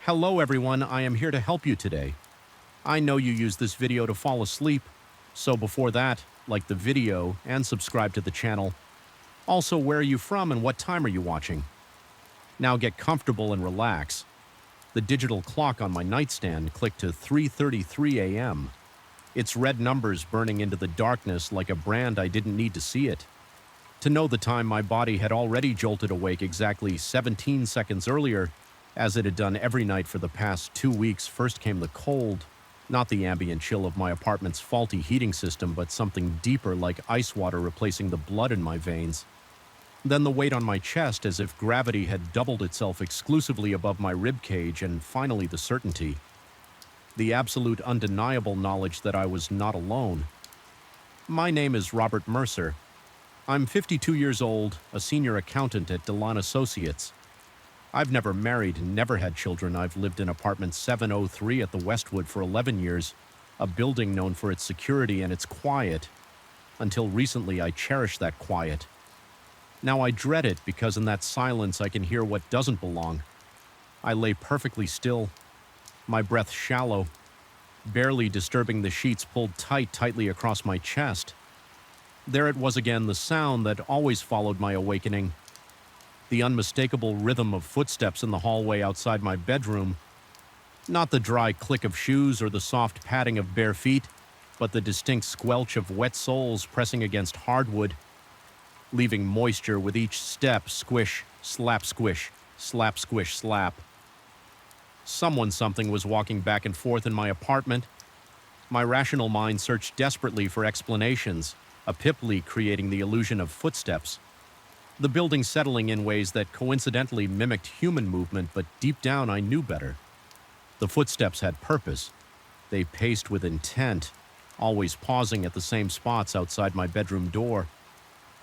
Hello everyone, I am here to help you today. I know you use this video to fall asleep, so before that, like the video and subscribe to the channel. Also, where are you from and what time are you watching? Now get comfortable and relax. The digital clock on my nightstand clicked to 3:33 a.m. Its red numbers burning into the darkness like a brand I didn't need to see it. To know the time, my body had already jolted awake exactly 17 seconds earlier, as it had done every night for the past 2 weeks. First came the cold, not the ambient chill of my apartment's faulty heating system, but something deeper like ice water replacing the blood in my veins. Then the weight on my chest as if gravity had doubled itself exclusively above my rib cage, and finally the certainty. The absolute undeniable knowledge that I was not alone. My name is Robert Mercer. I'm 52 years old, a senior accountant at Delon Associates. I've never married and never had children. I've lived in apartment 703 at the Westwood for 11 years, a building known for its security and its quiet. Until recently, I cherished that quiet. Now I dread it because in that silence I can hear what doesn't belong. I lay perfectly still, my breath shallow, barely disturbing the sheets pulled tightly across my chest. There it was again, the sound that always followed my awakening. The unmistakable rhythm of footsteps in the hallway outside my bedroom. Not the dry click of shoes or the soft padding of bare feet, but the distinct squelch of wet soles pressing against hardwood, leaving moisture with each step. Squish, slap, squish, slap, squish, slap. Something was walking back and forth in my apartment. My rational mind searched desperately for explanations, a pip leak creating the illusion of footsteps. The building settling in ways that coincidentally mimicked human movement, but deep down I knew better. The footsteps had purpose. They paced with intent, always pausing at the same spots outside my bedroom door.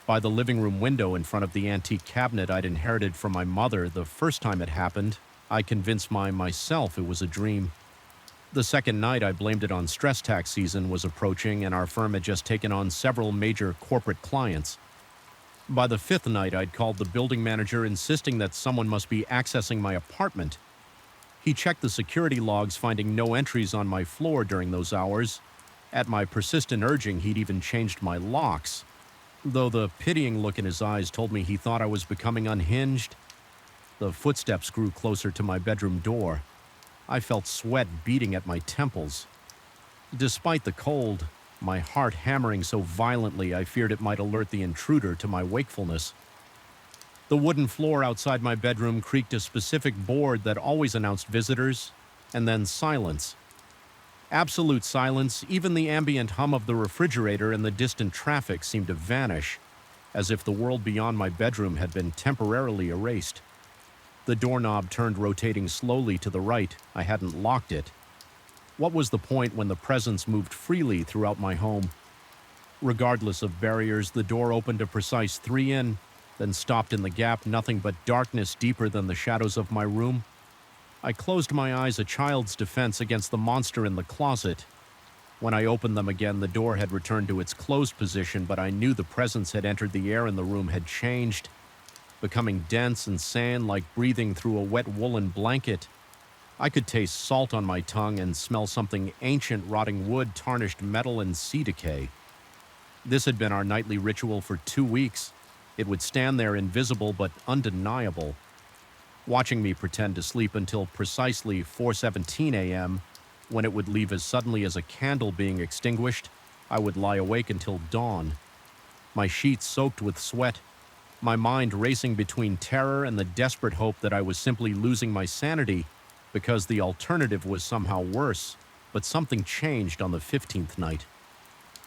By the living room window in front of the antique cabinet I'd inherited from my mother. The first time it happened, I convinced myself it was a dream. The second night, I blamed it on stress tax season was approaching and our firm had just taken on several major corporate clients. By the fifth night, I'd called the building manager insisting that someone must be accessing my apartment. He checked the security logs, finding no entries on my floor during those hours. At my persistent urging, he'd even changed my locks. Though the pitying look in his eyes told me he thought I was becoming unhinged. The footsteps grew closer to my bedroom door. I felt sweat beating at my temples. Despite the cold, my heart hammering so violently I feared it might alert the intruder to my wakefulness. The wooden floor outside my bedroom creaked a specific board that always announced visitors, and then silence. Absolute silence. Even the ambient hum of the refrigerator and the distant traffic seemed to vanish, as if the world beyond my bedroom had been temporarily erased. The doorknob turned, rotating slowly to the right. I hadn't locked it. What was the point when the presence moved freely throughout my home? Regardless of barriers, the door opened a precise 3 in, then stopped in the gap, nothing but darkness deeper than the shadows of my room. I closed my eyes, a child's defense against the monster in the closet. When I opened them again, the door had returned to its closed position, but I knew the presence had entered. The air in the room had changed, becoming dense and sand like breathing through a wet woolen blanket. I could taste salt on my tongue and smell something ancient, rotting wood, tarnished metal, and sea decay. This had been our nightly ritual for 2 weeks. It would stand there invisible but undeniable, watching me pretend to sleep until precisely 4:17 a.m., when it would leave as suddenly as a candle being extinguished. I would lie awake until dawn, my sheets soaked with sweat, my mind racing between terror and the desperate hope that I was simply losing my sanity because the alternative was somehow worse. But something changed on the 15th night.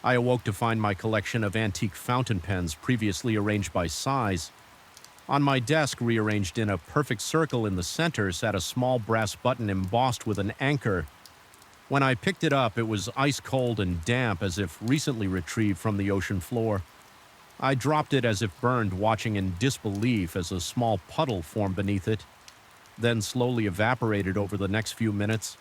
I awoke to find my collection of antique fountain pens, previously arranged by size. On my desk, rearranged in a perfect circle in the center, sat a small brass button embossed with an anchor. When I picked it up, it was ice cold and damp, as if recently retrieved from the ocean floor. I dropped it as if burned, watching in disbelief as a small puddle formed beneath it, then slowly evaporated over the next few minutes.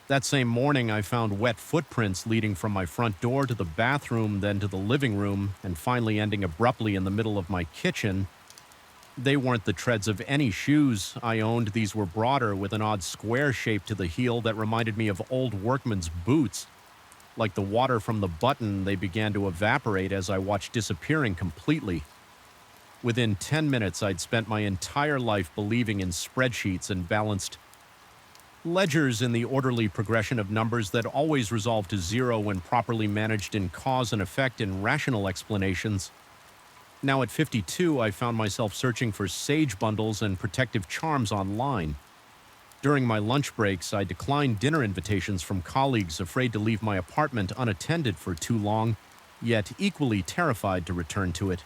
That same morning, I found wet footprints leading from my front door to the bathroom, then to the living room, and finally ending abruptly in the middle of my kitchen. They weren't the treads of any shoes I owned. These were broader, with an odd square shape to the heel that reminded me of old workman's boots. Like the water from the button, they began to evaporate as I watched disappearing completely. Within 10 minutes, I'd spent my entire life believing in spreadsheets and balanced ledgers in the orderly progression of numbers that always resolve to zero when properly managed in cause and effect and rational explanations. Now at 52, I found myself searching for sage bundles and protective charms online. During my lunch breaks, I declined dinner invitations from colleagues afraid to leave my apartment unattended for too long, yet equally terrified to return to it.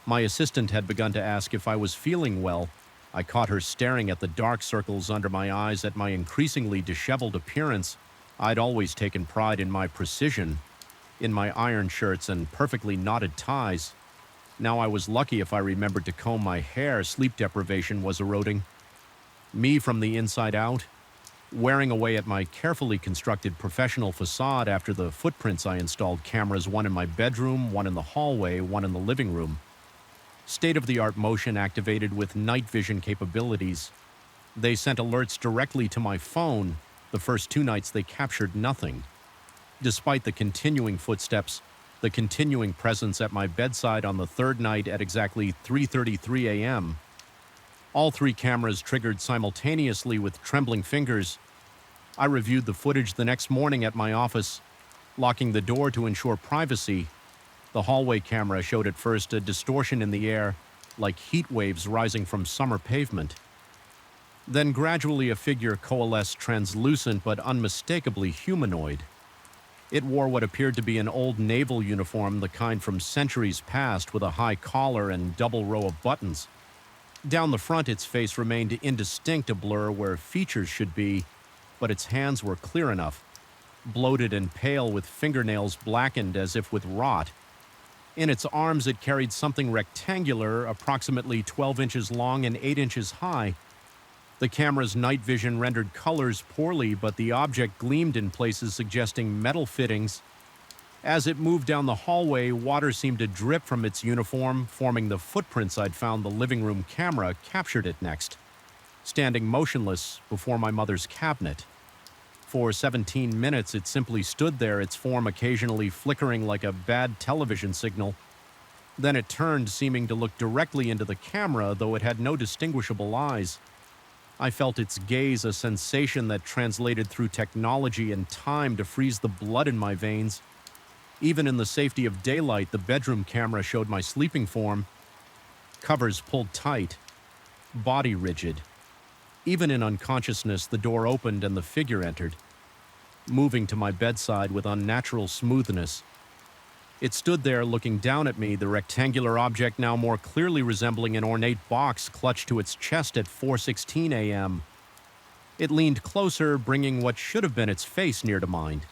My assistant had begun to ask if I was feeling well. I caught her staring at the dark circles under my eyes at my increasingly disheveled appearance. I'd always taken pride in my precision, in my iron shirts and perfectly knotted ties. Now I was lucky if I remembered to comb my hair. Sleep deprivation was eroding me from the inside out, wearing away at my carefully constructed professional facade after the footprints I installed cameras, one in my bedroom, one in the hallway, one in the living room. State-of-the-art motion activated with night vision capabilities. They sent alerts directly to my phone. The first 2 nights they captured nothing. Despite the continuing footsteps, the continuing presence at my bedside on the third night at exactly 3:33 a.m., all 3 cameras triggered simultaneously with trembling fingers. I reviewed the footage the next morning at my office, locking the door to ensure privacy. The hallway camera showed at first a distortion in the air, like heat waves rising from summer pavement. Then gradually a figure coalesced, translucent but unmistakably humanoid. It wore what appeared to be an old naval uniform, the kind from centuries past, with a high collar and double row of buttons. Down the front, its face remained indistinct, a blur where features should be, but its hands were clear enough, bloated and pale with fingernails blackened as if with rot. In its arms, it carried something rectangular, approximately 12 inches long and 8 inches high. The camera's night vision rendered colors poorly, but the object gleamed in places suggesting metal fittings. As it moved down the hallway, water seemed to drip from its uniform, forming the footprints I'd found the living room camera captured it next, standing motionless before my mother's cabinet. For 17 minutes, it simply stood there, its form occasionally flickering like a bad television signal. Then it turned, seeming to look directly into the camera, though it had no distinguishable eyes. I felt its gaze, a sensation that translated through technology and time to freeze the blood in my veins. Even in the safety of daylight, the bedroom camera showed my sleeping form, covers pulled tight, body rigid. Even in unconsciousness, the door opened and the figure entered, moving to my bedside with unnatural smoothness. It stood there looking down at me, the rectangular object now more clearly resembling an ornate box clutched to its chest at 4:16 a.m. It leaned closer, bringing what should have been its face near to mine.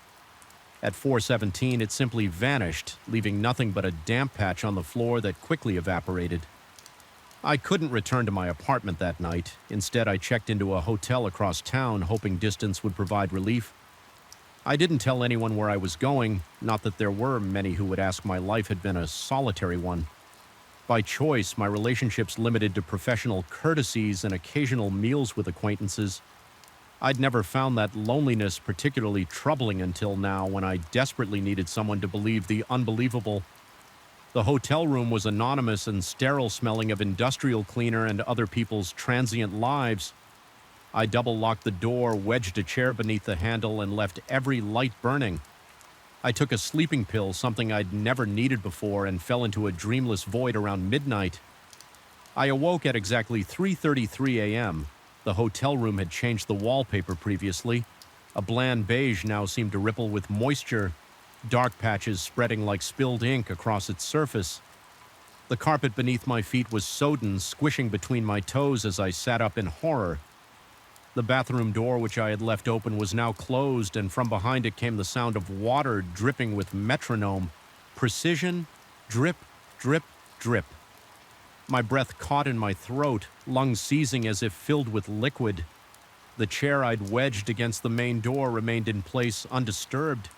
At 4:17, it simply vanished, leaving nothing but a damp patch on the floor that quickly evaporated. I couldn't return to my apartment that night. Instead, I checked into a hotel across town, hoping distance would provide relief. I didn't tell anyone where I was going, not that there were many who would ask. My life had been a solitary one. By choice, my relationships limited to professional courtesies and occasional meals with acquaintances. I'd never found that loneliness particularly troubling until now, when I desperately needed someone to believe the unbelievable. The hotel room was anonymous and sterile, smelling of industrial cleaner and other people's transient lives. I double-locked the door, wedged a chair beneath the handle, and left every light burning. I took a sleeping pill, something I'd never needed before, and fell into a dreamless void around midnight. I awoke at exactly 3:33 a.m. The hotel room had changed the wallpaper previously. A bland beige now seemed to ripple with moisture, dark patches spreading like spilled ink across its surface. The carpet beneath my feet was sodden, squishing between my toes as I sat up in horror. The bathroom door, which I had left open, was now closed, and from behind it came the sound of water dripping with metronome. Precision, drip, drip, drip. My breath caught in my throat, lungs seizing as if filled with liquid. The chair I'd wedged against the main door remained in place undisturbed.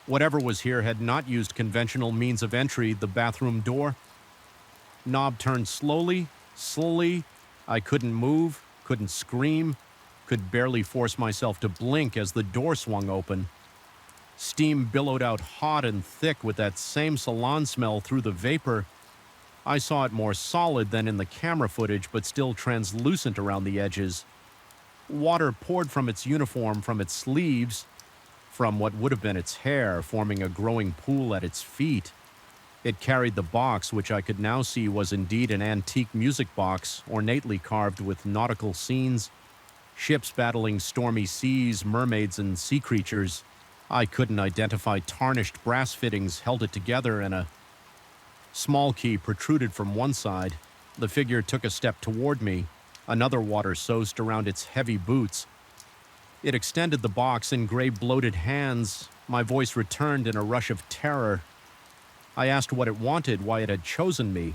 Whatever was here had not used conventional means of entry. The bathroom door knob turned slowly, Slowly, I couldn't move, couldn't scream, could barely force myself to blink as the door swung open. Steam billowed out hot and thick with that same salon smell through the vapor. I saw it more solid than in the camera footage, but still translucent around the edges. Water poured from its uniform, from its sleeves, from what would have been its hair, forming a growing pool at its feet. It carried the box, which I could now see was indeed an antique music box, ornately carved with nautical scenes, ships battling stormy seas, mermaids, and sea creatures. I couldn't identify tarnished brass fittings held it together, and a small key protruded from one side. The figure took a step toward me, another water soused around its heavy boots. It extended the box in gray bloated hands. My voice returned in a rush of terror. I asked what it wanted, why it had chosen me.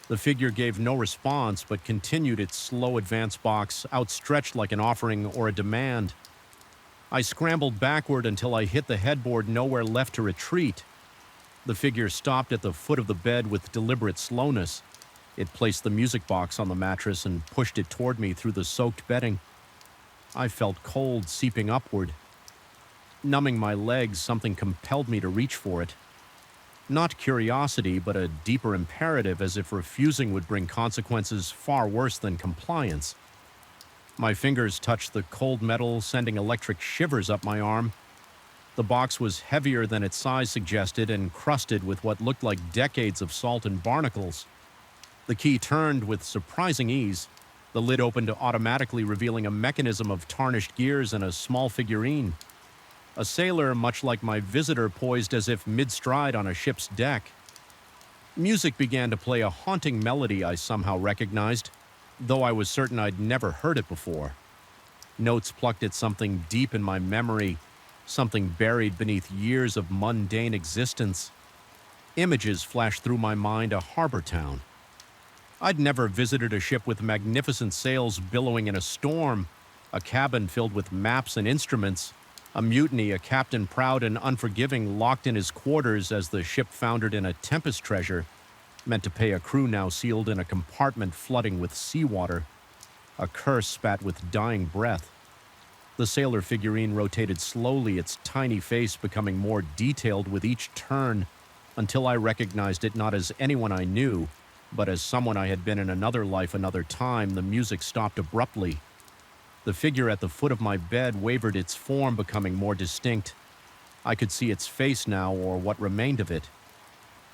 The figure gave no response, but continued its slow advance box, outstretched like an offering or a demand. I scrambled backward until I hit the headboard, nowhere left to retreat. The figure stopped at the foot of the bed with deliberate slowness. It placed the music box on the mattress and pushed it toward me through the soaked bedding. I felt cold seeping upward. Numbing my legs, something compelled me to reach for it. Not curiosity, but a deeper imperative, as if refusing would bring consequences far worse than compliance. My fingers touched the cold metal, sending electric shivers up my arm. The box was heavier than its size suggested and crusted with what looked like decades of salt and barnacles. The key turned with surprising ease. The lid opened automatically, revealing a mechanism of tarnished gears and a small figurine. A sailor, much like my visitor, poised as if mid-stride on a ship's deck. Music began to play, a haunting melody I somehow recognized, though I was certain I'd never heard it before. Notes plucked at something deep in my memory, something buried beneath years of mundane existence. Images flashed through my mind, a harbor town. I'd never visited a ship with magnificent sails billowing in a storm, a cabin filled with maps and instruments, a mutiny, a captain proud and unforgiving locked in his quarters as the ship foundered in a tempest treasure, meant to pay a crew now sealed in a compartment flooding with seawater, a curse spat with dying breath. The sailor figurine rotated slowly, its tiny face becoming more detailed with each turn, until I recognized it not as anyone I knew, but as someone I had been in another life, another time. The music stopped abruptly. The figure at the foot of my bed wavered, its form becoming more distinct. I could see its face now, or what remained of it.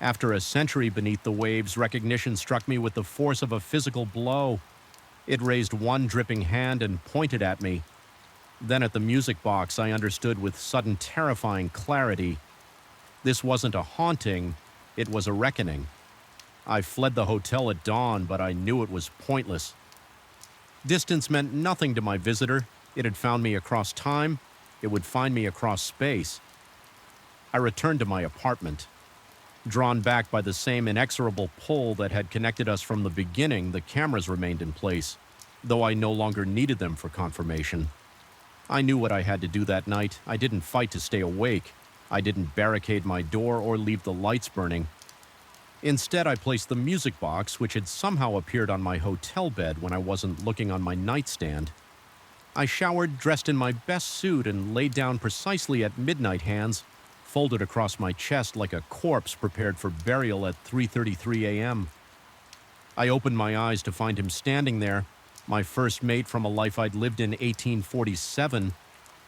After a century beneath the waves, recognition struck me with the force of a physical blow. It raised one dripping hand and pointed at me. Then at the music box, I understood with sudden terrifying clarity. This wasn't a haunting, it was a reckoning. I fled the hotel at dawn, but I knew it was pointless. Distance meant nothing to my visitor. It had found me across time. It would find me across space. I returned to my apartment. Drawn back by the same inexorable pull that had connected us from the beginning, the cameras remained in place, though I no longer needed them for confirmation. I knew what I had to do that night. I didn't fight to stay awake. I didn't barricade my door or leave the lights burning. Instead, I placed the music box, which had somehow appeared on my hotel bed when I wasn't looking on my nightstand. I showered, dressed in my best suit, and laid down precisely at midnight, hands folded across my chest like a corpse prepared for burial at 3:33 a.m. I opened my eyes to find him standing there, my first mate from a life I'd lived in 1847,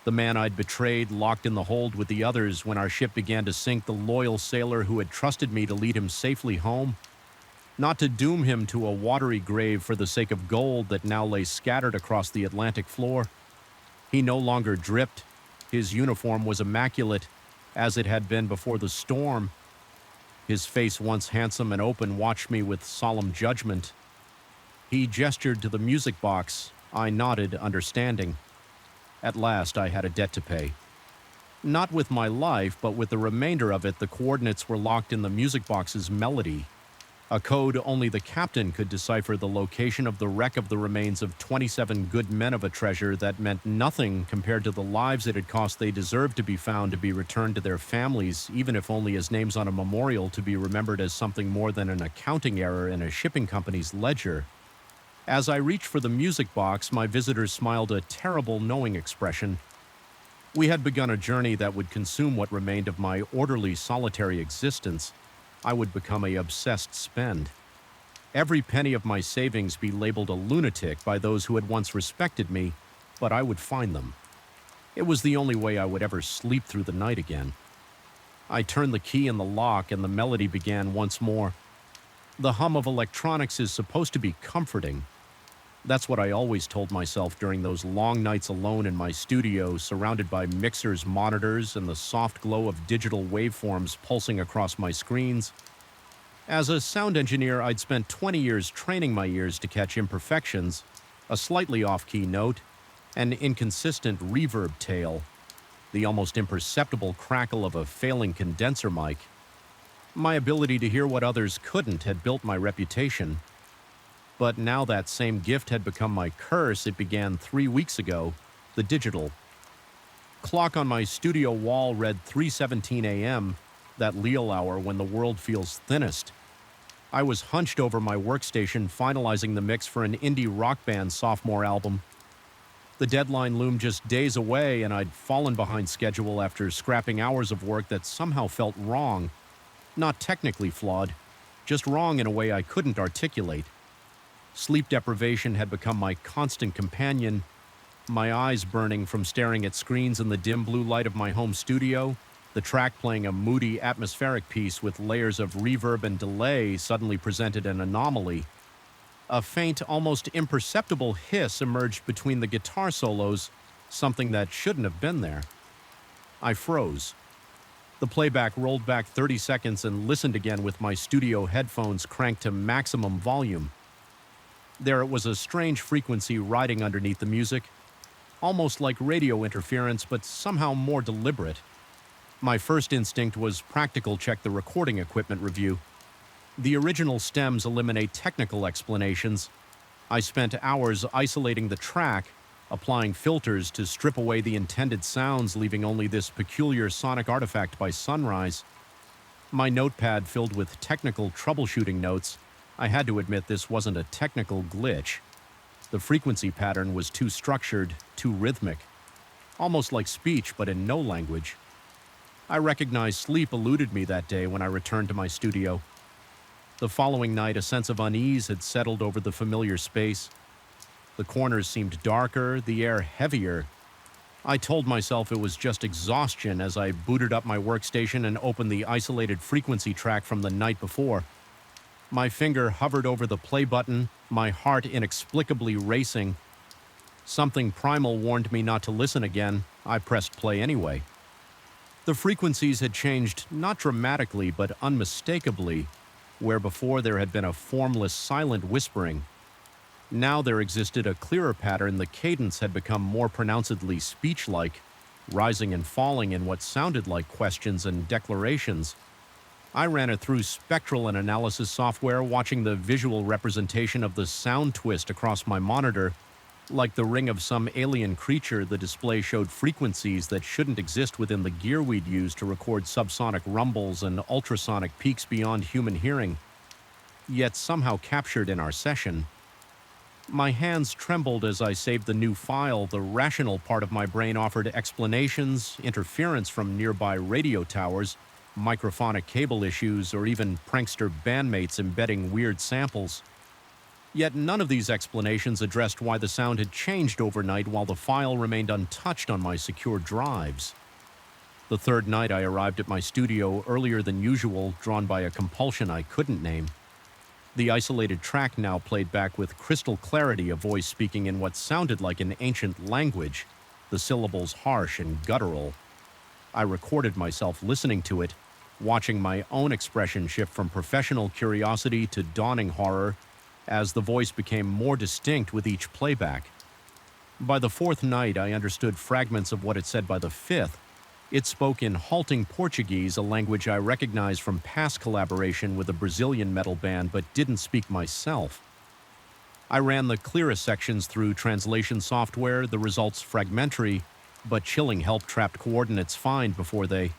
the man I'd betrayed, locked in the hold with the others when our ship began to sink, the loyal sailor who had trusted me to lead him safely home, not to doom him to a watery grave for the sake of gold that now lay scattered across the Atlantic floor. He no longer dripped. His uniform was immaculate, as it had been before the storm. His face, once handsome and open, watched me with solemn judgment. He gestured to the music box. I nodded, understanding. At last, I had a debt to pay. Not with my life, but with the remainder of it. The coordinates were locked in the music box's melody. a code only the captain could decipher the location of the wreck of the remains of 27 good men of a treasure that meant nothing compared to the lives it had cost. They deserved to be found, to be returned to their families, even if only as names on a memorial, to be remembered as something more than an accounting error in a shipping company's ledger. As I reached for the music box, my visitors smiled a terrible, knowing expression. We had begun a journey that would consume what remained of my orderly, solitary existence. I would become a obsessed spend. Every penny of my savings be labeled a lunatic by those who had once respected me, but I would find them. It was the only way I would ever sleep through the night again. I turned the key in the lock and the melody began once more. The hum of electronics is supposed to be comforting. That's what I always told myself during those long nights alone in my studio, surrounded by mixers, monitors, and the soft glow of digital waveforms pulsing across my screens. As a sound engineer, I'd spent 20 years training my ears to catch imperfections, a slightly off-key note, an inconsistent reverb tail, the almost imperceptible crackle of a failing condenser mic. My ability to hear what others couldn't had built my reputation. But now that same gift had become my curse. It began 3 weeks ago, the digital. Clock on my studio wall read 3:17 a.m., that Lille hour when the world feels thinnest. I was hunched over my workstation finalizing the mix for an indie rock band's sophomore album. The deadline loomed just days away, and I'd fallen behind schedule after scrapping hours of work that somehow felt wrong. Not technically flawed, just wrong in a way I couldn't articulate. Sleep deprivation had become my constant companion, my eyes burning from staring at screens in the dim blue light of my home studio. The track playing a moody, atmospheric piece with layers of reverb and delay suddenly presented an anomaly. A faint, almost imperceptible hiss emerged between the guitar solos, something that shouldn't have been there. I froze. The playback rolled back 30 seconds and listened again with my studio headphones cranked to maximum volume. There it was, a strange frequency riding underneath the music, almost like radio interference, but somehow more deliberate. My first instinct was practical check the recording equipment review. The original stems eliminate technical explanations. I spent hours isolating the track, applying filters to strip away the intended sounds, leaving only this peculiar sonic artifact by sunrise. My notepad filled with technical troubleshooting notes. I had to admit this wasn't a technical glitch. The frequency pattern was too structured, too rhythmic. Almost like speech, but in no language. I recognized sleep eluded me that day when I returned to my studio. The following night, a sense of unease had settled over the familiar space. The corners seemed darker, the air heavier. I told myself it was just exhaustion as I booted up my workstation and opened the isolated frequency track from the night before. My finger hovered over the play button, my heart inexplicably racing. Something primal warned me not to listen again. I pressed play anyway. The frequencies had changed, not dramatically, but unmistakably, where before there had been a formless, silent whispering. Now there existed a clearer pattern. The cadence had become more pronouncedly speech-like, rising and falling in what sounded like questions and declarations. I ran it through spectral and analysis software, watching the visual representation of the sound twist across my monitor. Like the ring of some alien creature, the display showed frequencies that shouldn't exist within the gear we'd use to record subsonic rumbles and ultrasonic peaks beyond human hearing, yet somehow captured in our session. My hands trembled as I saved the new file. The rational part of my brain offered explanations, interference from nearby radio towers, microphonic cable issues, or even prankster bandmates embedding weird samples. Yet none of these explanations addressed why the sound had changed overnight while the file remained untouched on my secure drives. The third night I arrived at my studio earlier than usual, drawn by a compulsion I couldn't name. The isolated track now played back with crystal clarity, a voice speaking in what sounded like an ancient language, the syllables harsh and guttural. I recorded myself listening to it, watching my own expression shift from professional curiosity to dawning horror as the voice became more distinct with each playback. By the fourth night, I understood fragments of what it said by the fifth. It spoke in halting Portuguese, a language I recognized from past collaboration with a Brazilian metal band but didn't speak myself. I ran the clearest sections through translation software, the results fragmentary, but chilling help-trapped coordinates find before they.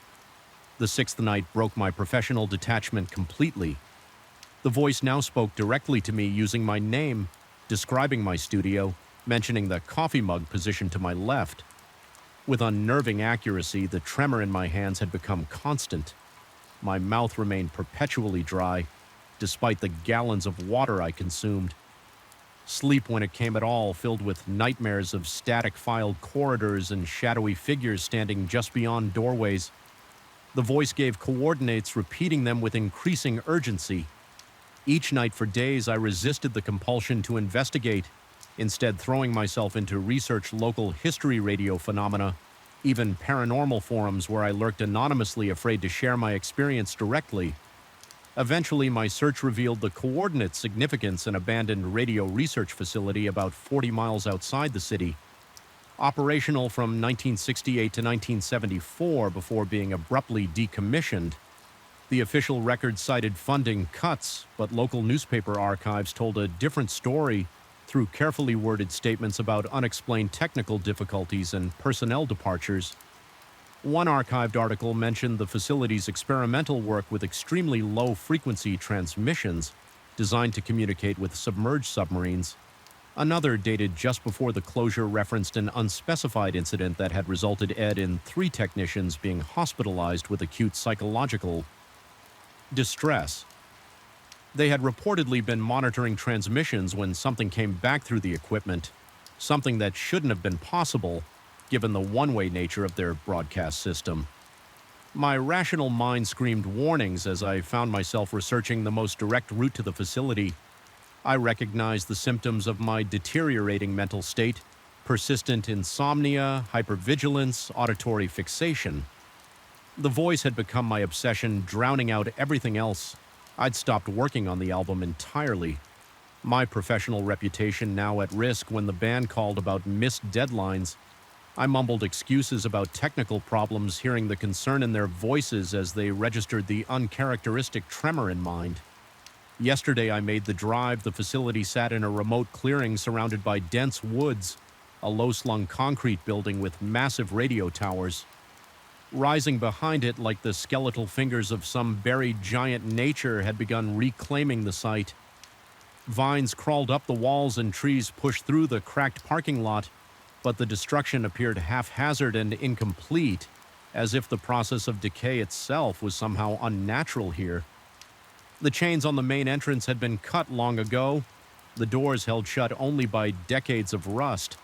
The sixth night broke my professional detachment completely. The voice now spoke directly to me using my name, describing my studio, mentioning the coffee mug positioned to my left. With unnerving accuracy, the tremor in my hands had become constant. My mouth remained perpetually dry, despite the gallons of water I consumed. Sleep, when it came at all, filled with nightmares of static-filed corridors and shadowy figures standing just beyond doorways. The voice gave coordinates, repeating them with increasing urgency. Each night for days, I resisted the compulsion to investigate, instead throwing myself into research local history radio phenomena, even paranormal forums where I lurked anonymously, afraid to share my experience directly. Eventually, my search revealed the coordinate significance an abandoned radio research facility about 40 miles outside the city. Operational from 1968 to 1974 before being abruptly decommissioned. The official record cited funding cuts, but local newspaper archives told a different story through carefully worded statements about unexplained technical difficulties and personnel departures. One archived article mentioned the facility's experimental work with extremely low-frequency transmissions designed to communicate with submerged submarines. Another, dated just before the closure, referenced an unspecified incident that had resulted in 3 technicians being hospitalized with acute psychological distress. They had reportedly been monitoring transmissions when something came back through the equipment, something that shouldn't have been possible, given the one-way nature of their broadcast system. My rational mind screamed warnings as I found myself researching the most direct route to the facility. I recognized the symptoms of my deteriorating mental state: persistent insomnia, hypervigilance, auditory fixation. The voice had become my obsession, drowning out everything else. I'd stopped working on the album entirely. My professional reputation now at risk when the band called about missed deadlines. I mumbled excuses about technical problems, hearing the concern in their voices as they registered the uncharacteristic tremor in mind. Yesterday I made the drive. The facility sat in a remote clearing surrounded by dense woods, a low-slung concrete building with massive radio towers. Rising behind it, like the skeletal fingers of some buried giant, nature had begun reclaiming the site. Vines crawled up the walls and trees pushed through the cracked parking lot, but the destruction appeared haphazard and incomplete, as if the process of decay itself was somehow unnatural here. The chains on the main entrance had been cut long ago, the doors held shut only by decades of rust.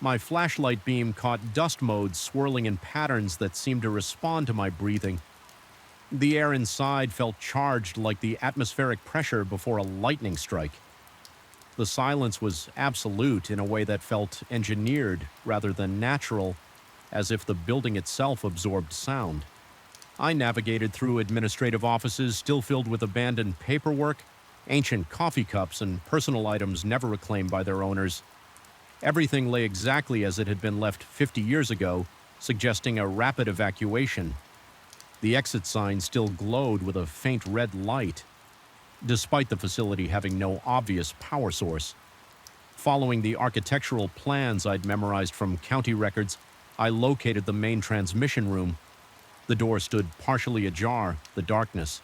My flashlight beam caught dust motes swirling in patterns that seemed to respond to my breathing. The air inside felt charged like the atmospheric pressure before a lightning strike. The silence was absolute in a way that felt engineered rather than natural, as if the building itself absorbed sound. I navigated through administrative offices still filled with abandoned paperwork, ancient coffee cups, and personal items never reclaimed by their owners. Everything lay exactly as it had been left 50 years ago, suggesting a rapid evacuation. The exit sign still glowed with a faint red light, despite the facility having no obvious power source. Following the architectural plans I'd memorized from county records, I located the main transmission room. The door stood partially ajar, the darkness.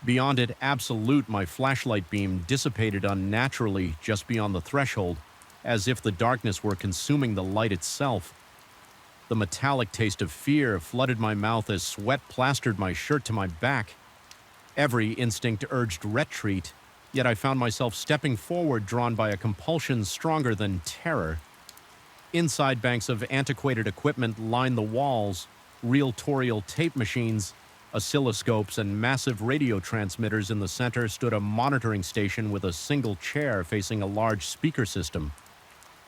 Beyond it, absolute, my flashlight beam dissipated unnaturally just beyond the threshold, as if the darkness were consuming the light itself. The metallic taste of fear flooded my mouth as sweat plastered my shirt to my back. Every instinct urged retreat, yet I found myself stepping forward, drawn by a compulsion stronger than terror. Inside, banks of antiquated equipment lined the walls: reel-to-reel tape machines, oscilloscopes, and massive radio transmitters. In the center stood a monitoring station with a single chair facing a large speaker system.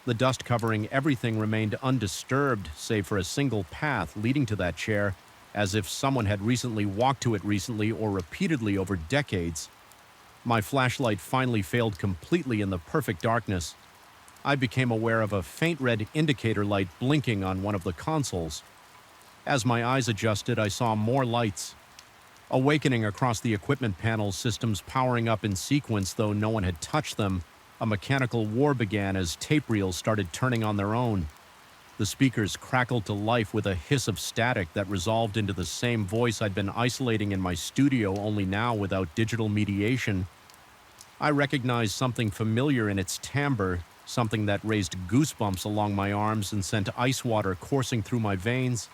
The dust covering everything remained undisturbed, save for a single path leading to that chair, as if someone had recently walked to it or repeatedly over decades. My flashlight finally failed completely in the perfect darkness. I became aware of a faint red indicator light blinking on one of the consoles. As my eyes adjusted, I saw more lights, awakening across the equipment panel, systems powering up in sequence though no one had touched them. A mechanical war began as tape reels started turning on their own. The speakers crackled to life with a hiss of static that resolved into the same voice I'd been isolating in my studio, only now without digital mediation. I recognized something familiar in its timbre, something that raised goosebumps along my arms and sent ice water coursing through my veins.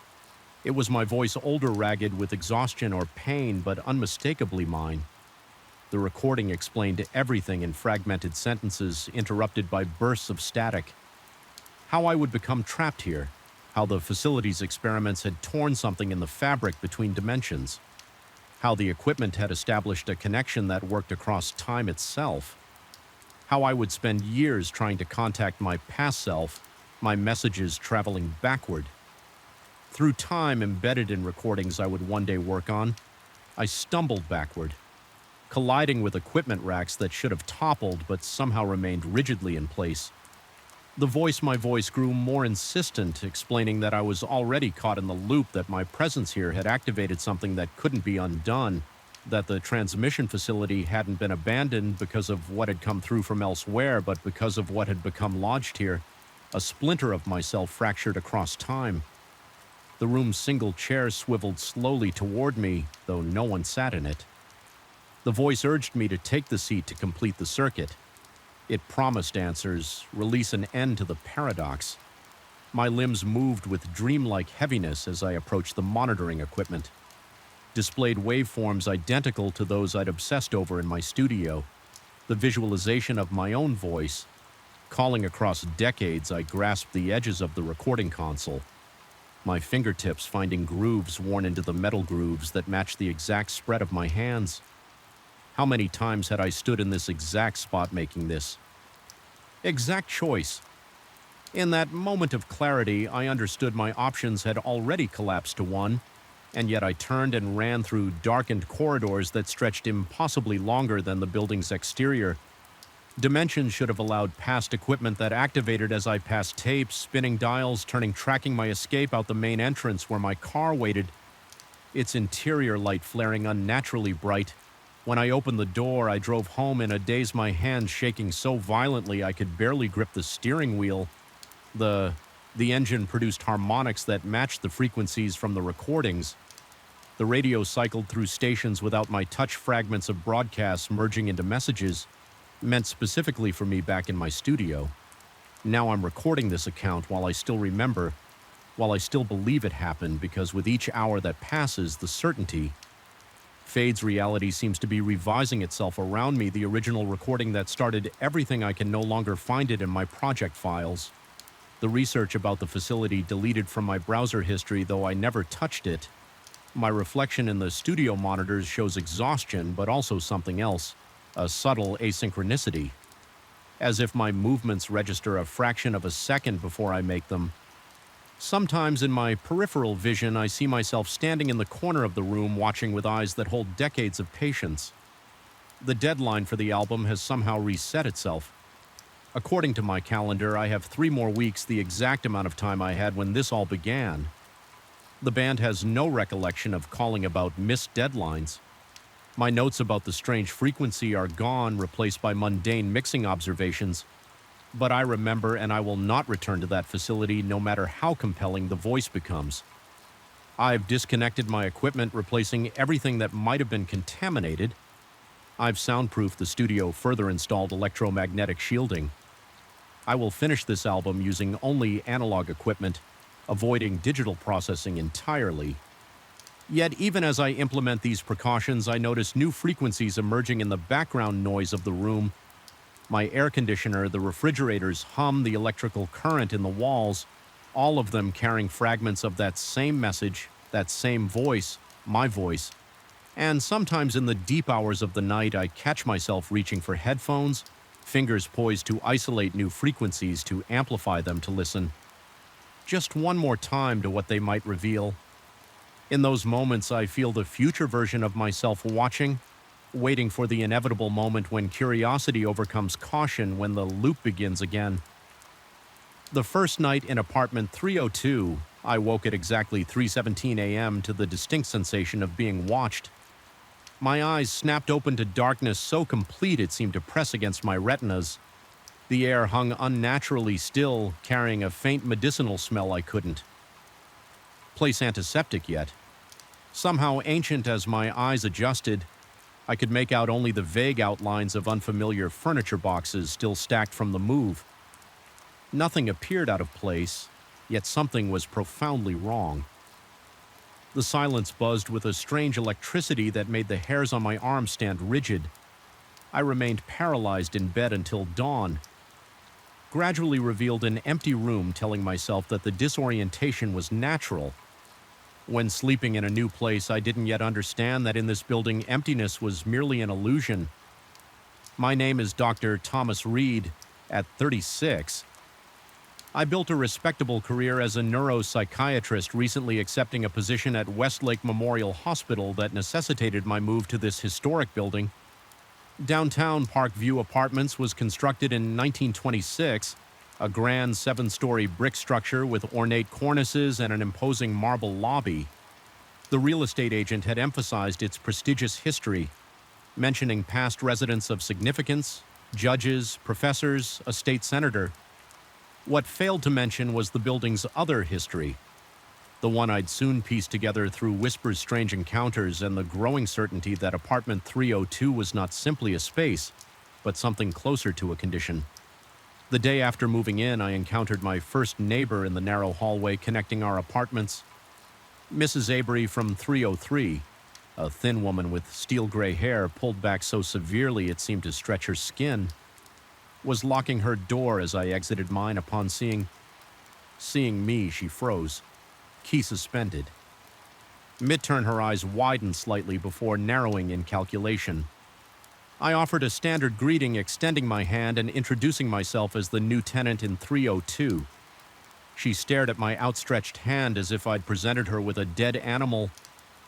It was my voice, older, ragged with exhaustion or pain, but unmistakably mine. The recording explained everything in fragmented sentences, interrupted by bursts of static. How I would become trapped here, how the facility's experiments had torn something in the fabric between dimensions, how the equipment had established a connection that worked across time itself, how I would spend years trying to contact my past self, my messages traveling backward. Through time embedded in recordings I would one day work on, I stumbled backward, colliding with equipment racks that should have toppled but somehow remained rigidly in place. My voice grew more insistent, explaining that I was already caught in the loop, that my presence here had activated something that couldn't be undone, that the transmission facility hadn't been abandoned because of what had come through from elsewhere, but because of what had become lodged here, a splinter of myself fractured across time. The room's single chair swiveled slowly toward me, though no one sat in it. The voice urged me to take the seat to complete the circuit. It promised answers, release an end to the paradox. My limbs moved with dreamlike heaviness as I approached the monitoring equipment. Displayed waveforms identical to those I'd obsessed over in my studio. The visualization of my own voice. Calling across decades, I grasped the edges of the recording console, my fingertips finding grooves worn into the metal grooves that matched the exact spread of my hands. How many times had I stood in this exact spot making this exact choice? In that moment of clarity, I understood my options had already collapsed to one, and yet I turned and ran through darkened corridors that stretched impossibly longer than the building's exterior. Dimensions should have allowed past equipment that activated as I passed tapes, spinning dials, tracking my escape out the main entrance where my car waited, its interior light flaring unnaturally bright. When I opened the door, I drove home in a daze, my hands shaking so violently I could barely grip the steering wheel. The engine produced harmonics that matched the frequencies from the recordings. The radio cycled through stations without my touch, fragments of broadcasts merging into messages, meant specifically for me back in my studio. Now I'm recording this account while I still remember, while I still believe it happened, because with each hour that passes, the certainty fades. Reality seems to be revising itself around me. The original recording that started everything, I can no longer find it in my project files. The research about the facility deleted from my browser history, though I never touched it. My reflection in the studio monitors shows exhaustion, but also something else, a subtle asynchronicity. As if my movements register a fraction of a second before I make them. Sometimes in my peripheral vision, I see myself standing in the corner of the room, watching with eyes that hold decades of patience. The deadline for the album has somehow reset itself. According to my calendar, I have 3 more weeks, the exact amount of time I had when this all began. The band has no recollection of calling about missed deadlines. My notes about the strange frequency are gone, replaced by mundane mixing observations. But I remember, and I will not return to that facility no matter how compelling the voice becomes. I've disconnected my equipment, replacing everything that might have been contaminated. I've soundproofed the studio, further installed electromagnetic shielding. I will finish this album using only analog equipment, avoiding digital processing entirely. Yet even as I implement these precautions, I notice new frequencies emerging in the background noise of the room. My air conditioner, the refrigerator's hum, the electrical current in the walls, all of them carrying fragments of that same message, that same voice, my voice. And sometimes in the deep hours of the night, I catch myself reaching for headphones, fingers poised to isolate new frequencies, to amplify them, to listen just one more time to what they might reveal. In those moments, I feel the future version of myself watching, waiting for the inevitable moment when curiosity overcomes caution, when the loop begins again. The first night in apartment 302, I woke at exactly 3:17 a.m. to the distinct sensation of being watched. My eyes snapped open to darkness so complete it seemed to press against my retinas. The air hung unnaturally still, carrying a faint medicinal smell I couldn't place antiseptic yet. Somehow ancient as my eyes adjusted, I could make out only the vague outlines of unfamiliar furniture boxes still stacked from the move. Nothing appeared out of place, yet something was profoundly wrong. The silence buzzed with a strange electricity that made the hairs on my arms stand rigid. I remained paralyzed in bed until dawn. Gradually revealed an empty room, telling myself that the disorientation was natural. When sleeping in a new place, I didn't yet understand that in this building, emptiness was merely an illusion. My name is Dr. Thomas Reed. At 36, I built a respectable career as a neuropsychiatrist, recently accepting a position at Westlake Memorial Hospital that necessitated my move to this historic building. Downtown Parkview Apartments was constructed in 1926, a grand 7-story brick structure with ornate cornices and an imposing marble lobby. The real estate agent had emphasized its prestigious history, mentioning past residents of significance, judges, professors, a state senator. What failed to mention was the building's other history, the one I'd soon piece together through Whisper's strange encounters and the growing certainty that apartment 302 was not simply a space, but something closer to a condition. The day after moving in, I encountered my first neighbor in the narrow hallway connecting our apartments. Mrs. Avery from 303, a thin woman with steel-gray hair pulled back so severely it seemed to stretch her skin, was locking her door as I exited mine. Upon seeing me, she froze, key suspended. Mid-turn, her eyes widened slightly before narrowing in calculation. I offered a standard greeting, extending my hand and introducing myself as the new tenant in 302. She stared at my outstretched hand as if I'd presented her with a dead animal,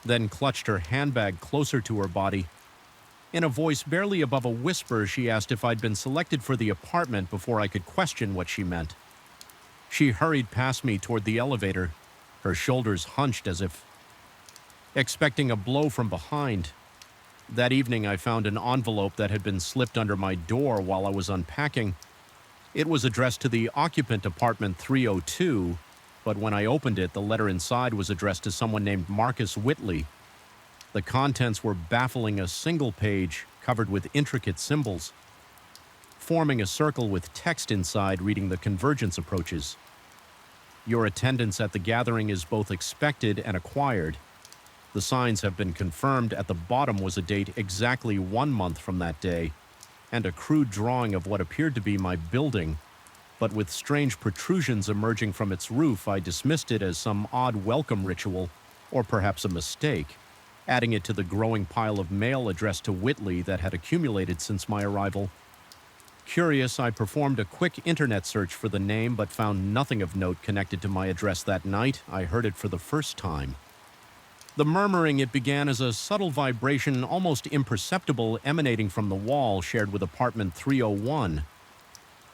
then clutched her handbag closer to her body. In a voice barely above a whisper, she asked if I'd been selected for the apartment before I could question what she meant. She hurried past me toward the elevator, her shoulders hunched as if expecting a blow from behind. That evening, I found an envelope that had been slipped under my door while I was unpacking. It was addressed to the occupant apartment 302, but when I opened it, the letter inside was addressed to someone named Marcus Whitley. The contents were baffling, a single page covered with intricate symbols, forming a circle with text inside reading the convergence approaches. Your attendance at the gathering is both expected and acquired. The signs have been confirmed. At the bottom was a date exactly 1 month from that day, and a crude drawing of what appeared to be my building, but with strange protrusions emerging from its roof. I dismissed it as some odd welcome ritual, or perhaps a mistake, adding it to the growing pile of mail addressed to Whitley that had accumulated since my arrival. Curious, I performed a quick internet search for the name, but found nothing of note connected to my address that night. I heard it for the first time. The murmuring, it began as a subtle vibration, almost imperceptible, emanating from the wall shared with apartment 301.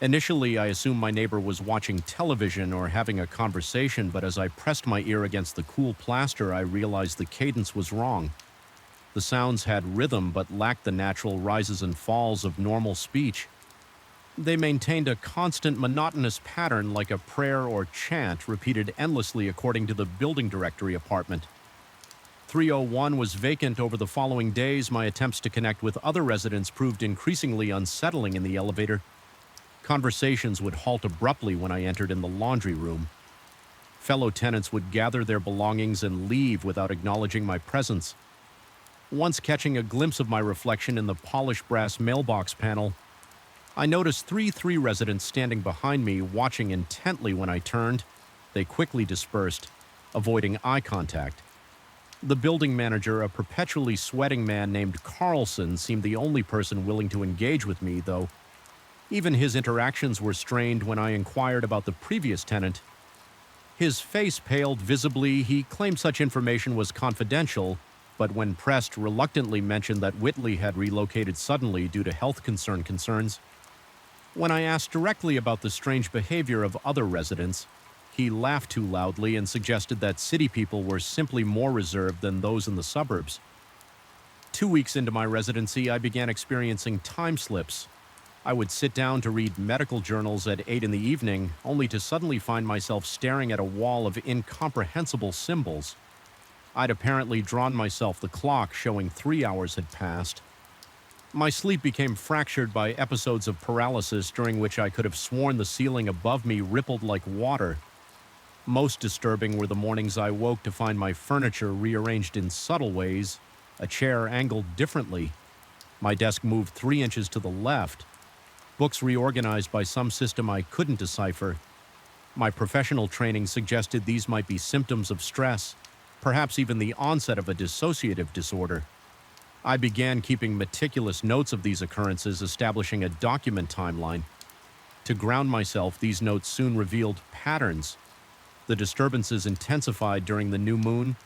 Initially, I assumed my neighbor was watching television or having a conversation, but as I pressed my ear against the cool plaster, I realized the cadence was wrong. The sounds had rhythm, but lacked the natural rises and falls of normal speech. They maintained a constant monotonous pattern like a prayer or chant repeated endlessly according to the building directory apartment. 301 was vacant. Over the following days, my attempts to connect with other residents proved increasingly unsettling in the elevator. Conversations would halt abruptly when I entered in the laundry room. Fellow tenants would gather their belongings and leave without acknowledging my presence. Once catching a glimpse of my reflection in the polished brass mailbox panel, I noticed 3 residents standing behind me, watching intently. When I turned, they quickly dispersed, avoiding eye contact. The building manager, a perpetually sweating man named Carlson, seemed the only person willing to engage with me, though even his interactions were strained. When I inquired about the previous tenant, his face paled visibly. He claimed such information was confidential, but when pressed, reluctantly mentioned that Whitley had relocated suddenly due to health concerns. When I asked directly about the strange behavior of other residents, he laughed too loudly and suggested that city people were simply more reserved than those in the suburbs. 2 weeks into my residency, I began experiencing time slips. I would sit down to read medical journals at 8 in the evening, only to suddenly find myself staring at a wall of incomprehensible symbols. I'd apparently drawn myself the clock showing 3 hours had passed. My sleep became fractured by episodes of paralysis during which I could have sworn the ceiling above me rippled like water. Most disturbing were the mornings I woke to find my furniture rearranged in subtle ways, a chair angled differently, my desk moved 3 inches to the left, books reorganized by some system I couldn't decipher. My professional training suggested these might be symptoms of stress, perhaps even the onset of a dissociative disorder. I began keeping meticulous notes of these occurrences, establishing a document timeline. To ground myself, these notes soon revealed patterns. The disturbances intensified during the new moon,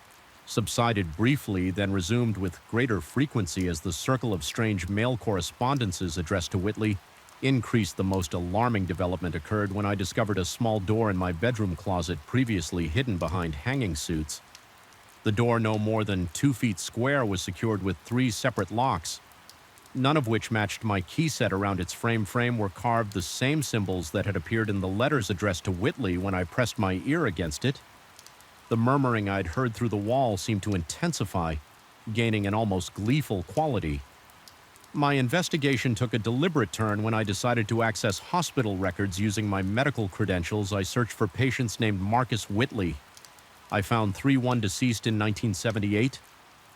subsided briefly, then resumed with greater frequency as the circle of strange mail correspondences addressed to Whitley increased. The most alarming development occurred when I discovered a small door in my bedroom closet previously hidden behind hanging suits. The door, no more than 2 feet square, was secured with 3 separate locks, none of which matched my key set. Around its frame were carved the same symbols that had appeared in the letters addressed to Whitley when I pressed my ear against it. The murmuring I'd heard through the wall seemed to intensify, gaining an almost gleeful quality. My investigation took a deliberate turn when I decided to access hospital records using my medical credentials. I searched for patients named Marcus Whitley. I found 1 deceased in 1978,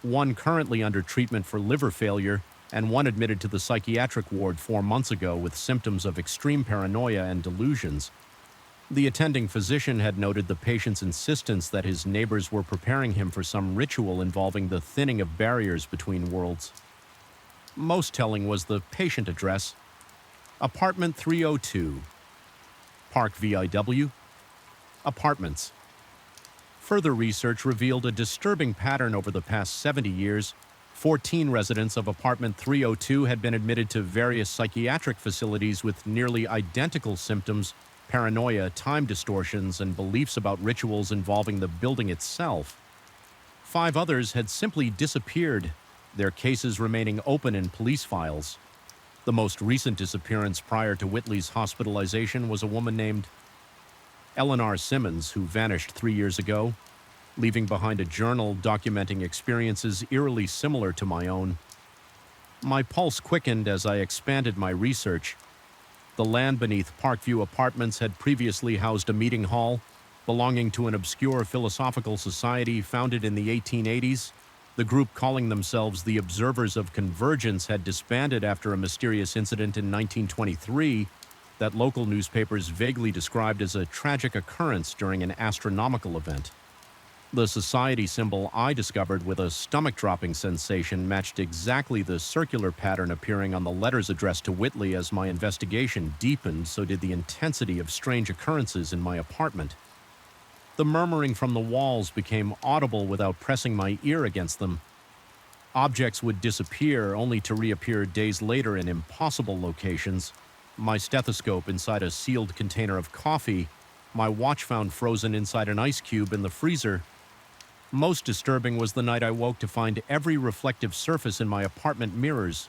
1 currently under treatment for liver failure, and 1 admitted to the psychiatric ward 4 months ago with symptoms of extreme paranoia and delusions. The attending physician had noted the patient's insistence that his neighbors were preparing him for some ritual involving the thinning of barriers between worlds. Most telling was the patient address: Apartment 302, Park VIW, Apartments. Further research revealed a disturbing pattern over the past 70 years. 14 residents of Apartment 302 had been admitted to various psychiatric facilities with nearly identical symptoms: paranoia, time distortions, and beliefs about rituals involving the building itself. 5 others had simply disappeared, their cases remaining open in police files. The most recent disappearance prior to Whitley's hospitalization was a woman named Eleanor Simmons, who vanished 3 years ago, leaving behind a journal documenting experiences eerily similar to my own. My pulse quickened as I expanded my research. The land beneath Parkview Apartments had previously housed a meeting hall belonging to an obscure philosophical society founded in the 1880s. The group, calling themselves the Observers of Convergence, had disbanded after a mysterious incident in 1923 that local newspapers vaguely described as a tragic occurrence during an astronomical event. The society symbol I discovered with a stomach-dropping sensation matched exactly the circular pattern appearing on the letters addressed to Whitley. As my investigation deepened, so did the intensity of strange occurrences in my apartment. The murmuring from the walls became audible without pressing my ear against them. Objects would disappear only to reappear days later in impossible locations: my stethoscope inside a sealed container of coffee, my watch found frozen inside an ice cube in the freezer. Most disturbing was the night I woke to find every reflective surface in my apartment mirrors.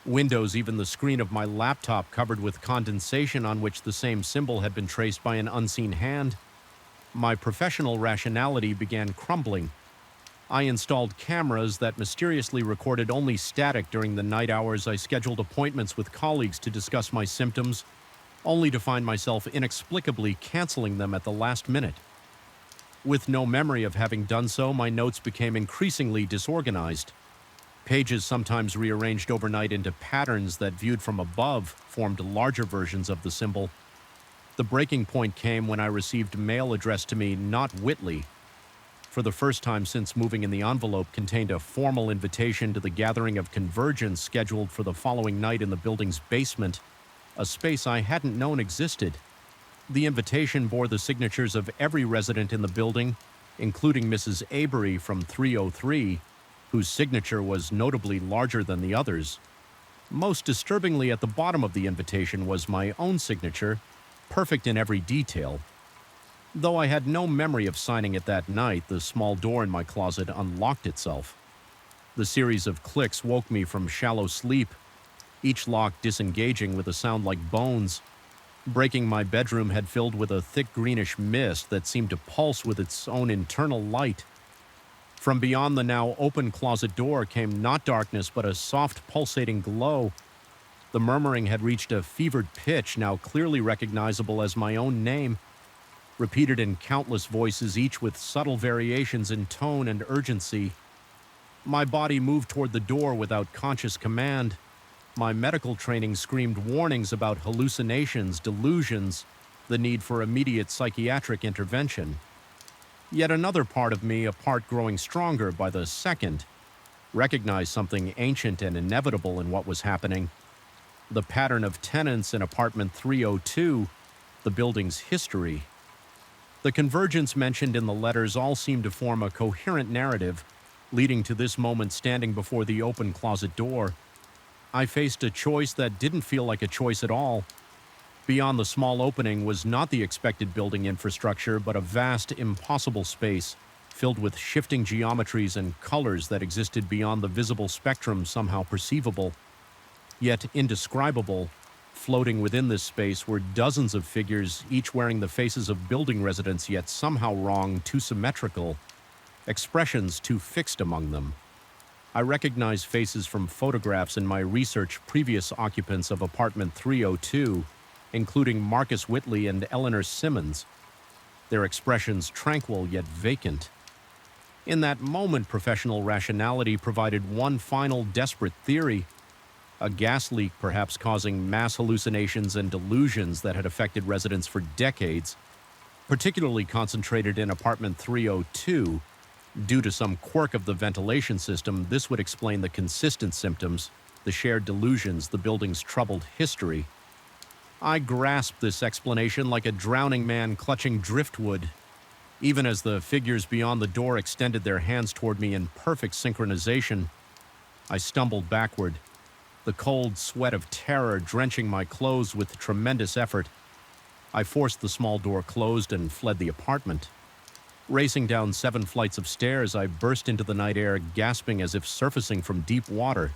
Windows, even the screen of my laptop, covered with condensation on which the same symbol had been traced by an unseen hand. My professional rationality began crumbling. I installed cameras that mysteriously recorded only static during the night hours. I scheduled appointments with colleagues to discuss my symptoms, only to find myself inexplicably canceling them at the last minute. With no memory of having done so, my notes became increasingly disorganized. Pages, sometimes rearranged overnight into patterns that, viewed from above, formed larger versions of the symbol. The breaking point came when I received mail addressed to me, not Whitley. For the first time since moving in, the envelope contained a formal invitation to the gathering of Convergence scheduled for the following night in the building's basement, a space I hadn't known existed. The invitation bore the signatures of every resident in the building, including Mrs. Avery from 303, whose signature was notably larger than the others. Most disturbingly, at the bottom of the invitation was my own signature, perfect in every detail. Though I had no memory of signing it that night, the small door in my closet unlocked itself. The series of clicks woke me from shallow sleep, each lock disengaging with a sound like bones. Breaking my bedroom had filled with a thick greenish mist that seemed to pulse with its own internal light. From beyond the now open closet door came not darkness but a soft pulsating glow. The murmuring had reached a fevered pitch, now clearly recognizable as my own name, repeated in countless voices, each with subtle variations in tone and urgency. My body moved toward the door without conscious command. My medical training screamed warnings about hallucinations, delusions, the need for immediate psychiatric intervention. Yet another part of me, a part growing stronger by the second, recognized something ancient and inevitable in what was happening. The pattern of tenants in apartment 302, the building's history. The convergence mentioned in the letters all seemed to form a coherent narrative, leading to this moment standing before the open closet door. I faced a choice that didn't feel like a choice at all. Beyond the small opening was not the expected building infrastructure, but a vast, impossible space, filled with shifting geometries and colors that existed beyond the visible spectrum, somehow perceivable, yet indescribable. Floating within this space were dozens of figures, each wearing the faces of building residents, yet somehow wrong, too symmetrical, expressions too fixed among them. I recognized faces from photographs in my research, previous occupants of apartment 302, including Marcus Whitley and Eleanor Simmons, their expressions tranquil yet vacant. In that moment, professional rationality provided one final desperate theory: a gas leak perhaps causing mass hallucinations and delusions that had affected residents for decades, particularly concentrated in apartment 302. Due to some quirk of the ventilation system, this would explain the consistent symptoms, the shared delusions, the building's troubled history. I grasped this explanation like a drowning man clutching driftwood, even as the figures beyond the door extended their hands toward me in perfect synchronization. I stumbled backward, the cold sweat of terror drenching my clothes with tremendous effort. I forced the small door closed and fled the apartment. Racing down 7 flights of stairs, I burst into the night air, gasping as if surfacing from deep water.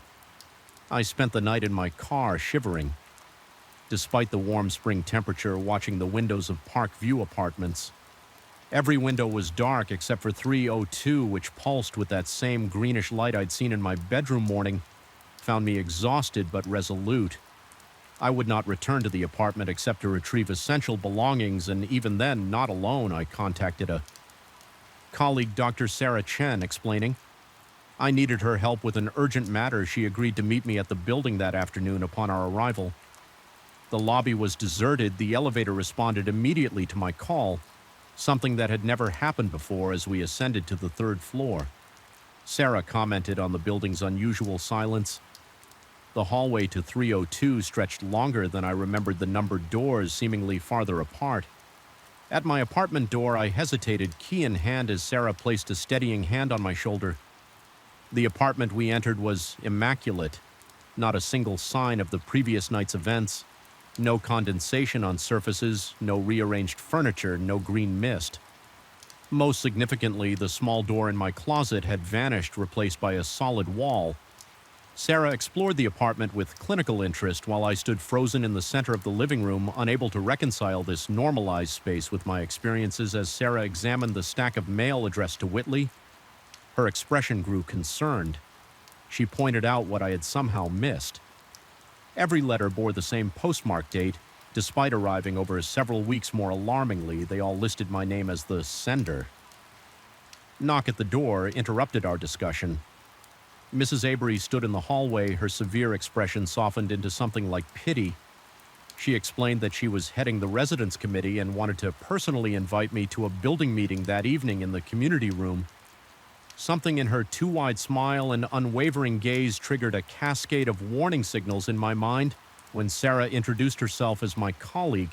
I spent the night in my car, shivering. Despite the warm spring temperature, watching the windows of Park View apartments. Every window was dark except for 302, which pulsed with that same greenish light I'd seen in my bedroom morning, found me exhausted but resolute. I would not return to the apartment except to retrieve essential belongings, and even then, not alone. I contacted a colleague, Dr. Sarah Chen, explaining I needed her help with an urgent matter. She agreed to meet me at the building that afternoon upon our arrival. The lobby was deserted. The elevator responded immediately to my call, something that had never happened before as we ascended to the 3rd floor. Sarah commented on the building's unusual silence. The hallway to 302 stretched longer than I remembered the numbered doors, seemingly farther apart. At my apartment door, I hesitated, key in hand, as Sarah placed a steadying hand on my shoulder. The apartment we entered was immaculate, not a single sign of the previous night's events. No condensation on surfaces, no rearranged furniture, no green mist. Most significantly, the small door in my closet had vanished, replaced by a solid wall. Sarah explored the apartment with clinical interest while I stood frozen in the center of the living room, unable to reconcile this normalized space with my experiences. As Sarah examined the stack of mail addressed to Whitley, her expression grew concerned. She pointed out what I had somehow missed. Every letter bore the same postmark date. Despite arriving over several weeks more alarmingly, they all listed my name as the sender. Knock at the door interrupted our discussion. Mrs. Avery stood in the hallway, her severe expression softened into something like pity. She explained that she was heading the residence committee and wanted to personally invite me to a building meeting that evening in the community room. Something in her too wide smile and unwavering gaze triggered a cascade of warning signals in my mind when Sarah introduced herself as my colleague.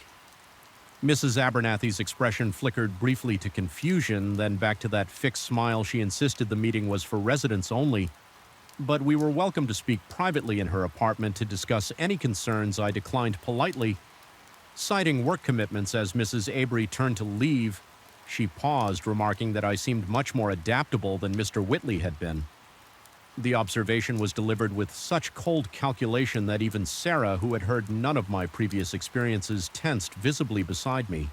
Mrs. Abernathy's expression flickered briefly to confusion, then back to that fixed smile. She insisted the meeting was for residents only. but we were welcome to speak privately in her apartment to discuss any concerns. I declined politely. Citing work commitments as Mrs. Avery turned to leave, she paused, remarking that I seemed much more adaptable than Mr. Whitley had been. The observation was delivered with such cold calculation that even Sarah, who had heard none of my previous experiences, tensed visibly beside me.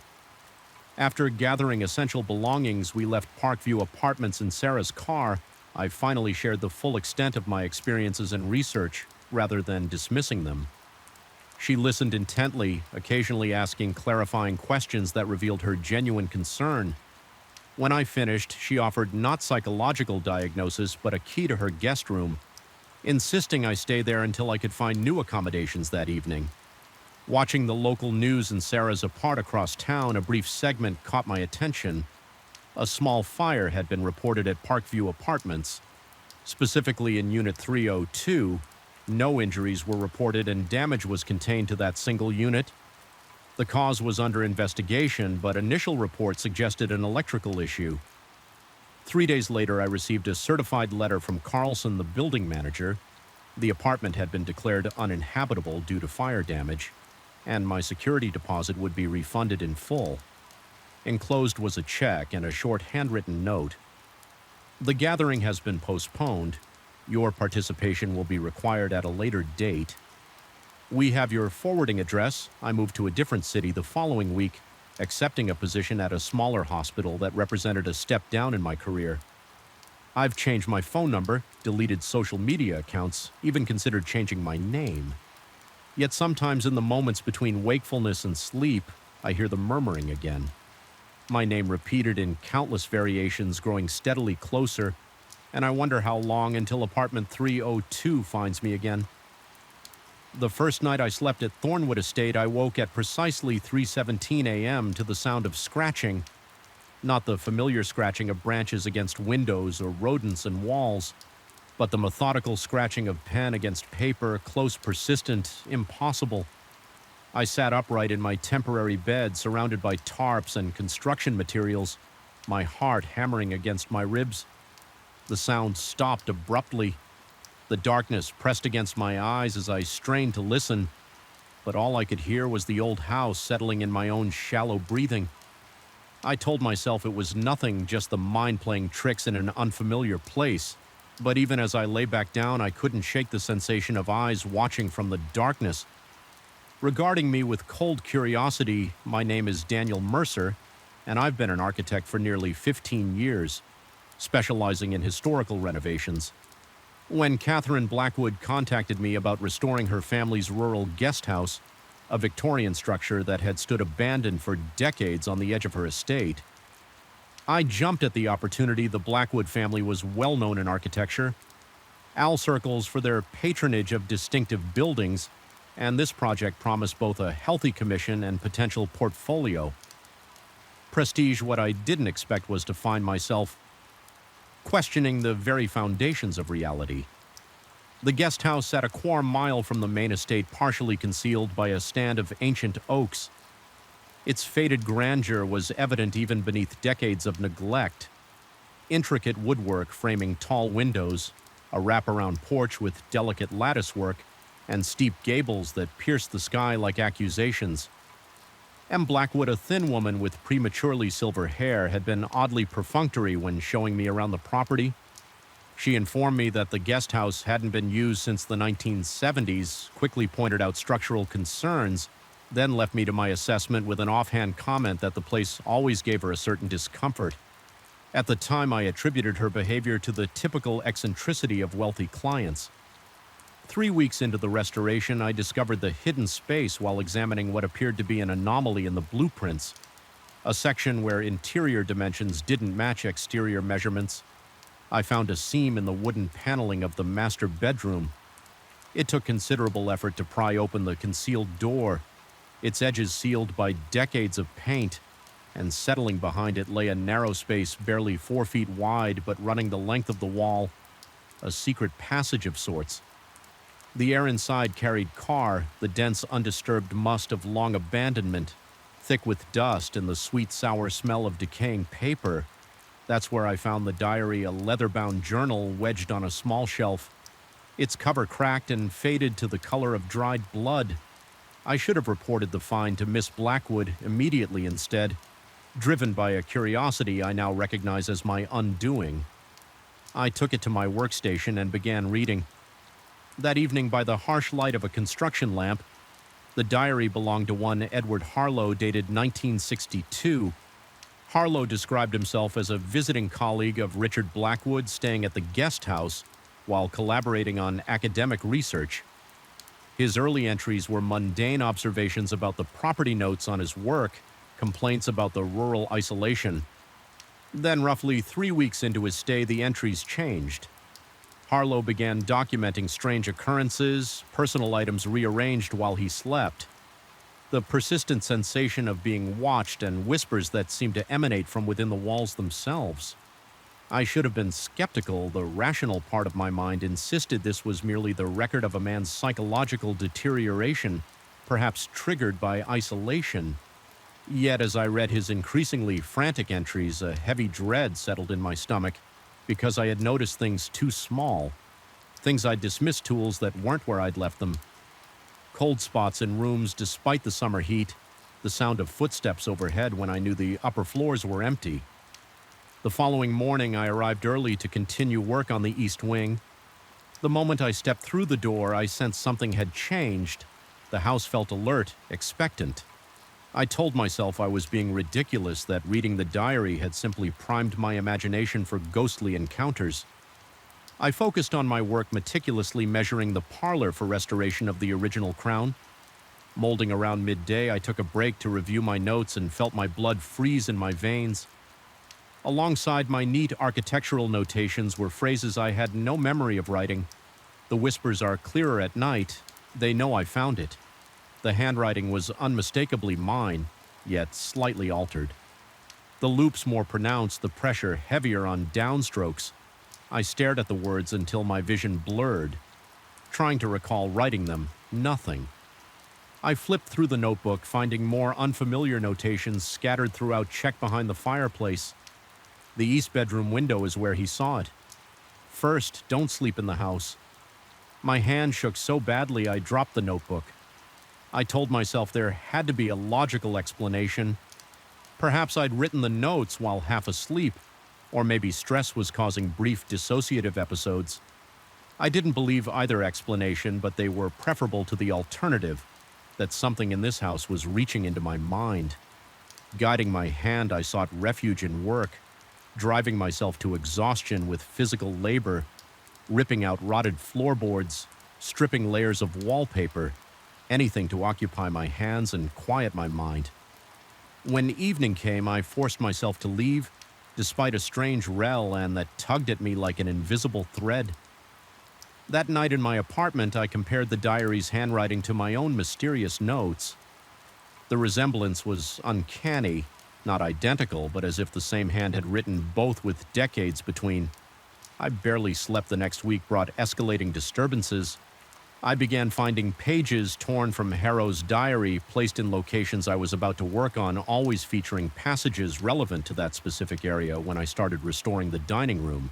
After gathering essential belongings, we left Parkview Apartments in Sarah's car. I finally shared the full extent of my experiences and research, rather than dismissing them. She listened intently, occasionally asking clarifying questions that revealed her genuine concern. When I finished, she offered not psychological diagnosis, but a key to her guest room, insisting I stay there until I could find new accommodations that evening. Watching the local news in Sarah's apart across town, a brief segment caught my attention. A small fire had been reported at Parkview Apartments. Specifically in Unit 302, no injuries were reported and damage was contained to that single unit. The cause was under investigation, but initial reports suggested an electrical issue. 3 days later, I received a certified letter from Carlson, the building manager. The apartment had been declared uninhabitable due to fire damage, and my security deposit would be refunded in full. Enclosed was a check and a short handwritten note. The gathering has been postponed. Your participation will be required at a later date. We have your forwarding address. I moved to a different city the following week, accepting a position at a smaller hospital that represented a step down in my career. I've changed my phone number, deleted social media accounts, even considered changing my name. Yet sometimes in the moments between wakefulness and sleep, I hear the murmuring again. My name repeated in countless variations, growing steadily closer, and I wonder how long until apartment 302 finds me again. The first night I slept at Thornwood Estate, I woke at precisely 3:17 a.m. to the sound of scratching. Not the familiar scratching of branches against windows or rodents and walls, but the methodical scratching of pen against paper, close, persistent, impossible. I sat upright in my temporary bed, surrounded by tarps and construction materials, my heart hammering against my ribs. The sound stopped abruptly. The darkness pressed against my eyes as I strained to listen, but all I could hear was the old house settling in my own shallow breathing. I told myself it was nothing, just the mind playing tricks in an unfamiliar place. But even as I lay back down, I couldn't shake the sensation of eyes watching from the darkness. Regarding me with cold curiosity, my name is Daniel Mercer, and I've been an architect for nearly 15 years, specializing in historical renovations. When Catherine Blackwood contacted me about restoring her family's rural guest house, a Victorian structure that had stood abandoned for decades on the edge of her estate, I jumped at the opportunity. The Blackwood family was well known in architecture, owl circles for their patronage of distinctive buildings, and this project promised both a healthy commission and potential portfolio. Prestige, what I didn't expect was to find myself questioning the very foundations of reality. The guest house sat a quarter mile from the main estate, partially concealed by a stand of ancient oaks. Its faded grandeur was evident even beneath decades of neglect. Intricate woodwork framing tall windows, a wraparound porch with delicate latticework, and steep gables that pierced the sky like accusations. M. Blackwood, a thin woman with prematurely silver hair, had been oddly perfunctory when showing me around the property. She informed me that the guest house hadn't been used since the 1970s, quickly pointed out structural concerns, then left me to my assessment with an offhand comment that the place always gave her a certain discomfort. At the time, I attributed her behavior to the typical eccentricity of wealthy clients. 3 weeks into the restoration, I discovered the hidden space while examining what appeared to be an anomaly in the blueprints, a section where interior dimensions didn't match exterior measurements. I found a seam in the wooden paneling of the master bedroom. It took considerable effort to pry open the concealed door, its edges sealed by decades of paint, and settling behind it lay a narrow space barely 4 feet wide but running the length of the wall, a secret passage of sorts. The air inside carried tar, the dense, undisturbed must of long abandonment, thick with dust and the sweet, sour smell of decaying paper. That's where I found the diary, a leather-bound journal wedged on a small shelf, Its cover cracked and faded to the color of dried blood. I should have reported the find to Miss Blackwood immediately instead, driven by a curiosity I now recognize as my undoing. I took it to my workstation and began reading. That evening, by the harsh light of a construction lamp, the diary belonged to one Edward Harlow, dated 1962. Harlow described himself as a visiting colleague of Richard Blackwood, staying at the guest house while collaborating on academic research. His early entries were mundane observations about the property notes on his work, complaints about the rural isolation. Then, roughly 3 weeks into his stay, the entries changed. Harlow began documenting strange occurrences, personal items rearranged while he slept. The persistent sensation of being watched and whispers that seemed to emanate from within the walls themselves. I should have been skeptical. The rational part of my mind insisted this was merely the record of a man's psychological deterioration, perhaps triggered by isolation. Yet as I read his increasingly frantic entries, a heavy dread settled in my stomach, because I had noticed things too small, things I'd dismissed, tools that weren't where I'd left them. Cold spots in rooms despite the summer heat, the sound of footsteps overhead when I knew the upper floors were empty. The following morning, I arrived early to continue work on the East Wing. The moment I stepped through the door, I sensed something had changed. The house felt alert, expectant. I told myself I was being ridiculous, that reading the diary had simply primed my imagination for ghostly encounters. I focused on my work, meticulously measuring the parlor for restoration of the original crown. Molding around midday, I took a break to review my notes and felt my blood freeze in my veins. Alongside my neat architectural notations were phrases I had no memory of writing. The whispers are clearer at night. They know I found it. The handwriting was unmistakably mine, yet slightly altered. The loops more pronounced, the pressure heavier on downstrokes. I stared at the words until my vision blurred. Trying to recall writing them, nothing. I flipped through the notebook, finding more unfamiliar notations scattered throughout. Check behind the fireplace. The east bedroom window is where he saw it. First, don't sleep in the house. My hand shook so badly I dropped the notebook. I told myself there had to be a logical explanation. Perhaps I'd written the notes while half asleep, or maybe stress was causing brief dissociative episodes. I didn't believe either explanation, but they were preferable to the alternative, that something in this house was reaching into my mind. Guiding my hand, I sought refuge in work, driving myself to exhaustion with physical labor, ripping out rotted floorboards, stripping layers of wallpaper, anything to occupy my hands and quiet my mind. When evening came, I forced myself to leave, despite a strange rel and that tugged at me like an invisible thread. That night in my apartment, I compared the diary's handwriting to my own mysterious notes. The resemblance was uncanny, not identical, but as if the same hand had written both with decades between. I barely slept the next week, brought escalating disturbances. I began finding pages torn from Harrow's diary, placed in locations I was about to work on, always featuring passages relevant to that specific area when I started restoring the dining room.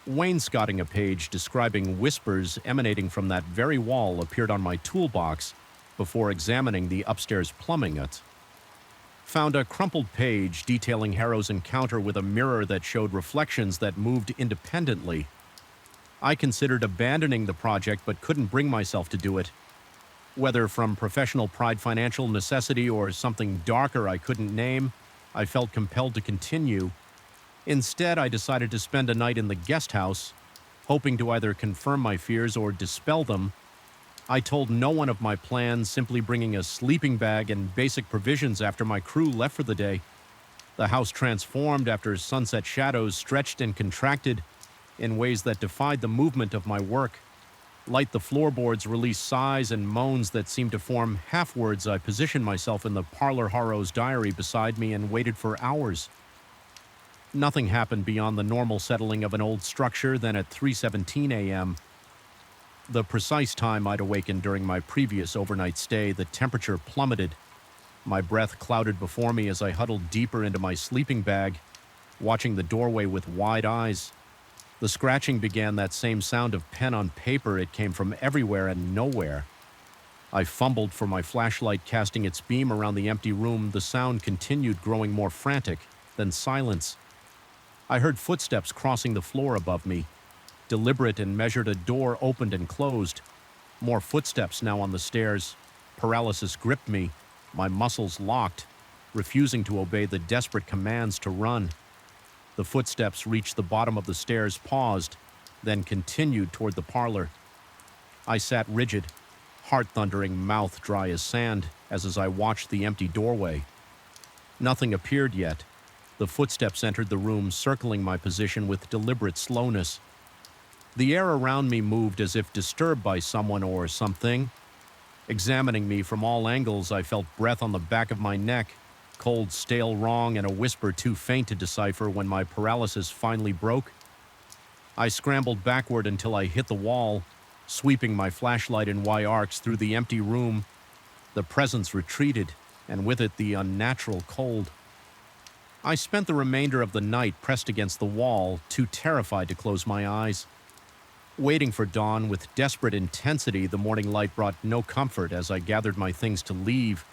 Wainscoting a page describing whispers emanating from that very wall appeared on my toolbox before examining the upstairs plumbing. Found a crumpled page detailing Harrow's encounter with a mirror that showed reflections that moved independently. I considered abandoning the project but couldn't bring myself to do it. Whether from professional pride, financial necessity, or something darker I couldn't name, I felt compelled to continue. Instead, I decided to spend a night in the guest house, hoping to either confirm my fears or dispel them. I told no one of my plans, simply bringing a sleeping bag and basic provisions after my crew left for the day. The house transformed after sunset shadows stretched and contracted in ways that defied the movement of my work. Light the floorboards released sighs and moans that seemed to form half-words. I positioned myself in the parlor, Harrow's diary beside me, and waited for hours. Nothing happened beyond the normal settling of an old structure. Then at 3:17 a.m., the precise time I'd awakened during my previous overnight stay, the temperature plummeted. My breath clouded before me as I huddled deeper into my sleeping bag, watching the doorway with wide eyes. The scratching began that same sound of pen on paper. It came from everywhere and nowhere. I fumbled for my flashlight, casting its beam around the empty room. The sound continued, growing more frantic, then silence. I heard footsteps crossing the floor above me. Deliberate and measured, a door opened and closed. More footsteps now on the stairs. Paralysis gripped me, my muscles locked, refusing to obey the desperate commands to run. The footsteps reached the bottom of the stairs, paused, then continued toward the parlor. I sat rigid, heart thundering, mouth dry as sand, as I watched the empty doorway. Nothing appeared yet. The footsteps entered the room, circling my position with deliberate slowness. The air around me moved as if disturbed by someone or something. Examining me from all angles, I felt breath on the back of my neck, cold, stale wrong, and a whisper too faint to decipher. When my paralysis finally broke, I scrambled backward until I hit the wall, sweeping my flashlight in Y arcs through the empty room. The presence retreated, and with it the unnatural cold. I spent the remainder of the night pressed against the wall, too terrified to close my eyes. Waiting for dawn with desperate intensity, the morning light brought no comfort. As I gathered my things to leave,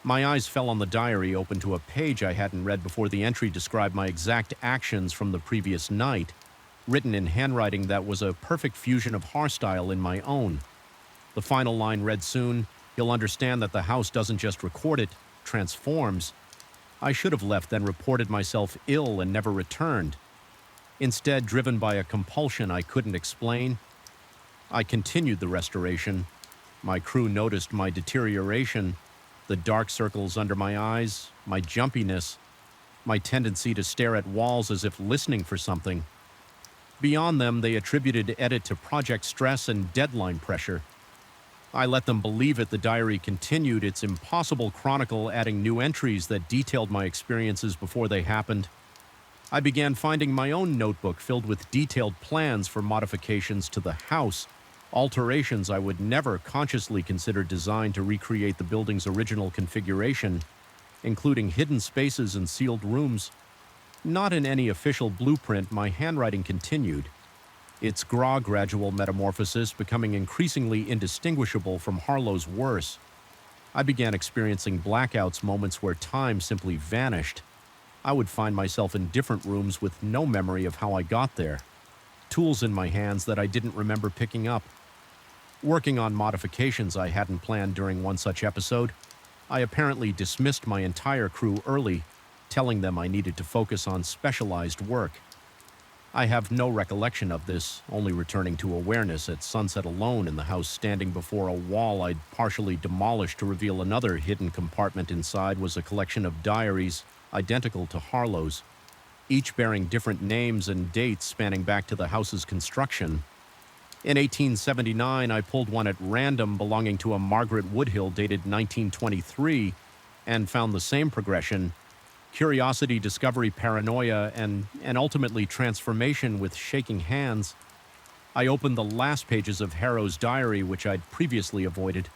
my eyes fell on the diary, open to a page I hadn't read before. The entry described my exact actions from the previous night, written in handwriting that was a perfect fusion of hairstyle in my own. The final line read, "Soon, you'll understand that the house doesn't just record it, transforms." I should have left, then reported myself ill and never returned. Instead, driven by a compulsion I couldn't explain, I continued the restoration. My crew noticed my deterioration, the dark circles under my eyes, my jumpiness, my tendency to stare at walls as if listening for something. Beyond them, they attributed edit to project stress and deadline pressure. I let them believe it. The diary continued its impossible chronicle, adding new entries that detailed my experiences before they happened. I began finding my own notebook filled with detailed plans for modifications to the house, alterations I would never consciously consider designed to recreate the building's original configuration, including hidden spaces and sealed rooms. Not in any official blueprint, my handwriting continued, its gradual metamorphosis becoming increasingly indistinguishable from Harlow's worse. I began experiencing blackouts, moments where time simply vanished. I would find myself in different rooms with no memory of how I got there, tools in my hands that I didn't remember picking up. Working on modifications I hadn't planned during one such episode, I apparently dismissed my entire crew early, telling them I needed to focus on specialized work. I have no recollection of this, only returning to awareness at sunset alone in the house, standing before a wall I'd partially demolished to reveal another hidden compartment. Inside was a collection of diaries identical to Harlow's, each bearing different names and dates spanning back to the house's construction. In 1879, I pulled one at random belonging to a Margaret Woodhill dated 1923 and found the same progression: curiosity, discovery, paranoia, and ultimately transformation with shaking hands. I opened the last pages of Harrow's diary, which I'd previously avoided.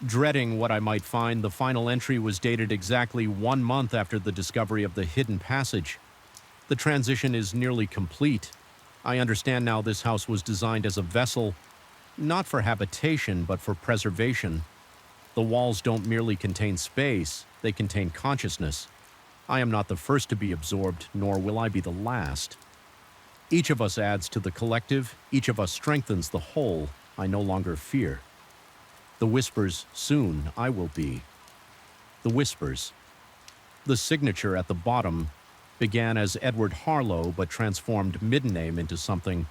Dreading what I might find, the final entry was dated exactly 1 month after the discovery of the hidden passage. The transition is nearly complete. I understand now this house was designed as a vessel, not for habitation, but for preservation. The walls don't merely contain space, they contain consciousness. I am not the first to be absorbed, nor will I be the last. Each of us adds to the collective, each of us strengthens the whole. I no longer fear. The whispers, "Soon I will be." The whispers. The signature at the bottom began as Edward Harlow, but transformed mid-name into something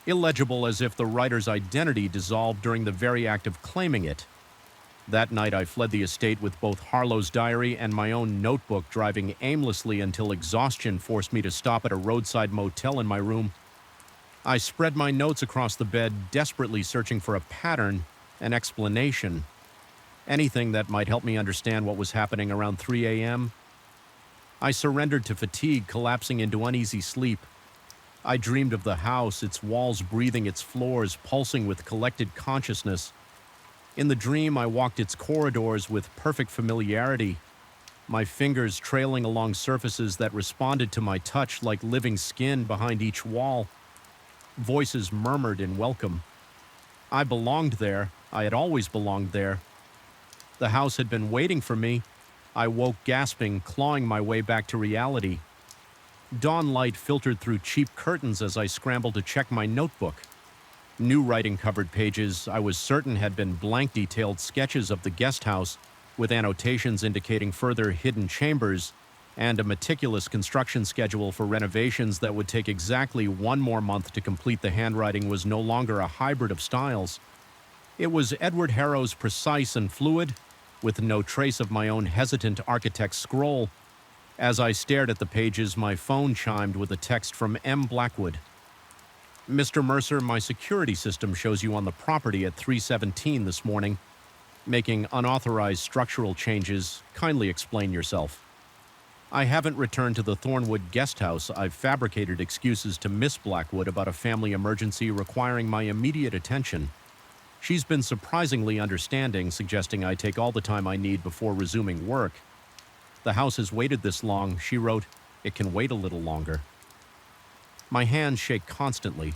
illegible, as if the writer's identity dissolved during the very act of claiming it. That night I fled the estate with both Harlow's diary and my own notebook, driving aimlessly until exhaustion forced me to stop at a roadside motel in my room. I spread my notes across the bed, desperately searching for a pattern, an explanation, anything that might help me understand what was happening around 3 a.m. I surrendered to fatigue, collapsing into uneasy sleep. I dreamed of the house, its walls breathing, its floors pulsing with collected consciousness. In the dream, I walked its corridors with perfect familiarity. my fingers trailing along surfaces that responded to my touch like living skin behind each wall. Voices murmured in welcome. I belonged there. I had always belonged there. The house had been waiting for me. I woke gasping, clawing my way back to reality. Dawn light filtered through cheap curtains as I scrambled to check my notebook. New writing-covered pages I was certain had been blank detailed sketches of the guest house, with annotations indicating further hidden chambers, and a meticulous construction schedule for renovations that would take exactly 1 more month to complete. The handwriting was no longer a hybrid of styles. It was Edward Harrow's precise and fluid, with no trace of my own hesitant architect's scroll. As I stared at the pages, my phone chimed with a text from M. Blackwood. Mr. Mercer, my security system shows you on the property at 3:17 this morning, making unauthorized structural changes. Kindly explain yourself. I haven't returned to the Thornwood guest house. I've fabricated excuses to Miss Blackwood about a family emergency requiring my immediate attention. She's been surprisingly understanding, suggesting I take all the time I need before resuming work. The house has waited this long, she wrote. It can wait a little longer. My hands shake constantly.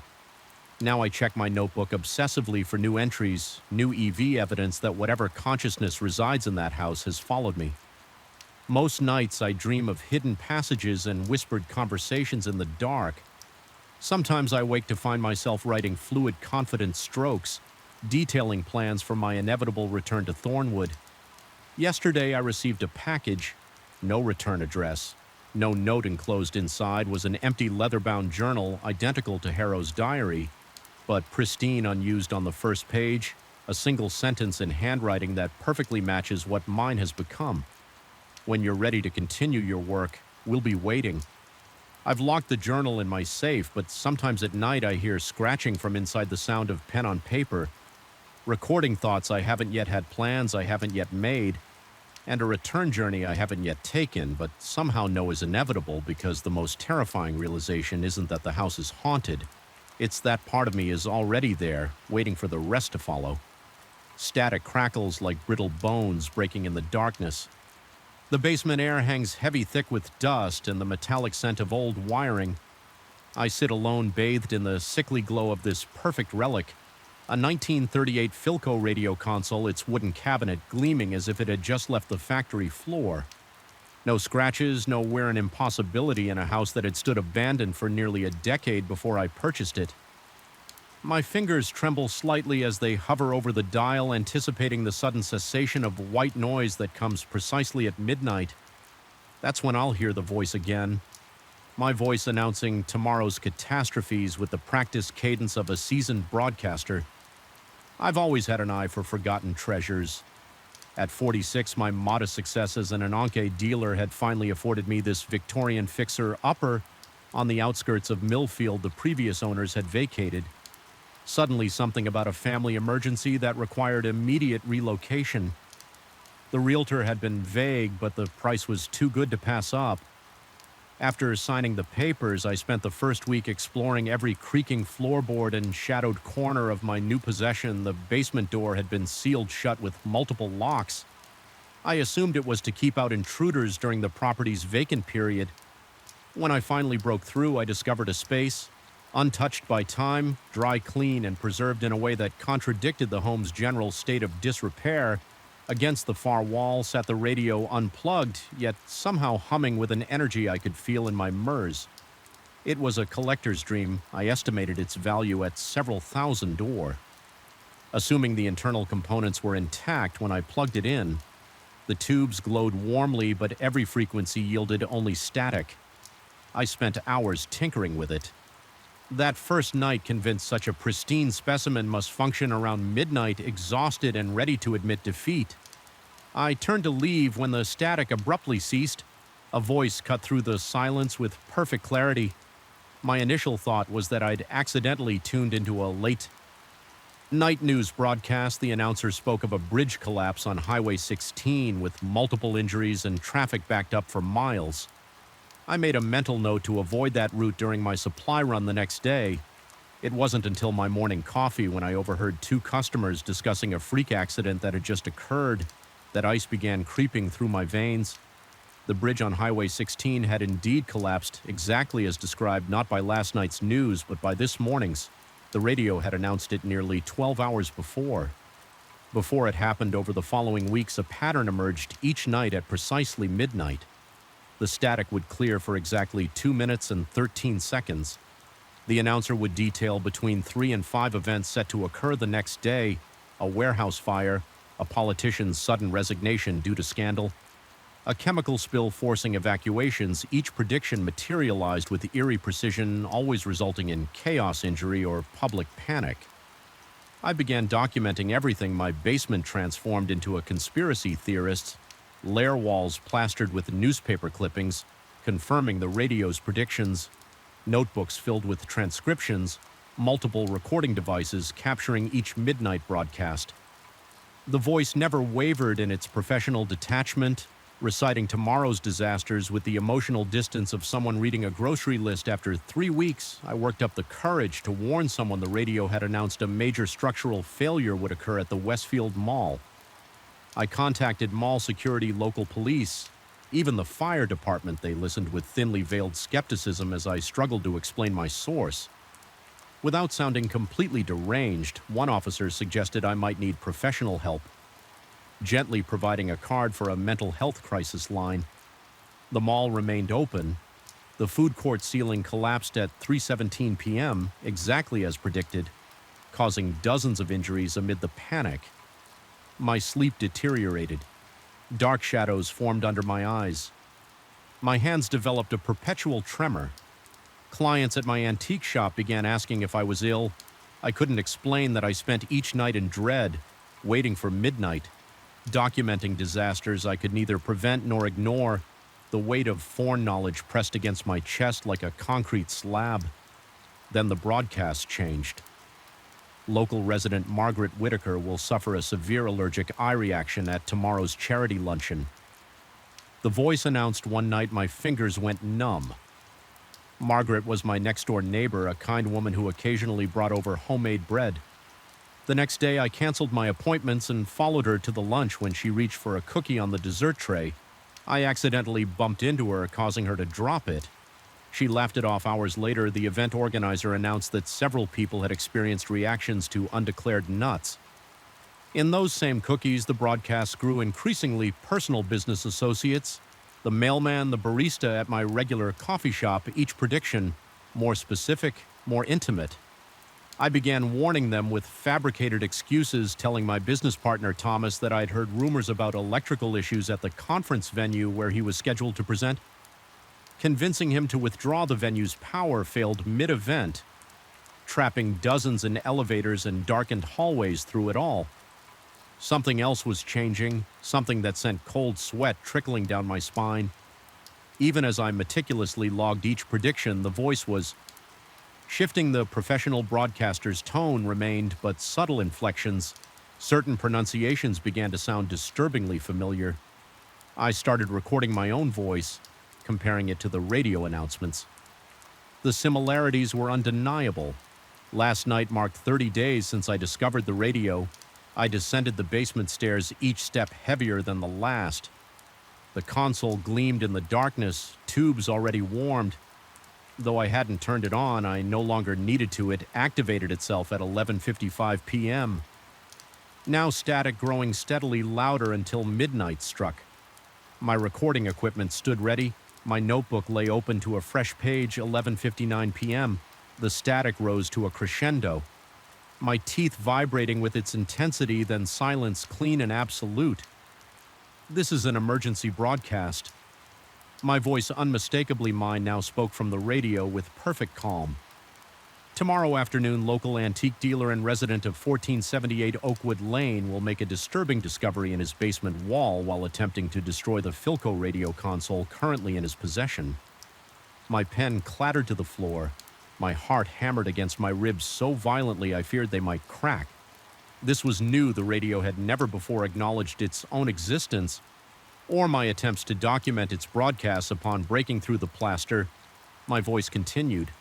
Now I check my notebook obsessively for new entries, new EV evidence that whatever consciousness resides in that house has followed me. Most nights I dream of hidden passages and whispered conversations in the dark. Sometimes I wake to find myself writing fluid, confident strokes, detailing plans for my inevitable return to Thornwood. Yesterday I received a package, no return address. No note enclosed inside was an empty leather-bound journal identical to Harrow's diary, but pristine, unused on the first page, a single sentence in handwriting that perfectly matches what mine has become. When you're ready to continue your work, we'll be waiting. I've locked the journal in my safe, but sometimes at night I hear scratching from inside, the sound of pen on paper, recording thoughts I haven't yet had, plans I haven't yet made, and a return journey I haven't yet taken, but somehow know is inevitable because the most terrifying realization isn't that the house is haunted. It's that part of me is already there, waiting for the rest to follow. Static crackles like brittle bones breaking in the darkness. The basement air hangs heavy thick with dust and the metallic scent of old wiring. I sit alone, bathed in the sickly glow of this perfect relic, a 1938 Philco radio console, its wooden cabinet gleaming as if it had just left the factory floor. No scratches, no wear and impossibility in a house that had stood abandoned for nearly a decade before I purchased it. My fingers tremble slightly as they hover over the dial, anticipating the sudden cessation of white noise that comes precisely at midnight. That's when I'll hear the voice again. My voice announcing tomorrow's catastrophes with the practiced cadence of a seasoned broadcaster. I've always had an eye for forgotten treasures. At 46, my modest success as an Ananke dealer had finally afforded me this Victorian fixer-upper on the outskirts of Millfield the previous owners had vacated. Suddenly, something about a family emergency that required immediate relocation. The realtor had been vague, but the price was too good to pass up. After signing the papers, I spent the first week exploring every creaking floorboard and shadowed corner of my new possession. The basement door had been sealed shut with multiple locks. I assumed it was to keep out intruders during the property's vacant period. When I finally broke through, I discovered a space, untouched by time, dry clean, and preserved in a way that contradicted the home's general state of disrepair. Against the far wall sat the radio unplugged, yet somehow humming with an energy I could feel in my MERS. It was a collector's dream. I estimated its value at several thousand $1,000. Assuming the internal components were intact when I plugged it in, the tubes glowed warmly, but every frequency yielded only static. I spent hours tinkering with it. That first night convinced such a pristine specimen must function around midnight, exhausted and ready to admit defeat. I turned to leave when the static abruptly ceased. A voice cut through the silence with perfect clarity. My initial thought was that I'd accidentally tuned into a late night news broadcast. The announcer spoke of a bridge collapse on Highway 16 with multiple injuries and traffic backed up for miles. I made a mental note to avoid that route during my supply run the next day. It wasn't until my morning coffee, when I overheard 2 customers discussing a freak accident that had just occurred, that ice began creeping through my veins. The bridge on Highway 16 had indeed collapsed exactly as described not by last night's news but by this morning's. The radio had announced it nearly 12 hours before. Before it happened over the following weeks, a pattern emerged each night at precisely midnight. The static would clear for exactly 2 minutes and 13 seconds. The announcer would detail between 3 and 5 events set to occur the next day: a warehouse fire, a politician's sudden resignation due to scandal, a chemical spill forcing evacuations. Each prediction materialized with eerie precision, always resulting in chaos, injury, or public panic. I began documenting everything. My basement transformed into a conspiracy theorist, lair walls plastered with newspaper clippings, confirming the radio's predictions, notebooks filled with transcriptions, multiple recording devices capturing each midnight broadcast. The voice never wavered in its professional detachment, reciting tomorrow's disasters with the emotional distance of someone reading a grocery list. After 3 weeks, I worked up the courage to warn someone the radio had announced a major structural failure would occur at the Westfield Mall. I contacted mall security, local police, even the fire department. They listened with thinly veiled skepticism as I struggled to explain my source. Without sounding completely deranged, one officer suggested I might need professional help, gently providing a card for a mental health crisis line. The mall remained open. The food court ceiling collapsed at 3:17 p.m., exactly as predicted, causing dozens of injuries amid the panic. My sleep deteriorated. Dark shadows formed under my eyes. My hands developed a perpetual tremor. Clients at my antique shop began asking if I was ill. I couldn't explain that I spent each night in dread, waiting for midnight, documenting disasters I could neither prevent nor ignore. The weight of foreknowledge pressed against my chest like a concrete slab. Then the broadcast changed. Local resident Margaret Whitaker will suffer a severe allergic eye reaction at tomorrow's charity luncheon. The voice announced one night. My fingers went numb. Margaret was my next-door neighbor, a kind woman who occasionally brought over homemade bread. The next day, I canceled my appointments and followed her to the lunch. When she reached for a cookie on the dessert tray, I accidentally bumped into her, causing her to drop it. She laughed it off. Hours later, the event organizer announced that several people had experienced reactions to undeclared nuts. In those same cookies, the broadcast grew increasingly personal. Business associates, the mailman, the barista at my regular coffee shop, each prediction more specific, more intimate. I began warning them with fabricated excuses, telling my business partner Thomas that I'd heard rumors about electrical issues at the conference venue where he was scheduled to present. Convincing him to withdraw, the venue's power failed mid-event, trapping dozens in elevators and darkened hallways through it all. Something else was changing, something that sent cold sweat trickling down my spine. Even as I meticulously logged each prediction, the voice was shifting. The professional broadcaster's tone remained, but subtle inflections, certain pronunciations began to sound disturbingly familiar. I started recording my own voice, comparing it to the radio announcements. The similarities were undeniable. Last night marked 30 days since I discovered the radio. I descended the basement stairs, each step heavier than the last. The console gleamed in the darkness, tubes already warmed. Though I hadn't turned it on, I no longer needed to. It activated itself at 11:55 p.m. Now static, growing steadily louder until midnight struck. My recording equipment stood ready. My notebook lay open to a fresh page. 11:59 p.m. The static rose to a crescendo, my teeth vibrating with its intensity, then silence, clean and absolute. This is an emergency broadcast. My voice, unmistakably mine, now spoke from the radio with perfect calm. Tomorrow afternoon, local antique dealer and resident of 1478 Oakwood Lane will make a disturbing discovery in his basement wall while attempting to destroy the Philco radio console currently in his possession. My pen clattered to the floor. My heart hammered against my ribs so violently I feared they might crack. This was new. The radio had never before acknowledged its own existence, or my attempts to document its broadcasts. Upon breaking through the plaster, my voice continued.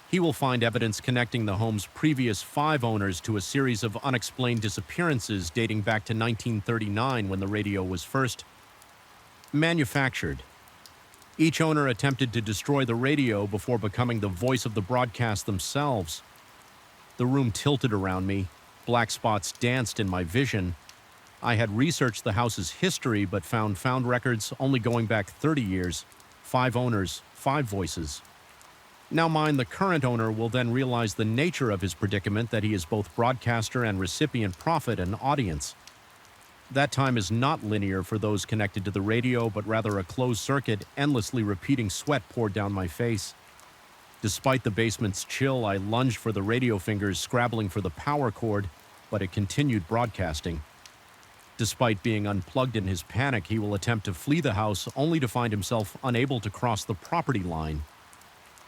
He will find evidence connecting the home's previous 5 owners to a series of unexplained disappearances dating back to 1939 when the radio was first. Manufactured. Each owner attempted to destroy the radio before becoming the voice of the broadcast themselves. The room tilted around me. Black spots danced in my vision. I had researched the house's history but found records only going back 30 years. 5 owners, 5 voices. Now mine, the current owner, will then realize the nature of his predicament, that he is both broadcaster and recipient prophet and audience. That time is not linear for those connected to the radio, but rather a closed circuit, endlessly repeating sweat poured down my face. Despite the basement's chill, I lunged for the radio fingers, scrabbling for the power cord, but it continued broadcasting. Despite being unplugged in his panic, he will attempt to flee the house, only to find himself unable to cross the property line.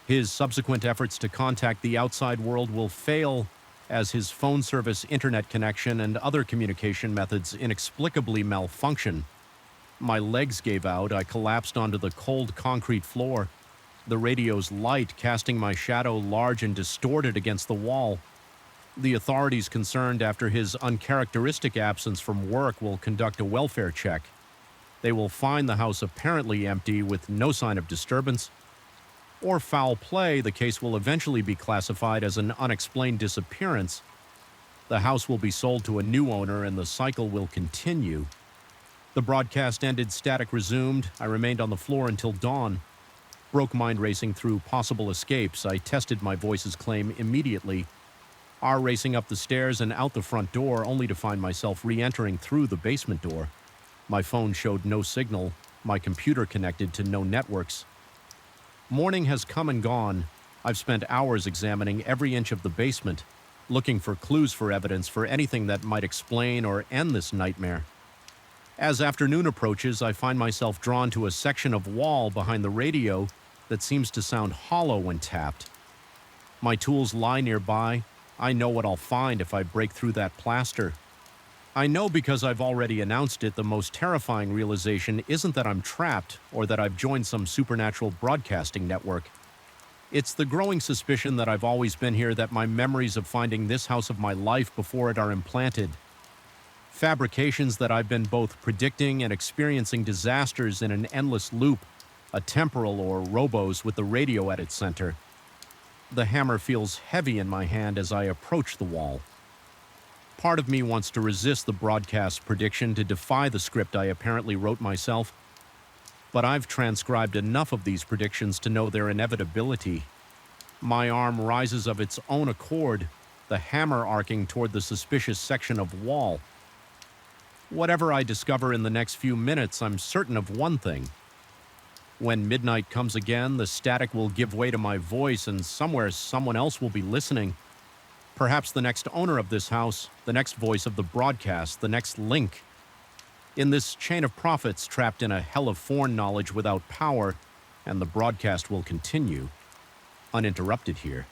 His subsequent efforts to contact the outside world will fail, as his phone service, internet connection, and other communication methods inexplicably malfunction. My legs gave out. I collapsed onto the cold concrete floor, the radio's light casting my shadow large and distorted against the wall. The authorities concerned after his uncharacteristic absence from work will conduct a welfare check. They will find the house apparently empty with no sign of disturbance or foul play. The case will eventually be classified as an unexplained disappearance. The house will be sold to a new owner and the cycle will continue. The broadcast ended, static resumed. I remained on the floor until dawn. Broke mind racing through possible escapes. I tested my voice's claim immediately. Racing up the stairs and out the front door, only to find myself re-entering through the basement door. My phone showed no signal. My computer connected to no networks. Morning has come and gone. I've spent hours examining every inch of the basement, looking for clues for evidence for anything that might explain or end this nightmare. As afternoon approaches, I find myself drawn to a section of wall behind the radio that seems to sound hollow when tapped. My tools lie nearby. I know what I'll find if I break through that plaster. I know because I've already announced it. The most terrifying realization isn't that I'm trapped or that I've joined some supernatural broadcasting network. It's the growing suspicion that I've always been here, that my memories of finding this house of my life before it are implanted. Fabrications that I've been both predicting and experiencing disasters in an endless loop, a temporal or robos with the radio at its center. The hammer feels heavy in my hand as I approach the wall. Part of me wants to resist the broadcast prediction, to defy the script I apparently wrote myself. But I've transcribed enough of these predictions to know their inevitability. My arm rises of its own accord, the hammer arcing toward the suspicious section of wall. Whatever I discover in the next few minutes, I'm certain of one thing. When midnight comes again, the static will give way to my voice, and somewhere someone else will be listening. Perhaps the next owner of this house, the next voice of the broadcast, the next link. In this chain of prophets trapped in a hell of foreknowledge without power, and the broadcast will continue, uninterrupted here.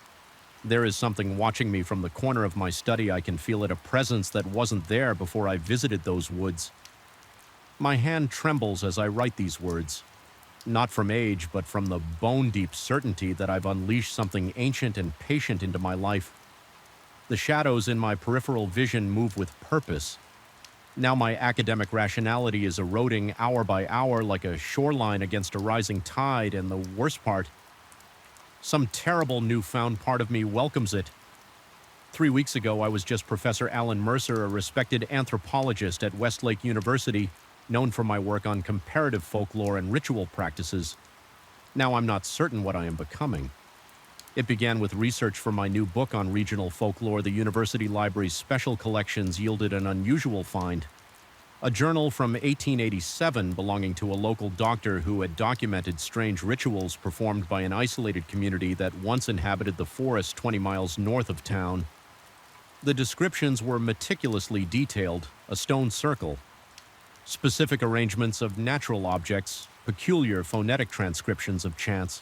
There is something watching me from the corner of my study. I can feel it, a presence that wasn't there before I visited those woods. My hand trembles as I write these words, not from age, but from the bone-deep certainty that I've unleashed something ancient and patient into my life. The shadows in my peripheral vision move with purpose. Now my academic rationality is eroding hour by hour like a shoreline against a rising tide, and the worst part, some terrible newfound part of me welcomes it. 3 weeks ago, I was just Professor Alan Mercer, a respected anthropologist at Westlake University, known for my work on comparative folklore and ritual practices. Now I'm not certain what I am becoming. It began with research for my new book on regional folklore. The university library's special collections yielded an unusual find. A journal from 1887 belonging to a local doctor who had documented strange rituals performed by an isolated community that once inhabited the forest 20 miles north of town. The descriptions were meticulously detailed: a stone circle, specific arrangements of natural objects, peculiar phonetic transcriptions of chants.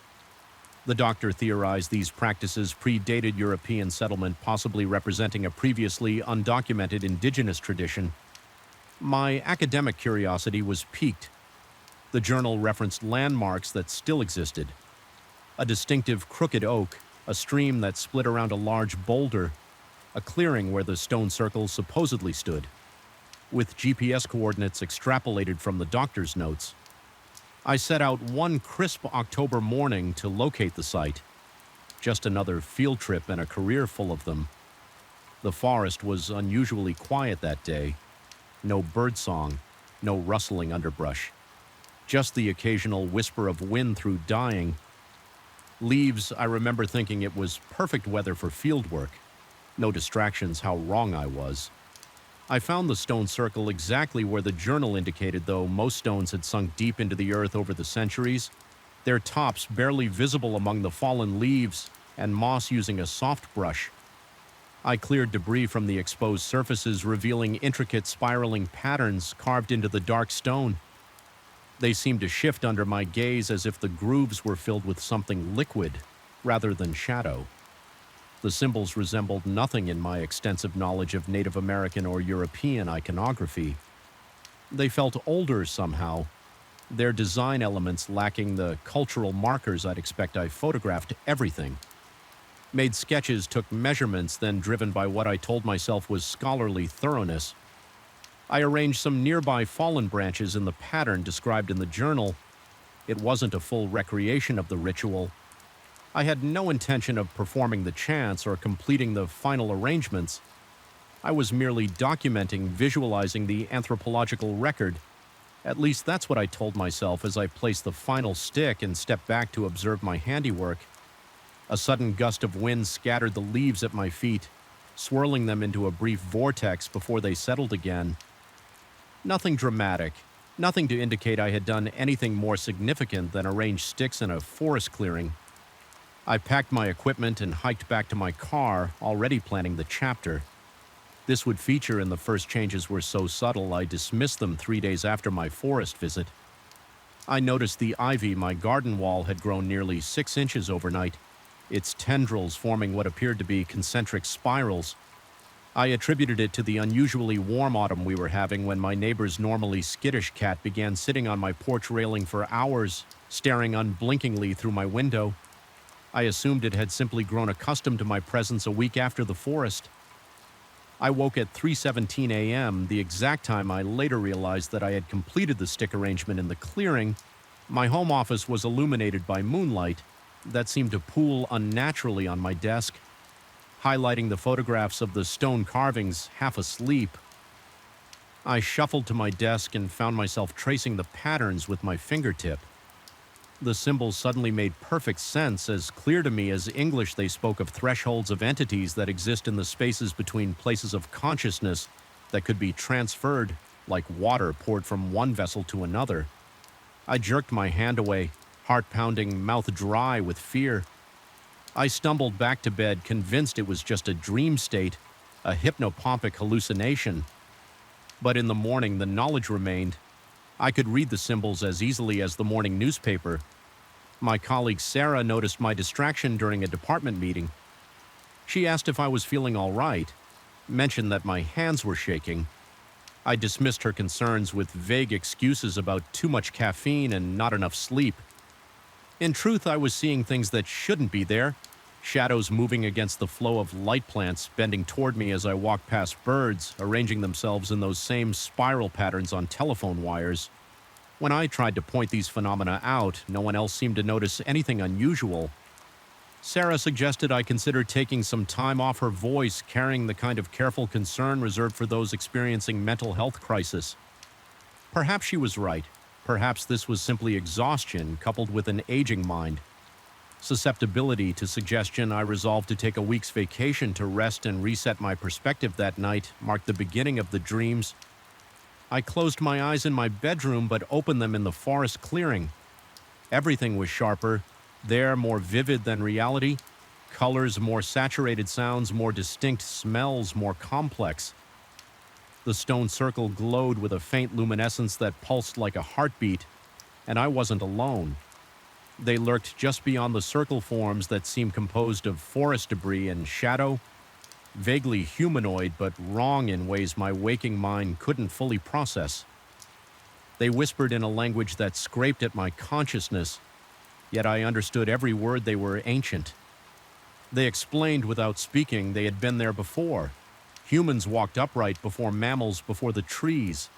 The doctor theorized these practices predated European settlement, possibly representing a previously undocumented indigenous tradition. My academic curiosity was piqued. The journal referenced landmarks that still existed. A distinctive crooked oak, a stream that split around a large boulder, a clearing where the stone circle supposedly stood, with GPS coordinates extrapolated from the doctor's notes. I set out one crisp October morning to locate the site. Just another field trip and a career full of them. The forest was unusually quiet that day. No birdsong, no rustling underbrush. Just the occasional whisper of wind through dying. Leaves, I remember thinking it was perfect weather for field work. No distractions, how wrong I was. I found the stone circle exactly where the journal indicated, though most stones had sunk deep into the earth over the centuries, their tops barely visible among the fallen leaves and moss using a soft brush. I cleared debris from the exposed surfaces, revealing intricate spiraling patterns carved into the dark stone. They seemed to shift under my gaze as if the grooves were filled with something liquid rather than shadow. The symbols resembled nothing in my extensive knowledge of Native American or European iconography. They felt older somehow, their design elements lacking the cultural markers I'd expect. I photographed everything. Made sketches, took measurements, then driven by what I told myself was scholarly thoroughness. I arranged some nearby fallen branches in the pattern described in the journal. It wasn't a full recreation of the ritual. I had no intention of performing the chants or completing the final arrangements. I was merely documenting, visualizing the anthropological record. At least that's what I told myself as I placed the final stick and stepped back to observe my handiwork. A sudden gust of wind scattered the leaves at my feet, swirling them into a brief vortex before they settled again. Nothing dramatic, nothing to indicate I had done anything more significant than arrange sticks in a forest clearing. I packed my equipment and hiked back to my car, already planning the chapter. This would feature, and the first changes were so subtle I dismissed them 3 days after my forest visit. I noticed the ivy my garden wall had grown nearly 6 inches overnight, its tendrils forming what appeared to be concentric spirals. I attributed it to the unusually warm autumn we were having when my neighbor's normally skittish cat began sitting on my porch railing for hours, staring unblinkingly through my window. I assumed it had simply grown accustomed to my presence a week after the forest. I woke at 3:17 a.m., the exact time I later realized that I had completed the stick arrangement in the clearing. My home office was illuminated by moonlight that seemed to pool unnaturally on my desk, highlighting the photographs of the stone carvings half asleep. I shuffled to my desk and found myself tracing the patterns with my fingertip. The symbols suddenly made perfect sense, as clear to me as English they spoke of thresholds of entities that exist in the spaces between places of consciousness that could be transferred, like water poured from one vessel to another. I jerked my hand away, heart pounding, mouth dry with fear. I stumbled back to bed, convinced it was just a dream state, a hypnopompic hallucination. But in the morning, the knowledge remained. I could read the symbols as easily as the morning newspaper. My colleague Sarah noticed my distraction during a department meeting. She asked if I was feeling all right, mentioned that my hands were shaking. I dismissed her concerns with vague excuses about too much caffeine and not enough sleep. In truth, I was seeing things that shouldn't be there, shadows moving against the flow of light plants bending toward me as I walked past birds, arranging themselves in those same spiral patterns on telephone wires. When I tried to point these phenomena out, no one else seemed to notice anything unusual. Sarah suggested I consider taking some time off her voice, carrying the kind of careful concern reserved for those experiencing mental health crisis. Perhaps she was right. Perhaps this was simply exhaustion coupled with an aging mind. Susceptibility to suggestion, I resolved to take a week's vacation to rest and reset my perspective. That night marked the beginning of the dreams. I closed my eyes in my bedroom but opened them in the forest clearing. Everything was sharper, there more vivid than reality. Colors more saturated, sounds more distinct, smells more complex. The stone circle glowed with a faint luminescence that pulsed like a heartbeat, and I wasn't alone. They lurked just beyond the circle forms that seemed composed of forest debris and shadow, vaguely humanoid but wrong in ways my waking mind couldn't fully process. They whispered in a language that scraped at my consciousness, yet I understood every word. They were ancient. They explained without speaking they had been there before. Humans walked upright before mammals, before the trees.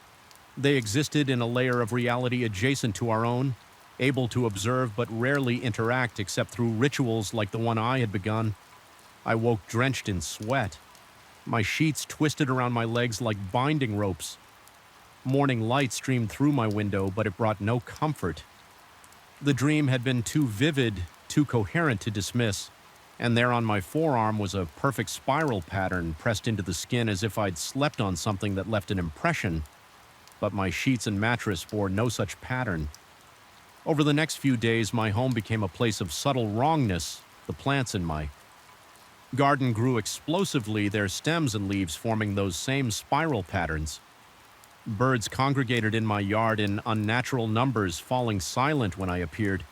They existed in a layer of reality adjacent to our own, able to observe but rarely interact except through rituals like the one I had begun. I woke drenched in sweat, my sheets twisted around my legs like binding ropes. Morning light streamed through my window, but it brought no comfort. The dream had been too vivid, too coherent to dismiss, and there on my forearm was a perfect spiral pattern pressed into the skin as if I'd slept on something that left an impression, but my sheets and mattress bore no such pattern. Over the next few days, my home became a place of subtle wrongness, the plants in my garden grew explosively, their stems and leaves forming those same spiral patterns. Birds congregated in my yard in unnatural numbers, falling silent when I appeared,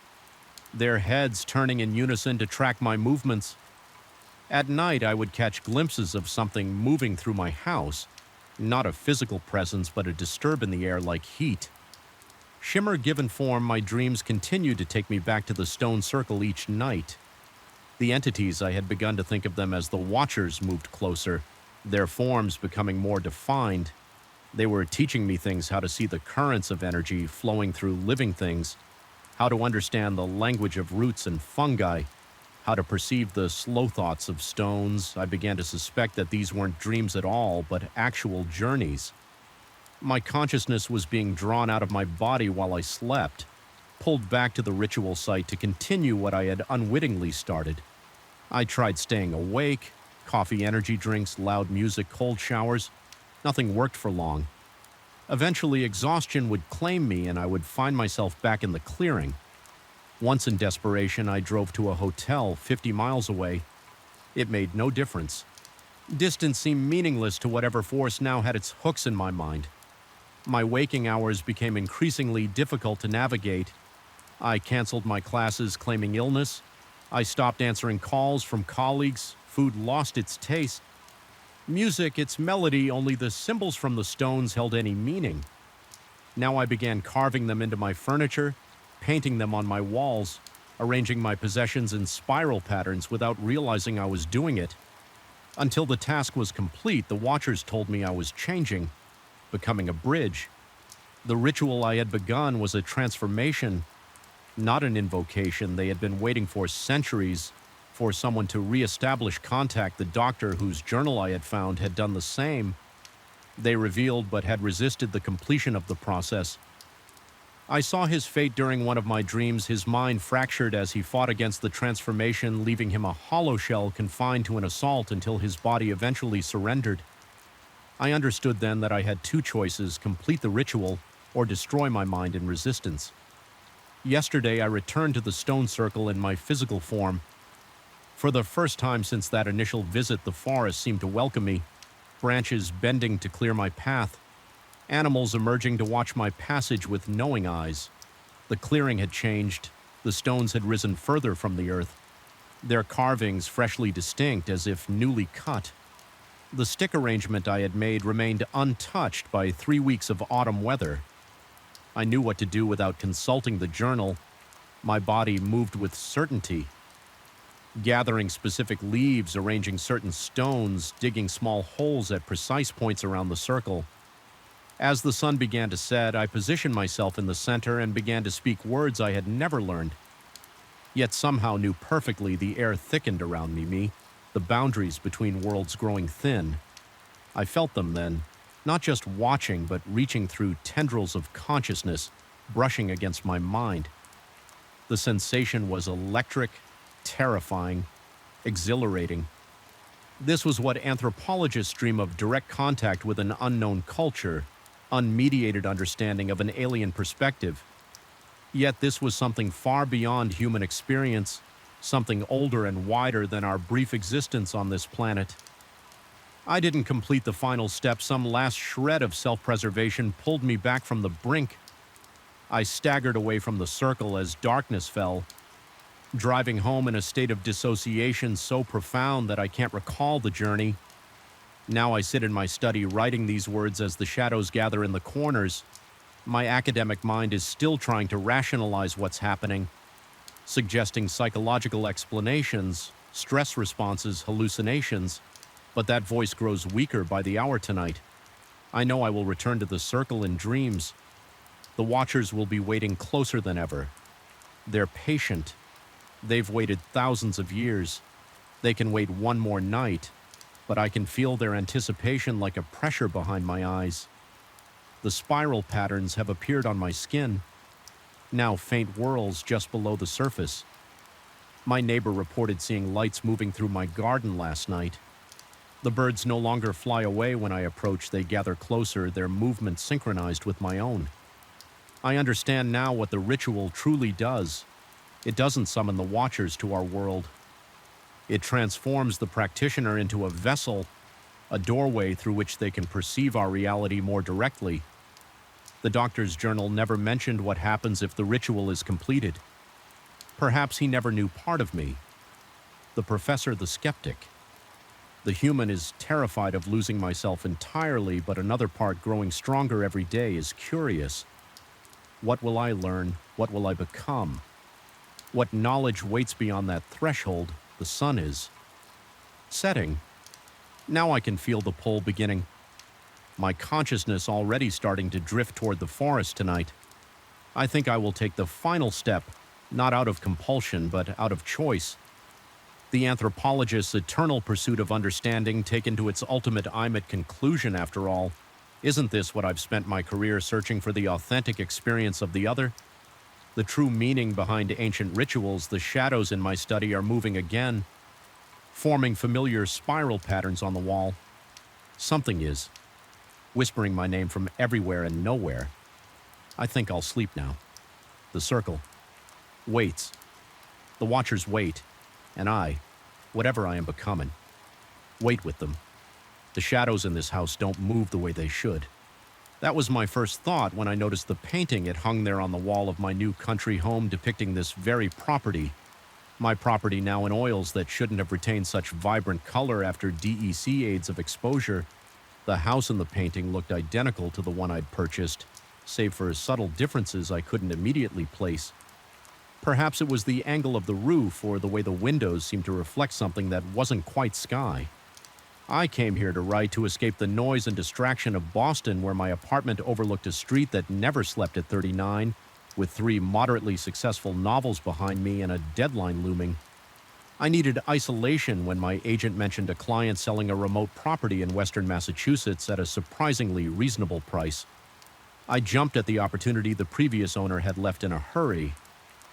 their heads turning in unison to track my movements. At night, I would catch glimpses of something moving through my house, not a physical presence, but a disturb in the air like heat. Shimmer given form, my dreams continued to take me back to the stone circle each night. The entities, I had begun to think of them as the Watchers, moved closer, their forms becoming more defined. They were teaching me things: how to see the currents of energy flowing through living things, how to understand the language of roots and fungi, how to perceive the slow thoughts of stones. I began to suspect that these weren't dreams at all, but actual journeys. My consciousness was being drawn out of my body while I slept, pulled back to the ritual site to continue what I had unwittingly started. I tried staying awake, coffee, energy drinks, loud music, cold showers. Nothing worked for long. Eventually, exhaustion would claim me and I would find myself back in the clearing. Once in desperation, I drove to a hotel 50 miles away. It made no difference. Distance seemed meaningless to whatever force now had its hooks in my mind. My waking hours became increasingly difficult to navigate. I canceled my classes claiming illness. I stopped answering calls from colleagues. Food lost its taste. Music, its melody, only the symbols from the stones held any meaning. Now I began carving them into my furniture, painting them on my walls, arranging my possessions in spiral patterns without realizing I was doing it. Until the task was complete, the Watchers told me I was changing, becoming a bridge. The ritual I had begun was a transformation, not an invocation. They had been waiting for centuries for someone to re-establish contact. The doctor whose journal I had found had done the same. They revealed but had resisted the completion of the process. I saw his fate during one of my dreams, his mind fractured as he fought against the transformation, leaving him a hollow shell confined to an assault until his body eventually surrendered. I understood then that I had two choices: complete the ritual or destroy my mind in resistance. Yesterday, I returned to the stone circle in my physical form. For the first time since that initial visit, the forest seemed to welcome me, branches bending to clear my path, animals emerging to watch my passage with knowing eyes. The clearing had changed. The stones had risen further from the earth, their carvings freshly distinct as if newly cut. The stick arrangement I had made remained untouched by 3 weeks of autumn weather. I knew what to do without consulting the journal. My body moved with certainty. Gathering specific leaves, arranging certain stones, digging small holes at precise points around the circle. As the sun began to set, I positioned myself in the center and began to speak words I had never learned, yet somehow knew perfectly. The air thickened around me, the boundaries between worlds growing thin. I felt them then, not just watching, but reaching through tendrils of consciousness, brushing against my mind. The sensation was electric, terrifying, exhilarating. This was what anthropologists dream of: direct contact with an unknown culture, unmediated understanding of an alien perspective. Yet this was something far beyond human experience, something older and wider than our brief existence on this planet. I didn't complete the final step. Some last shred of self-preservation pulled me back from the brink. I staggered away from the circle as darkness fell, driving home in a state of dissociation so profound that I can't recall the journey. Now I sit in my study writing these words as the shadows gather in the corners. My academic mind is still trying to rationalize what's happening, suggesting psychological explanations, stress responses, hallucinations, but that voice grows weaker by the hour tonight. I know I will return to the circle in dreams. The Watchers will be waiting closer than ever, They're patient. They've waited thousands of years. They can wait one more night, but I can feel their anticipation like a pressure behind my eyes. The spiral patterns have appeared on my skin, now faint whirls just below the surface. My neighbor reported seeing lights moving through my garden last night. The birds no longer fly away when I approach, they gather closer, their movements synchronized with my own. I understand now what the ritual truly does. It doesn't summon the watchers to our world. It transforms the practitioner into a vessel, a doorway through which they can perceive our reality more directly. The doctor's journal never mentioned what happens if the ritual is completed. Perhaps he never knew part of me. The professor, the skeptic. The human is terrified of losing myself entirely, but another part growing stronger every day is curious. What will I learn? What will I become? What knowledge waits beyond that threshold the sun is? Setting. Now I can feel the pull beginning. My consciousness already starting to drift toward the forest tonight. I think I will take the final step, not out of compulsion, but out of choice. The anthropologist's eternal pursuit of understanding taken to its ultimate IMET conclusion, after all. Isn't this what I've spent my career searching for, the authentic experience of the other? The true meaning behind ancient rituals, the shadows in my study are moving again, forming familiar spiral patterns on the wall. Something is, whispering my name from everywhere and nowhere. I think I'll sleep now. The circle waits. The watchers wait, and I, whatever I am becoming, wait with them. The shadows in this house don't move the way they should. That was my first thought when I noticed the painting it hung there on the wall of my new country home depicting this very property. My property now in oils that shouldn't have retained such vibrant color after DEC aids of exposure. The house in the painting looked identical to the one I'd purchased, save for subtle differences I couldn't immediately place. Perhaps it was the angle of the roof or the way the windows seemed to reflect something that wasn't quite sky. I came here to write to escape the noise and distraction of Boston, where my apartment overlooked a street that never slept at 39, with 3 moderately successful novels behind me and a deadline looming. I needed isolation when my agent mentioned a client selling a remote property in western Massachusetts at a surprisingly reasonable price. I jumped at the opportunity the previous owner had left in a hurry.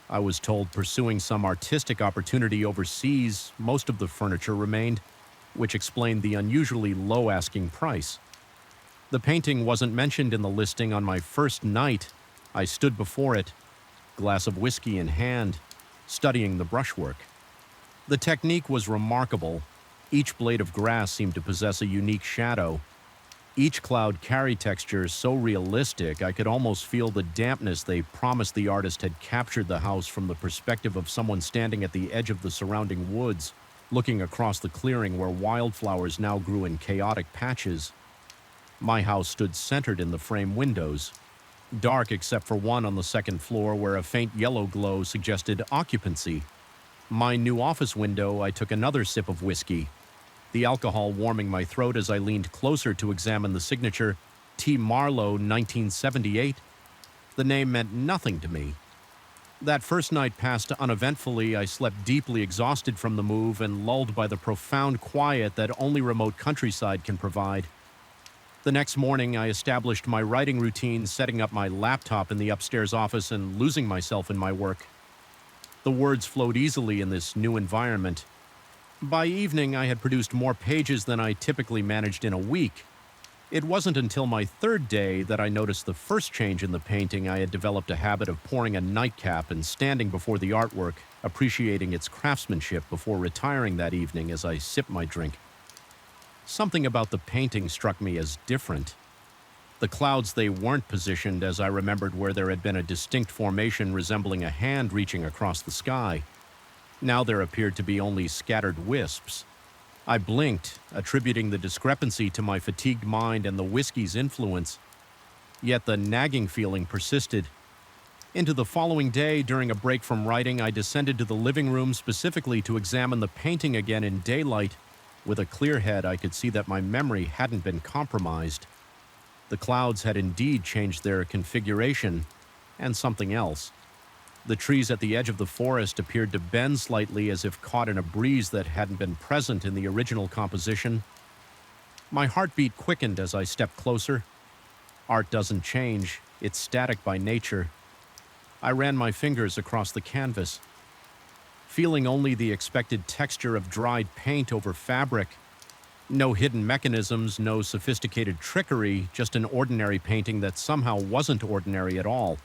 I was told pursuing some artistic opportunity overseas, most of the furniture remained, which explained the unusually low asking price. The painting wasn't mentioned in the listing. On my first night, I stood before it, glass of whiskey in hand, studying the brushwork. The technique was remarkable. Each blade of grass seemed to possess a unique shadow. Each cloud carried textures so realistic I could almost feel the dampness. They promised the artist had captured the house from the perspective of someone standing at the edge of the surrounding woods, looking across the clearing where wildflowers now grew in chaotic patches. My house stood centered in the frame windows, dark except for one on the second floor where a faint yellow glow suggested occupancy. My new office window, I took another sip of whiskey, the alcohol warming my throat as I leaned closer to examine the signature, T. Marlowe, 1978. The name meant nothing to me. That first night passed uneventfully. I slept deeply exhausted from the move and lulled by the profound quiet that only remote countryside can provide. The next morning, I established my writing routine, setting up my laptop in the upstairs office and losing myself in my work. The words flowed easily in this new environment. By evening, I had produced more pages than I typically managed in a week. It wasn't until my third day that I noticed the first change in the painting. I had developed a habit of pouring a nightcap and standing before the artwork, appreciating its craftsmanship before retiring that evening as I sipped my drink. Something about the painting struck me as different. The clouds, they weren't positioned as I remembered, where there had been a distinct formation resembling a hand reaching across the sky. Now there appeared to be only scattered wisps. I blinked, attributing the discrepancy to my fatigued mind and the whiskey's influence. Yet the nagging feeling persisted. Into the following day, during a break from writing, I descended to the living room specifically to examine the painting again in daylight. With a clear head, I could see that my memory hadn't been compromised. The clouds had indeed changed their configuration, and something else. The trees at the edge of the forest appeared to bend slightly as if caught in a breeze that hadn't been present in the original composition. My heartbeat quickened as I stepped closer. Art doesn't change, it's static by nature. I ran my fingers across the canvas, feeling only the expected texture of dried paint over fabric. No hidden mechanisms, no sophisticated trickery, just an ordinary painting that somehow wasn't ordinary at all.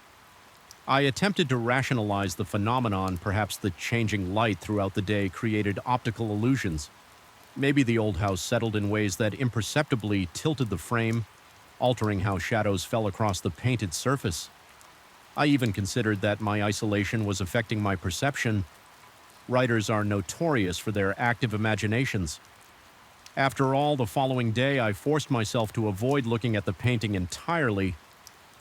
I attempted to rationalize the phenomenon. Perhaps the changing light throughout the day created optical illusions. Maybe the old house settled in ways that imperceptibly tilted the frame, altering how shadows fell across the painted surface. I even considered that my isolation was affecting my perception. Writers are notorious for their active imaginations. After all, the following day, I forced myself to avoid looking at the painting entirely.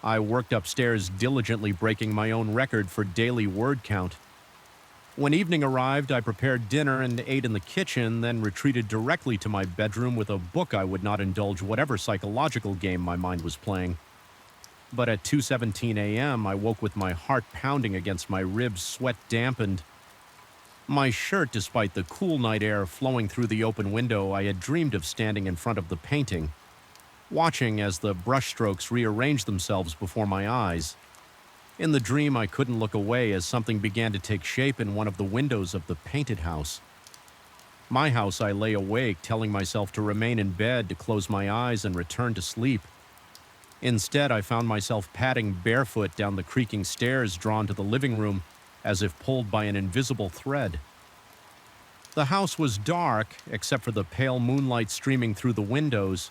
I worked upstairs, diligently breaking my own record for daily word count. When evening arrived, I prepared dinner and ate in the kitchen, then retreated directly to my bedroom with a book I would not indulge whatever psychological game my mind was playing. But at 2:17 a.m., I woke with my heart pounding against my ribs, sweat dampened. My shirt, despite the cool night air flowing through the open window, I had dreamed of standing in front of the painting, watching as the brushstrokes rearranged themselves before my eyes. In the dream, I couldn't look away as something began to take shape in one of the windows of the painted house. My house, I lay awake, telling myself to remain in bed, to close my eyes and return to sleep. Instead, I found myself padding barefoot down the creaking stairs drawn to the living room, as if pulled by an invisible thread. The house was dark, except for the pale moonlight streaming through the windows,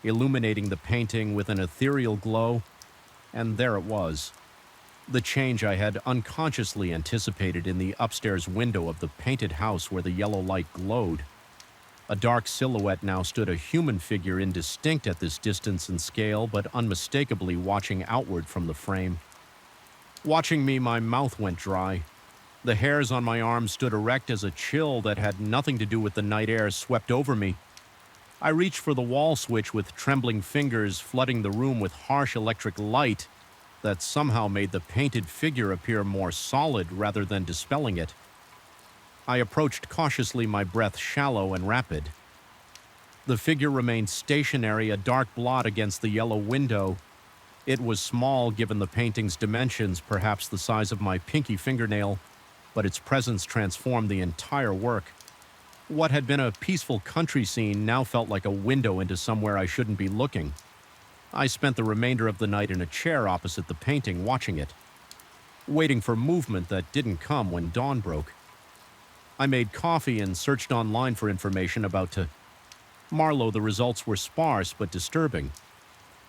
illuminating the painting with an ethereal glow, and there it was. The change I had unconsciously anticipated in the upstairs window of the painted house where the yellow light glowed. A dark silhouette now stood, a human figure indistinct at this distance and scale, but unmistakably watching outward from the frame. Watching me, my mouth went dry. The hairs on my arms stood erect as a chill that had nothing to do with the night air swept over me. I reached for the wall switch with trembling fingers, flooding the room with harsh electric light that somehow made the painted figure appear more solid rather than dispelling it. I approached cautiously, my breath shallow and rapid. The figure remained stationary, a dark blot against the yellow window. It was small given the painting's dimensions, perhaps the size of my pinky fingernail, but its presence transformed the entire work. What had been a peaceful country scene now felt like a window into somewhere I shouldn't be looking. I spent the remainder of the night in a chair opposite the painting, watching it, waiting for movement that didn't come when dawn broke. I made coffee and searched online for information about Marlowe. The results were sparse but disturbing.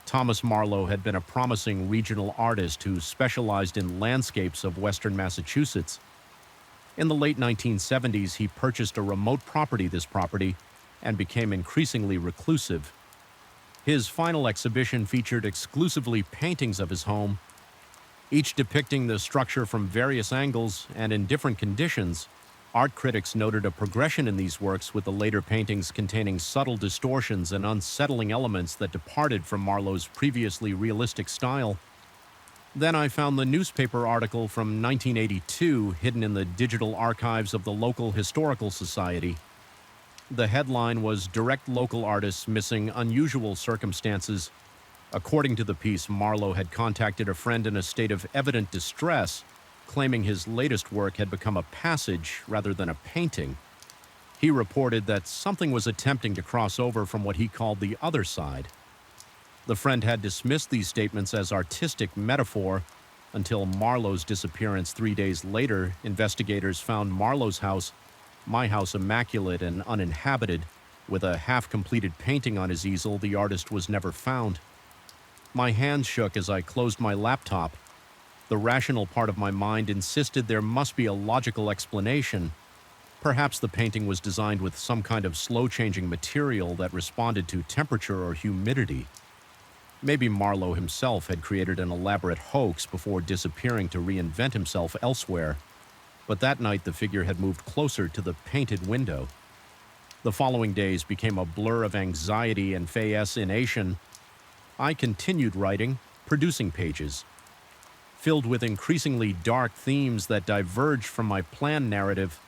Thomas Marlowe had been a promising regional artist who specialized in landscapes of western Massachusetts. In the late 1970s, he purchased a remote property, and became increasingly reclusive. His final exhibition featured exclusively paintings of his home, each depicting the structure from various angles and in different conditions. Art critics noted a progression in these works, with the later paintings containing subtle distortions and unsettling elements that departed from Marlowe's previously realistic style. Then I found the newspaper article from 1982 hidden in the digital archives of the local historical society. The headline was "Direct Local Artists Missing Unusual Circumstances." According to the piece, Marlowe had contacted a friend in a state of evident distress, claiming his latest work had become a passage rather than a painting. He reported that something was attempting to cross over from what he called the other side. The friend had dismissed these statements as artistic metaphor until Marlowe's disappearance 3 days later. Investigators found Marlowe's house, my house, immaculate and uninhabited. With a half-completed painting on his easel, the artist was never found. My hands shook as I closed my laptop. The rational part of my mind insisted there must be a logical explanation. Perhaps the painting was designed with some kind of slow-changing material that responded to temperature or humidity. Maybe Marlowe himself had created an elaborate hoax before disappearing to reinvent himself elsewhere. But that night, the figure had moved closer to the painted window. The following days became a blur of anxiety and fascination. I continued writing, producing pages. Filled with increasingly dark themes that diverged from my planned narrative,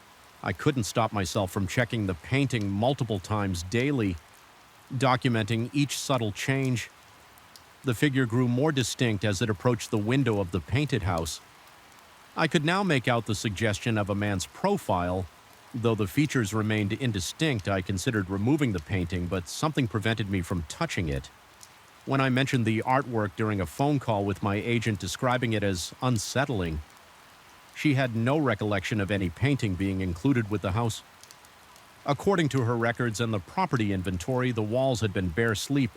I couldn't stop myself from checking the painting multiple times daily, documenting each subtle change. The figure grew more distinct as it approached the window of the painted house. I could now make out the suggestion of a man's profile. Though the features remained indistinct, I considered removing the painting, but something prevented me from touching it. When I mentioned the artwork during a phone call with my agent describing it as unsettling, she had no recollection of any painting being included with the house. According to her records and the property inventory, the walls had been bare sleep,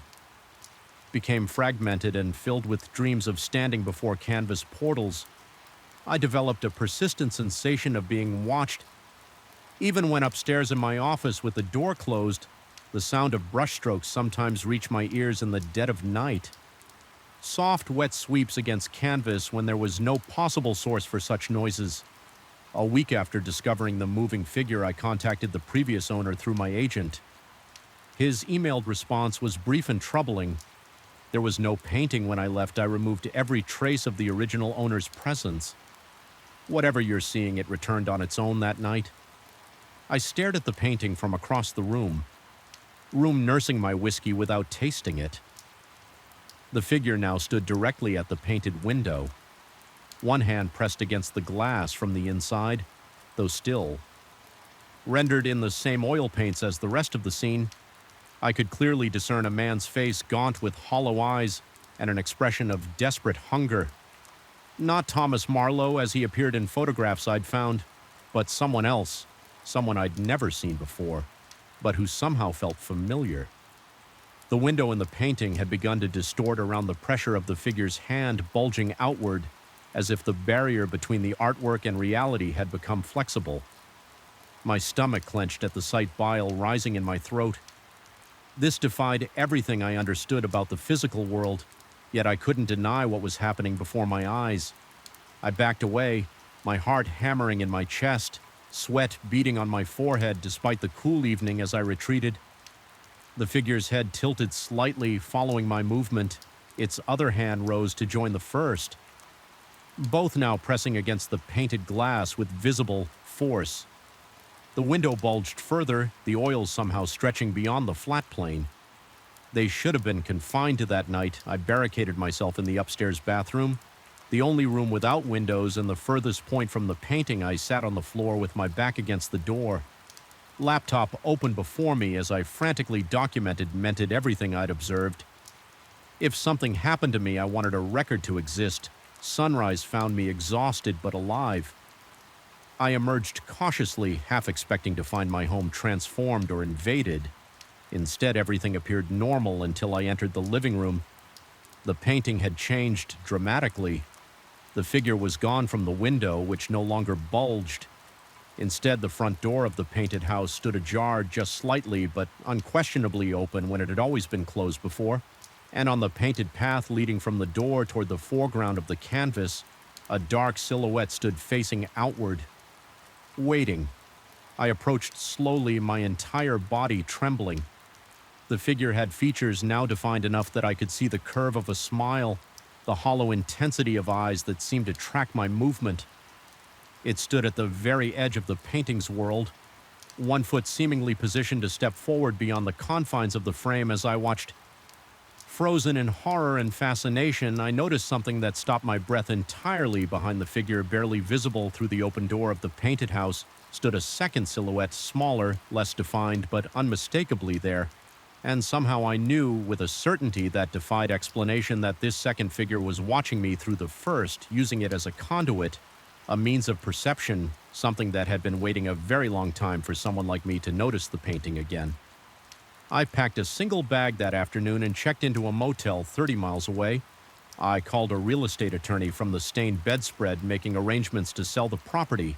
became fragmented and filled with dreams of standing before canvas portals. I developed a persistent sensation of being watched. Even when upstairs in my office with the door closed, the sound of brushstrokes sometimes reached my ears in the dead of night. Soft, wet sweeps against canvas when there was no possible source for such noises. A week after discovering the moving figure, I contacted the previous owner through my agent. His emailed response was brief and troubling. There was no painting when I left. I removed every trace of the original owner's presence. Whatever you're seeing, it returned on its own that night. I stared at the painting from across the room nursing my whiskey without tasting it. The figure now stood directly at the painted window, one hand pressed against the glass from the inside, though still. Rendered in the same oil paints as the rest of the scene, I could clearly discern a man's face gaunt with hollow eyes and an expression of desperate hunger. Not Thomas Marlowe as he appeared in photographs I'd found, but someone else, someone I'd never seen before, but who somehow felt familiar. The window in the painting had begun to distort around the pressure of the figure's hand bulging outward, as if the barrier between the artwork and reality had become flexible. My stomach clenched at the sight, bile rising in my throat. This defied everything I understood about the physical world, yet I couldn't deny what was happening before my eyes. I backed away, my heart hammering in my chest, sweat beading on my forehead despite the cool evening as I retreated. The figure's head tilted slightly following my movement. Its other hand rose to join the first, both now pressing against the painted glass with visible force. The window bulged further, the oils somehow stretching beyond the flat plane. They should have been confined to that night. I barricaded myself in the upstairs bathroom, the only room without windows, and the furthest point from the painting. I sat on the floor with my back against the door. Laptop open before me as I frantically mented everything I'd observed. If something happened to me, I wanted a record to exist. Sunrise found me exhausted but alive. I emerged cautiously, half expecting to find my home transformed or invaded. Instead, everything appeared normal until I entered the living room. The painting had changed dramatically. The figure was gone from the window, which no longer bulged. Instead, the front door of the painted house stood ajar just slightly, but unquestionably open when it had always been closed before. And on the painted path leading from the door toward the foreground of the canvas, a dark silhouette stood facing outward, waiting. I approached slowly, my entire body trembling. The figure had features now defined enough that I could see the curve of a smile, the hollow intensity of eyes that seemed to track my movement. It stood at the very edge of the painting's world, one foot seemingly positioned to step forward beyond the confines of the frame. As I watched, frozen in horror and fascination, I noticed something that stopped my breath entirely. Behind the figure, barely visible through the open door of the painted house, stood a second silhouette, smaller, less defined, but unmistakably there. And somehow I knew with a certainty that defied explanation that this second figure was watching me through the first, using it as a conduit, a means of perception, something that had been waiting a very long time for someone like me to notice the painting again. I packed a single bag that afternoon and checked into a motel 30 miles away. I called a real estate attorney from the stained bedspread, making arrangements to sell the property.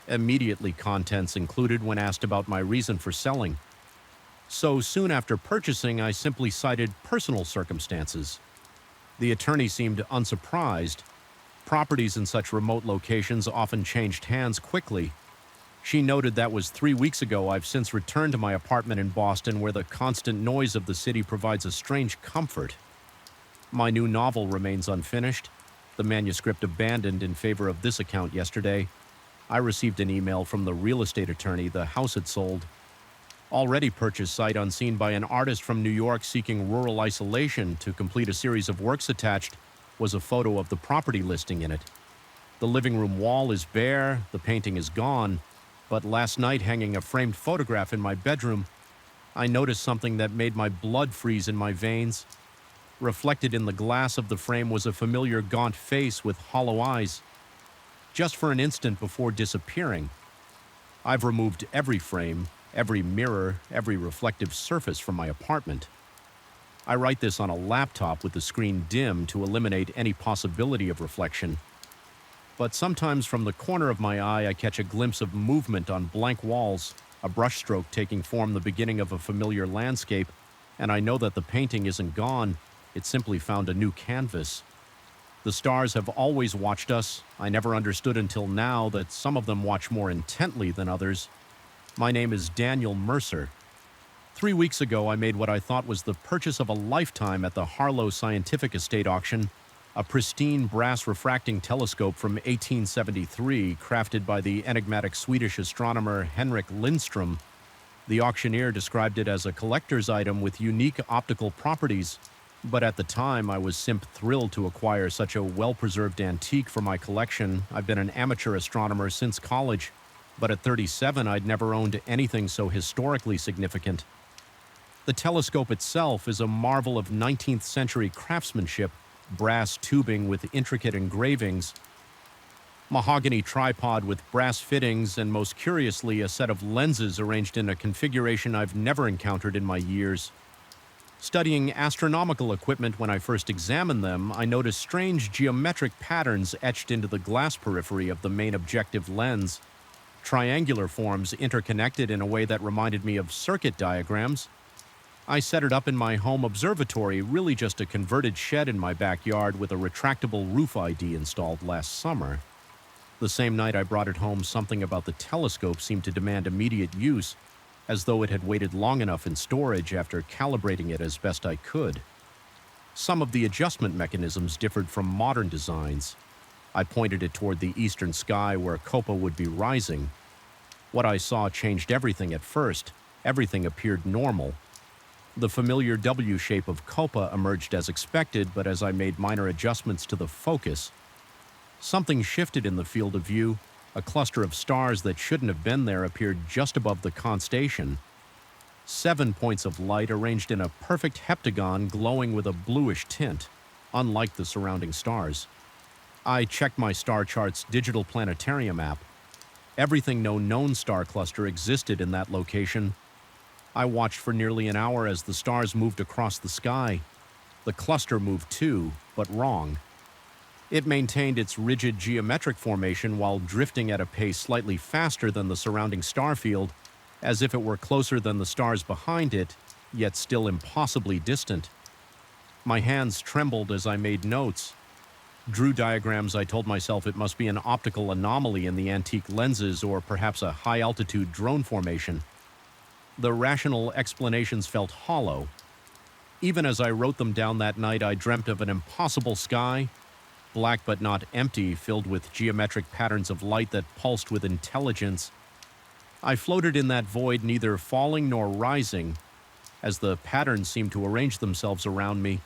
Immediately contents included when asked about my reason for selling. So soon after purchasing, I simply cited personal circumstances. The attorney seemed unsurprised. Properties in such remote locations often changed hands quickly. She noted that was 3 weeks ago. I've since returned to my apartment in Boston, where the constant noise of the city provides a strange comfort. My new novel remains unfinished. the manuscript abandoned in favor of this account yesterday, I received an email from the real estate attorney the house had sold. Already purchased sight unseen by an artist from New York seeking rural isolation to complete a series of works attached was a photo of the property listing in it. The living room wall is bare, the painting is gone, but last night, hanging a framed photograph in my bedroom, I noticed something that made my blood freeze in my veins. Reflected in the glass of the frame was a familiar gaunt face with hollow eyes. Just for an instant before disappearing. I've removed every frame, every mirror, every reflective surface from my apartment. I write this on a laptop with the screen dim to eliminate any possibility of reflection. But sometimes from the corner of my eye I catch a glimpse of movement on blank walls, a brushstroke taking form the beginning of a familiar landscape, and I know that the painting isn't gone, it simply found a new canvas. The stars have always watched us. I never understood until now that some of them watch more intently than others. My name is Daniel Mercer. 3 weeks ago, I made what I thought was the purchase of a lifetime at the Harlow Scientific Estate auction, a pristine brass refracting telescope from 1873 crafted by the enigmatic Swedish astronomer Henrik Lindström. The auctioneer described it as a collector's item with unique optical properties, but at the time I was thrilled to acquire such a well-preserved antique for my collection. I've been an amateur astronomer since college, but at 37 I'd never owned anything so historically significant. The telescope itself is a marvel of 19th century craftsmanship, brass tubing with intricate engravings, mahogany tripod with brass fittings, and most curiously, a set of lenses arranged in a configuration I've never encountered in my years. Studying astronomical equipment when I first examined them, I noticed strange geometric patterns etched into the glass periphery of the main objective lens, triangular forms interconnected in a way that reminded me of circuit diagrams. I set it up in my home observatory, really just a converted shed in my backyard with a retractable roof ID installed last summer. The same night I brought it home, something about the telescope seemed to demand immediate use, as though it had waited long enough in storage after calibrating it as best I could. Some of the adjustment mechanisms differed from modern designs. I pointed it toward the eastern sky where Copa would be rising. What I saw changed everything at first. Everything appeared normal. The familiar W shape of Copa emerged as expected, but as I made minor adjustments to the focus, something shifted in the field of view. A cluster of stars that shouldn't have been there appeared just above the constellation. 7 points of light arranged in a perfect heptagon glowing with a bluish tint, unlike the surrounding stars. I checked my star chart's digital planetarium app. Everything no known star cluster existed in that location. I watched for nearly an hour as the stars moved across the sky. The cluster moved too, but wrong. It maintained its rigid geometric formation while drifting at a pace slightly faster than the surrounding star field, as if it were closer than the stars behind it, yet still impossibly distant. My hands trembled as I made notes. Drew diagrams. I told myself it must be an optical anomaly in the antique lenses or perhaps a high-altitude drone formation. The rational explanations felt hollow. Even as I wrote them down that night, I dreamt of an impossible sky, black but not empty, filled with geometric patterns of light that pulsed with intelligence. I floated in that void, neither falling nor rising, as the patterns seemed to arrange themselves around me.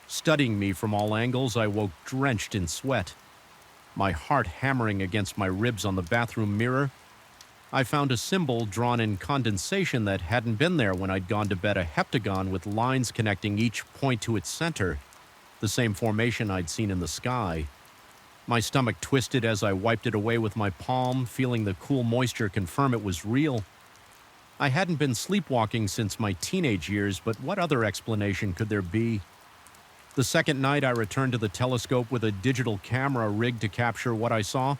Studying me from all angles, I woke drenched in sweat, my heart hammering against my ribs on the bathroom mirror. I found a symbol drawn in condensation that hadn't been there when I'd gone to bed, a heptagon with lines connecting each point to its center, the same formation I'd seen in the sky. My stomach twisted as I wiped it away with my palm, feeling the cool moisture confirm it was real. I hadn't been sleepwalking since my teenage years, but what other explanation could there be? The second night I returned to the telescope with a digital camera rigged to capture what I saw.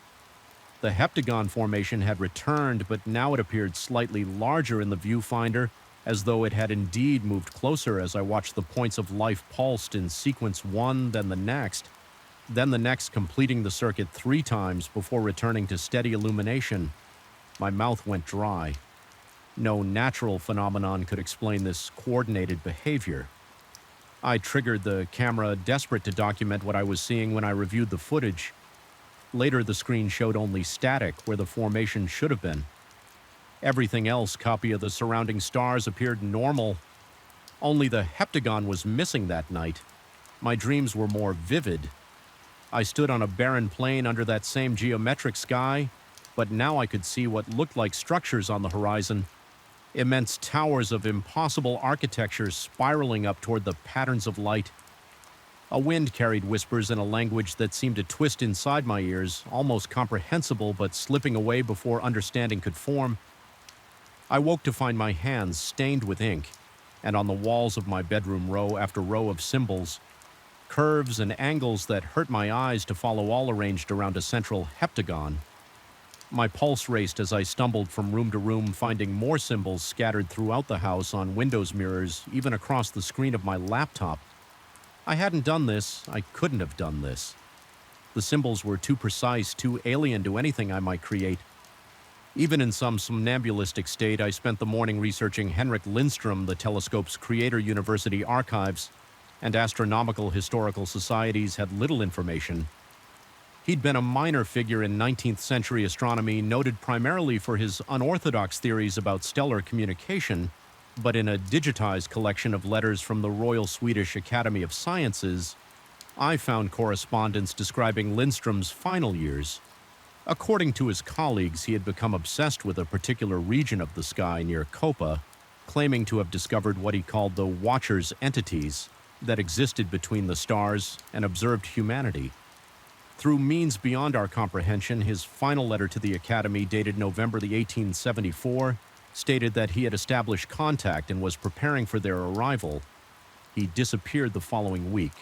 The heptagon formation had returned, but now it appeared slightly larger in the viewfinder, as though it had indeed moved closer as I watched the points of life pulsed in sequence one, then the next, completing the circuit 3 times before returning to steady illumination. My mouth went dry. No natural phenomenon could explain this coordinated behavior. I triggered the camera, desperate to document what I was seeing when I reviewed the footage. Later, the screen showed only static where the formation should have been. Everything else, copy of the surrounding stars, appeared normal. Only the heptagon was missing that night. My dreams were more vivid. I stood on a barren plain under that same geometric sky, but now I could see what looked like structures on the horizon. Immense towers of impossible architecture spiraling up toward the patterns of light. A wind carried whispers in a language that seemed to twist inside my ears, almost comprehensible but slipping away before understanding could form. I woke to find my hands stained with ink, and on the walls of my bedroom row after row of symbols, curves and angles that hurt my eyes to follow, all arranged around a central heptagon. My pulse raced as I stumbled from room to room, finding more symbols scattered throughout the house, on windows mirrors, even across the screen of my laptop. I hadn't done this. I couldn't have done this. The symbols were too precise, too alien to anything I might create. Even in some somnambulistic state, I spent the morning researching Henrik Lindström, the telescope's creator. University archives and astronomical historical societies had little information. He'd been a minor figure in 19th century astronomy, noted primarily for his unorthodox theories about stellar communication, but in a digitized collection of letters from the Royal Swedish Academy of Sciences, I found correspondence describing Lindström's final years. According to his colleagues, he had become obsessed with a particular region of the sky near Kopa, claiming to have discovered what he called the Watcher's entities that existed between the stars and observed humanity. Through means beyond our comprehension, his final letter to the Academy, dated November 1874, stated that he had established contact and was preparing for their arrival. He disappeared the following week.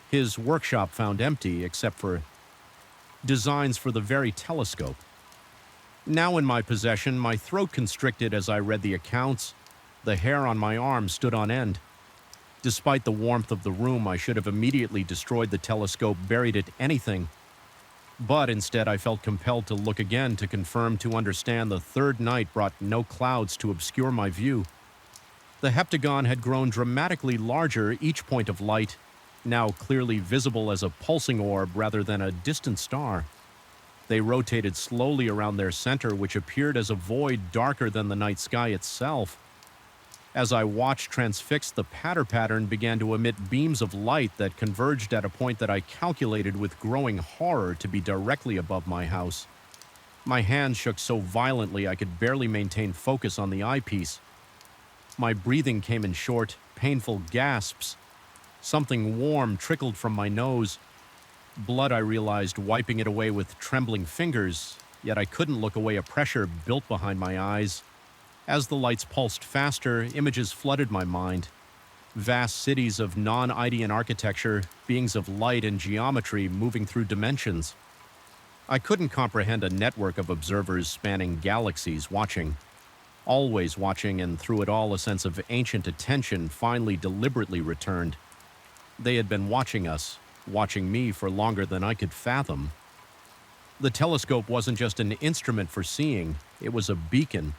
His workshop found empty except for designs for the very telescope. Now in my possession, my throat constricted as I read the accounts. The hair on my arm stood on end. Despite the warmth of the room, I should have immediately destroyed the telescope, buried it, anything. But instead, I felt compelled to look again to confirm, to understand. The third night brought no clouds to obscure my view. The heptagon had grown dramatically larger, each point of light now clearly visible as a pulsing orb rather than a distant star. They rotated slowly around their center, which appeared as a void darker than the night sky itself. As I watched transfixed, the pattern began to emit beams of light that converged at a point that I calculated with growing horror to be directly above my house. My hands shook so violently I could barely maintain focus on the eyepiece. My breathing came in short, painful gasps. Something warm trickled from my nose. Blood, I realized, wiping it away with trembling fingers, yet I couldn't look away. A pressure built behind my eyes. As the lights pulsed faster, images flooded my mind. Vast cities of non-Idean architecture, beings of light and geometry moving through dimensions. I couldn't comprehend a network of observers spanning galaxies watching. Always watching, and through it all a sense of ancient attention finally deliberately returned. They had been watching us, watching me for longer than I could fathom. The telescope wasn't just an instrument for seeing, it was a beacon.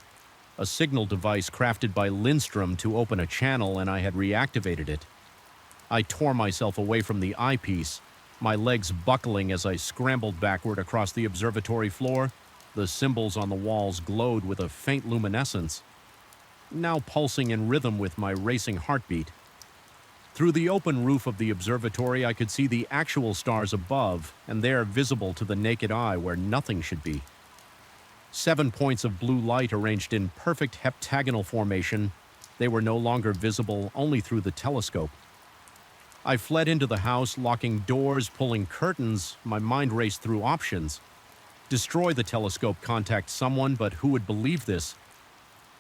A signal device crafted by Lindström to open a channel, and I had reactivated it. I tore myself away from the eyepiece, my legs buckling as I scrambled backward across the observatory floor. The symbols on the walls glowed with a faint luminescence, now pulsing in rhythm with my racing heartbeat. Through the open roof of the observatory, I could see the actual stars above, and there visible to the naked eye where nothing should be. 7 points of blue light arranged in perfect heptagonal formation. They were no longer visible, only through the telescope. I fled into the house, locking doors, pulling curtains. My mind raced through options. Destroy the telescope, contact someone, but who would believe this?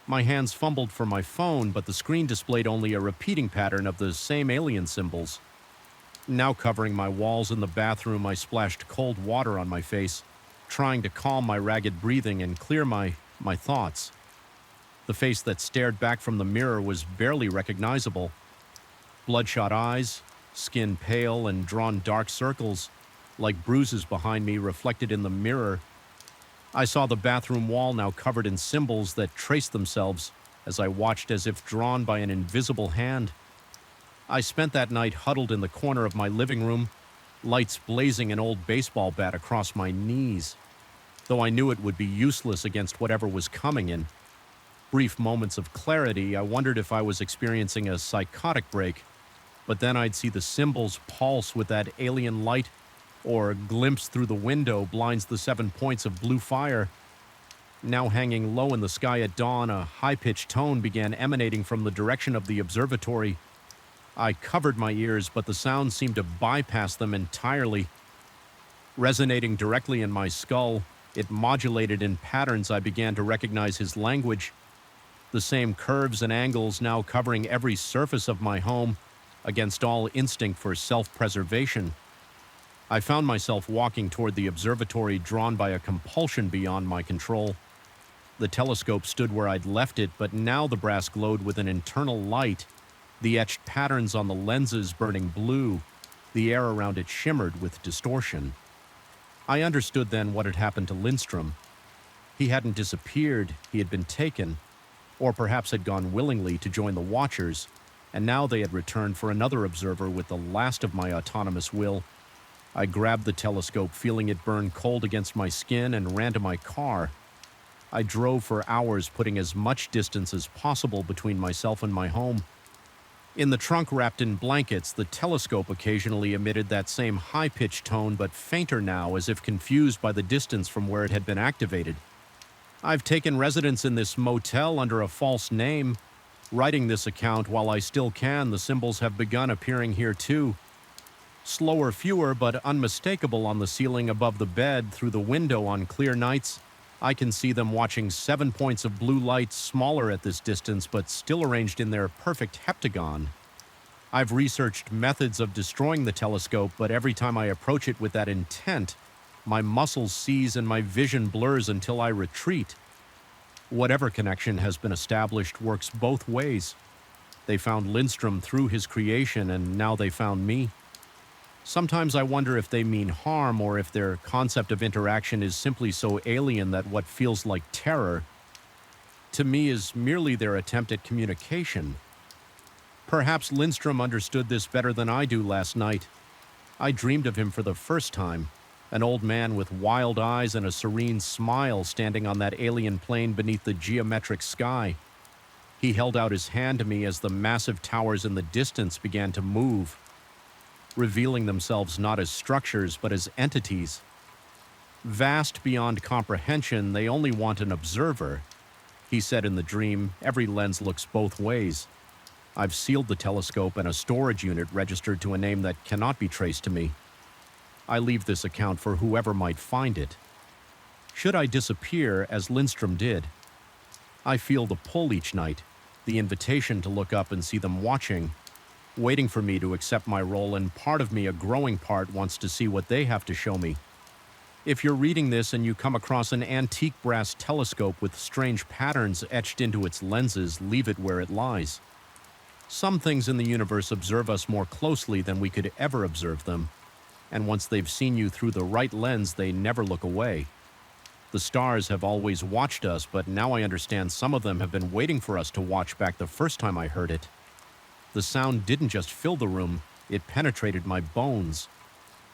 My hands fumbled for my phone, but the screen displayed only a repeating pattern of the same alien symbols. Now covering my walls in the bathroom, I splashed cold water on my face, trying to calm my ragged breathing and clear my thoughts. The face that stared back from the mirror was barely recognizable. Bloodshot eyes, skin pale and drawn dark circles, like bruises behind me reflected in the mirror. I saw the bathroom wall now covered in symbols that traced themselves as I watched, as if drawn by an invisible hand. I spent that night huddled in the corner of my living room, lights blazing, an old baseball bat across my knees. Though I knew it would be useless against whatever was coming in brief moments of clarity, I wondered if I was experiencing a psychotic break, but then I'd see the symbols pulse with that alien light, or a glimpse through the window blinds the 7 points of blue fire. Now hanging low in the sky at dawn, a high-pitched tone began emanating from the direction of the observatory. I covered my ears, but the sound seemed to bypass them entirely. Resonating directly in my skull, it modulated in patterns I began to recognize his language. The same curves and angles now covering every surface of my home, against all instinct for self-preservation. I found myself walking toward the observatory, drawn by a compulsion beyond my control. The telescope stood where I'd left it, but now the brass glowed with an internal light, the etched patterns on the lenses burning blue, the air around it shimmered with distortion. I understood then what had happened to Lindstrom. He hadn't disappeared, he had been taken, or perhaps had gone willingly to join the Watchers, and now they had returned for another observer with the last of my autonomous will. I grabbed the telescope, feeling it burn cold against my skin, and ran to my car. I drove for hours, putting as much distance as possible between myself and my home. In the trunk wrapped in blankets, the telescope occasionally emitted that same high-pitched tone, but fainter now, as if confused by the distance from where it had been activated. I've taken residence in this motel under a false name. Writing this account while I still can, the symbols have begun appearing here too. Slower, fewer, but unmistakable on the ceiling above the bed, through the window on clear nights. I can see them watching 7 points of blue light, smaller at this distance, but still arranged in their perfect heptagon. I've researched methods of destroying the telescope, but every time I approach it with that intent, my muscles seize and my vision blurs until I retreat. Whatever connection has been established works both ways. They found Lindstrom through his creation, and now they found me. Sometimes I wonder if they mean harm, or if their concept of interaction is simply so alien that what feels like terror, to me, is merely their attempt at communication. Perhaps Lindstrom understood this better than I do last night. I dreamed of him for the first time, an old man with wild eyes and a serene smile standing on that alien plane beneath the geometric sky. He held out his hand to me as the massive towers in the distance began to move, revealing themselves not as structures but as entities. Vast beyond comprehension, they only want an observer. He said in the dream, every lens looks both ways. I've sealed the telescope and a storage unit registered to a name that cannot be traced to me. I leave this account for whoever might find it. Should I disappear, as Lindstrom did, I feel the pull each night, the invitation to look up and see them watching, waiting for me to accept my role, and part of me, a growing part, wants to see what they have to show me. If you're reading this and you come across an antique brass telescope with strange patterns etched into its lenses, leave it where it lies. Some things in the universe observe us more closely than we could ever observe them, and once they've seen you through the right lens, they never look away. The stars have always watched us, but now I understand some of them have been waiting for us to watch back the first time I heard it. The sound didn't just fill the room, it penetrated my bones.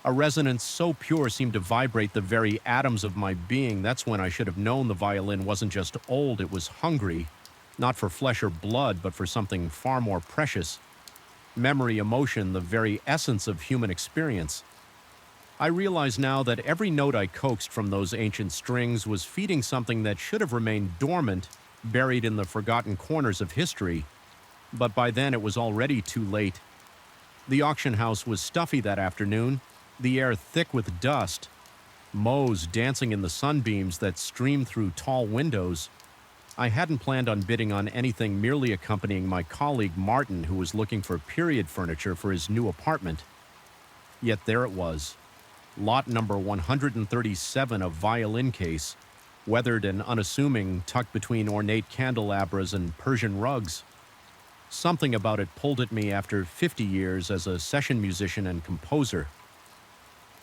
A resonance so pure seemed to vibrate the very atoms of my being. That's when I should have known the violin wasn't just old, it was hungry, not for flesh or blood, but for something far more precious. Memory, emotion, the very essence of human experience. I realize now that every note I coaxed from those ancient strings was feeding something that should have remained dormant, buried in the forgotten corners of history. But by then it was already too late. The auction house was stuffy that afternoon, the air thick with dust, mows dancing in the sunbeams that streamed through tall windows. I hadn't planned on bidding on anything, merely accompanying my colleague Martin, who was looking for period furniture for his new apartment. Yet there it was. Lot number 137, a violin case, weathered and unassuming, tucked between ornate candelabras and Persian rugs. Something about it pulled at me after 50 years as a session musician and composer.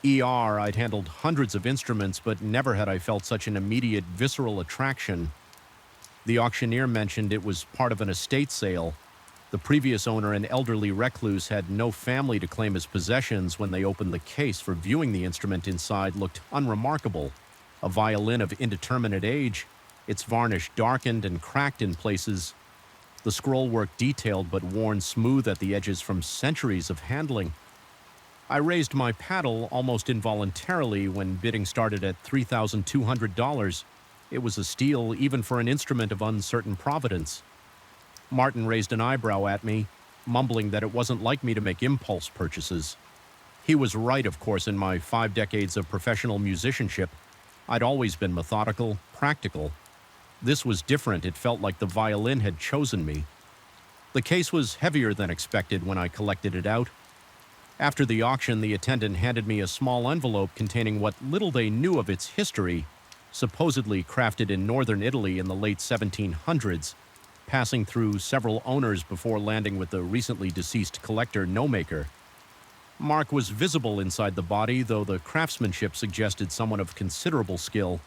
I'd handled hundreds of instruments, but never had I felt such an immediate, visceral attraction. The auctioneer mentioned it was part of an estate sale. The previous owner, an elderly recluse, had no family to claim his possessions. When they opened the case for viewing the instrument inside, looked unremarkable. A violin of indeterminate age, its varnish darkened and cracked in places, the scrollwork detailed but worn smooth at the edges from centuries of handling. I raised my paddle almost involuntarily when bidding started at $3,200. It was a steal even for an instrument of uncertain providence. Martin raised an eyebrow at me, mumbling that it wasn't like me to make impulse purchases. He was right, of course. In my 5 decades of professional musicianship, I'd always been methodical, practical. This was different. It felt like the violin had chosen me. The case was heavier than expected when I collected it out. After the auction, the attendant handed me a small envelope containing what little they knew of its history, supposedly crafted in northern Italy in the late 1700s, passing through several owners before landing with the recently deceased collector no-maker. Mark was visible inside the body, though the craftsmanship suggested someone of considerable skill.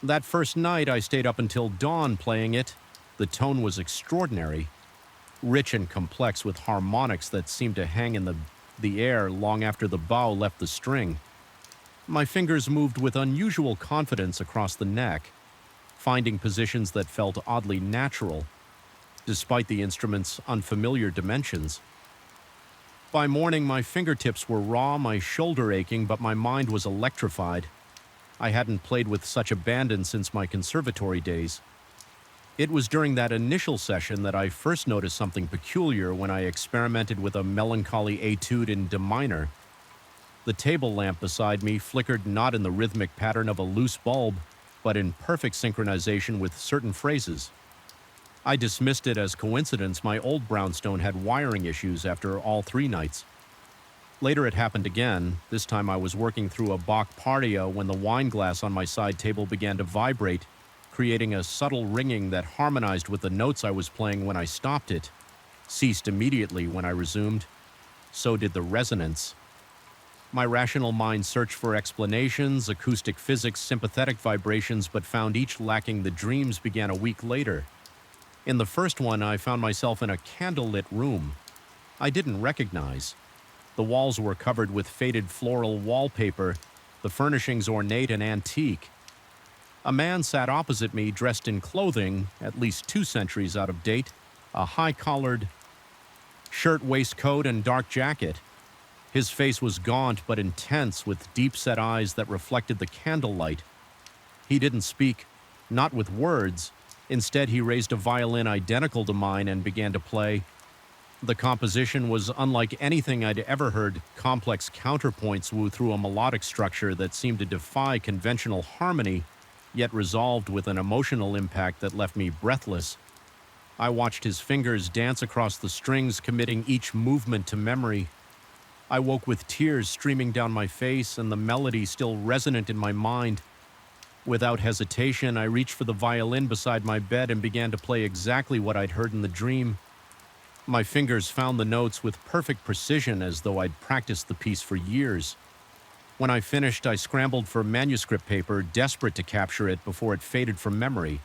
That first night, I stayed up until dawn playing it. The tone was extraordinary, rich and complex, with harmonics that seemed to hang in the air long after the bow left the string. My fingers moved with unusual confidence across the neck, finding positions that felt oddly natural, despite the instrument's unfamiliar dimensions. By morning, my fingertips were raw, my shoulder aching, but my mind was electrified. I hadn't played with such abandon since my conservatory days. It was during that initial session that I first noticed something peculiar when I experimented with a melancholy etude in D minor. The table lamp beside me flickered not in the rhythmic pattern of a loose bulb, but in perfect synchronization with certain phrases. I dismissed it as coincidence. My old brownstone had wiring issues after all 3 nights. Later it happened again. This time I was working through a Bach Pardia when the wine glass on my side table began to vibrate, creating a subtle ringing that harmonized with the notes I was playing when I stopped it, ceased immediately when I resumed. So did the resonance. My rational mind searched for explanations, acoustic physics, sympathetic vibrations, but found each lacking. The dreams began a week later. In the first one, I found myself in a candlelit room I didn't recognize. The walls were covered with faded floral wallpaper, the furnishings ornate and antique. A man sat opposite me, dressed in clothing at least 2 centuries out of date, a high-collared shirt, waistcoat, and dark jacket. His face was gaunt but intense, with deep-set eyes that reflected the candlelight. He didn't speak, not with words. Instead, he raised a violin identical to mine and began to play. The composition was unlike anything I'd ever heard. Complex counterpoints woo through a melodic structure that seemed to defy conventional harmony, yet resolved with an emotional impact that left me breathless. I watched his fingers dance across the strings, committing each movement to memory. I woke with tears streaming down my face and the melody still resonant in my mind. Without hesitation, I reached for the violin beside my bed and began to play exactly what I'd heard in the dream. My fingers found the notes with perfect precision, as though I'd practiced the piece for years. When I finished, I scrambled for manuscript paper, desperate to capture it before it faded from memory.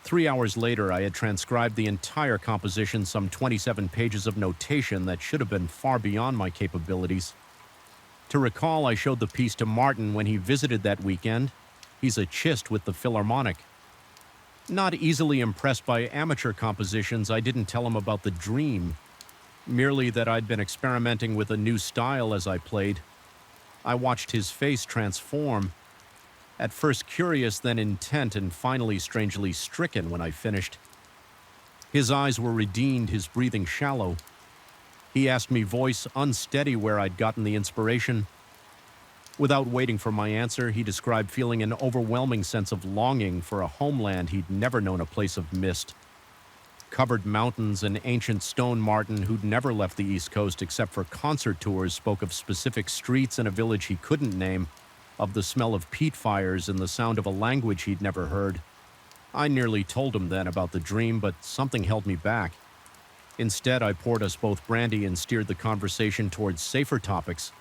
3 hours later, I had transcribed the entire composition, some 27 pages of notation that should have been far beyond my capabilities. To recall, I showed the piece to Martin when he visited that weekend. He's a chist with the Philharmonic. Not easily impressed by amateur compositions, I didn't tell him about the dream, merely that I'd been experimenting with a new style as I played. I watched his face transform, at first curious, then intent, and finally strangely stricken when I finished. His eyes were redeemed, his breathing shallow. He asked me, voice unsteady, where I'd gotten the inspiration. Without waiting for my answer, he described feeling an overwhelming sense of longing for a homeland he'd never known, a place of mist. Covered mountains and ancient stone. Martin, who'd never left the East Coast except for concert tours, spoke of specific streets in a village he couldn't name, of the smell of peat fires and the sound of a language he'd never heard. I nearly told him then about the dream, but something held me back. Instead, I poured us both brandy and steered the conversation towards safer topics.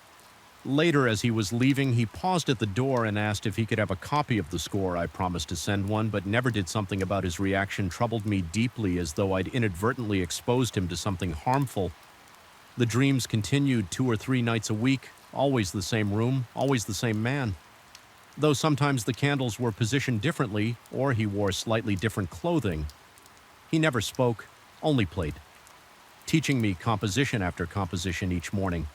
Later, as he was leaving, he paused at the door and asked if he could have a copy of the score. I promised to send one, but never did. Something about his reaction troubled me deeply, as though I'd inadvertently exposed him to something harmful. The dreams continued 2 or 3 nights a week, always the same room, always the same man. Though sometimes the candles were positioned differently, or he wore slightly different clothing. He never spoke, only played, teaching me composition after composition each morning.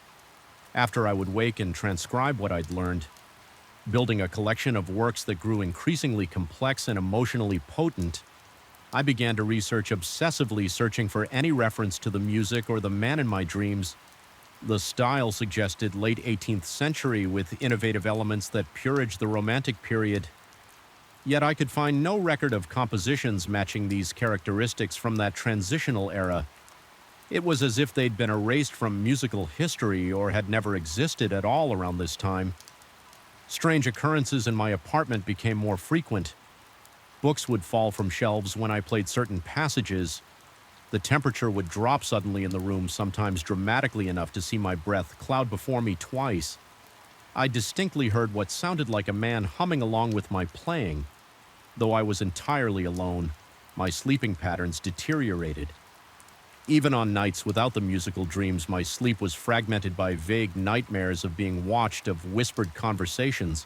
After I would wake and transcribe what I'd learned, building a collection of works that grew increasingly complex and emotionally potent, I began to research obsessively, searching for any reference to the music or the man in my dreams. The style suggested late 18th century with innovative elements that peeraged the Romantic period. Yet I could find no record of compositions matching these characteristics from that transitional era. It was as if they'd been erased from musical history or had never existed at all around this time. Strange occurrences in my apartment became more frequent. Books would fall from shelves when I played certain passages. The temperature would drop suddenly in the room, sometimes dramatically enough to see my breath cloud before me twice. I distinctly heard what sounded like a man humming along with my playing. Though I was entirely alone, my sleeping patterns deteriorated. Even on nights without the musical dreams, my sleep was fragmented by vague nightmares of being watched, of whispered conversations.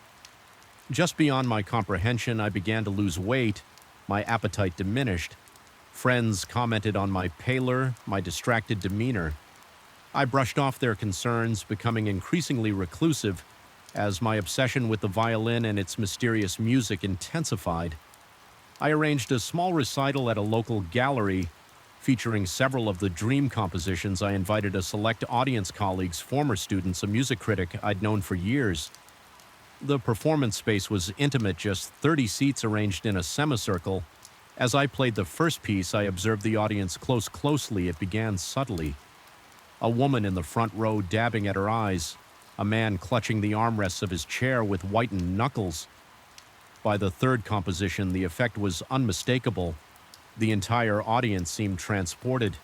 Just beyond my comprehension, I began to lose weight. My appetite diminished. Friends commented on my pallor, my distracted demeanor. I brushed off their concerns, becoming increasingly reclusive as my obsession with the violin and its mysterious music intensified. I arranged a small recital at a local gallery. Featuring several of the dream compositions, I invited a select audience, colleagues, former students, a music critic I'd known for years. The performance space was intimate, just 30 seats arranged in a semicircle. As I played the first piece, I observed the audience closely. It began subtly. A woman in the front row dabbing at her eyes, a man clutching the armrests of his chair with whitened knuckles. By the third composition, the effect was unmistakable. The entire audience seemed transported.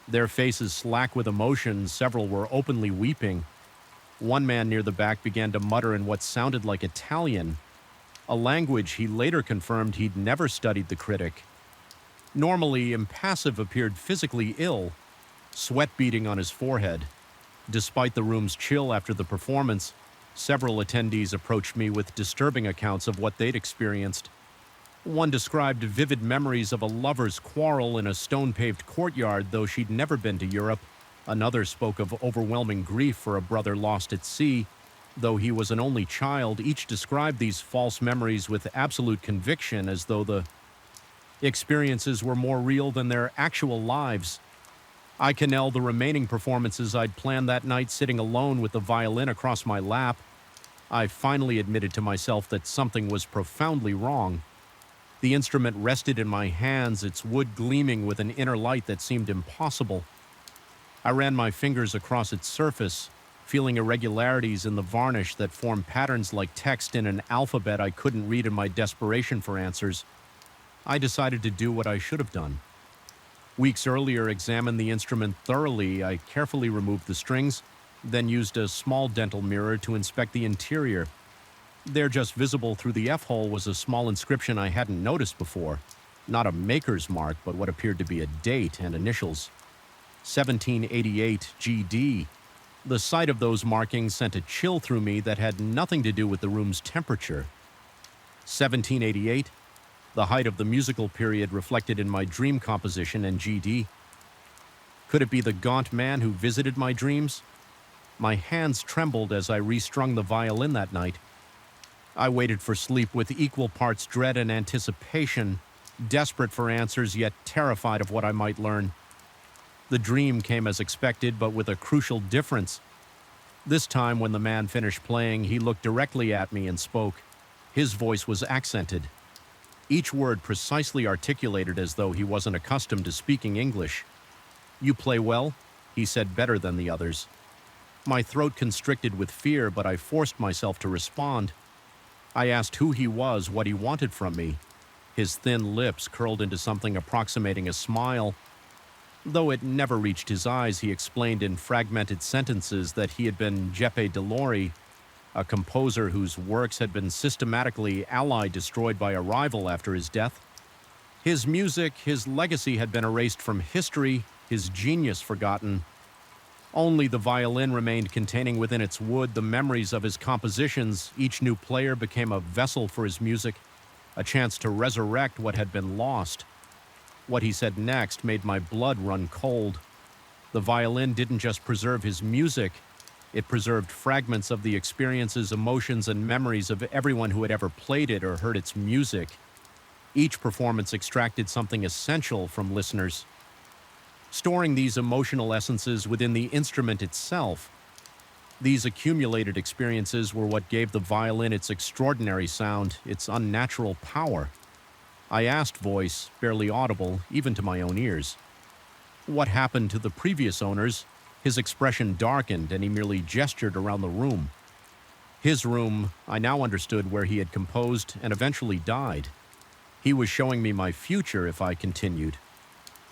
Their faces slack with emotion, several were openly weeping. One man near the back began to mutter in what sounded like Italian, a language he later confirmed he'd never studied. The critic, normally impassive, appeared physically ill, sweat beading on his forehead. Despite the room's chill after the performance, several attendees approached me with disturbing accounts of what they'd experienced. One described vivid memories of a lover's quarrel in a stone-paved courtyard, though she'd never been to Europe. Another spoke of overwhelming grief for a brother lost at sea, though he was an only child. Each described these false memories with absolute conviction, as though the experiences were more real than their actual lives. I cannelled the remaining performances I'd planned that night, sitting alone with the violin across my lap. I finally admitted to myself that something was profoundly wrong. The instrument rested in my hands, its wood gleaming with an inner light that seemed impossible. I ran my fingers across its surface, feeling irregularities in the varnish that formed patterns like text in an alphabet I couldn't read. In my desperation for answers, I decided to do what I should have done. Weeks earlier, examined the instrument thoroughly. I carefully removed the strings, then used a small dental mirror to inspect the interior. There, just visible through the F-hole, was a small inscription I hadn't noticed before. Not a maker's mark, but what appeared to be a date and initials. 1788 GD. The sight of those markings sent a chill through me that had nothing to do with the room's temperature. 1788, the height of the musical period reflected in my dream composition, and GD. Could it be the gaunt man who visited my dreams? My hands trembled as I restrung the violin that night. I waited for sleep with equal parts dread and anticipation, desperate for answers yet terrified of what I might learn. The dream came as expected, but with a crucial difference. This time, when the man finished playing, he looked directly at me and spoke. His voice was accented, each word precisely articulated, as though he wasn't accustomed to speaking English. "You play well," he said, better than the others. My throat constricted with fear, but I forced myself to respond. I asked who he was, what he wanted from me. His thin lips curled into something approximating a smile. Though it never reached his eyes, he explained in fragmented sentences that he had been Jeppe Delori, a composer whose works had been systematically ally destroyed by a rival after his death. His music, his legacy had been erased from history, his genius forgotten. Only the violin remained, containing within its wood the memories of his compositions. Each new player became a vessel for his music, a chance to resurrect what had been lost. What he said next made my blood run cold. The violin didn't just preserve his music, it preserved fragments of the experiences, emotions, and memories of everyone who had ever played it or heard its music. Each performance extracted something essential from listeners, storing these emotional essences within the instrument itself. These accumulated experiences were what gave the violin its extraordinary sound, its unnatural power. I asked, voice barely audible, even to my own ears. What happened to the previous owners? His expression darkened, and he merely gestured around the room. His room, I now understood, where he had composed and eventually died. He was showing me my future if I continued.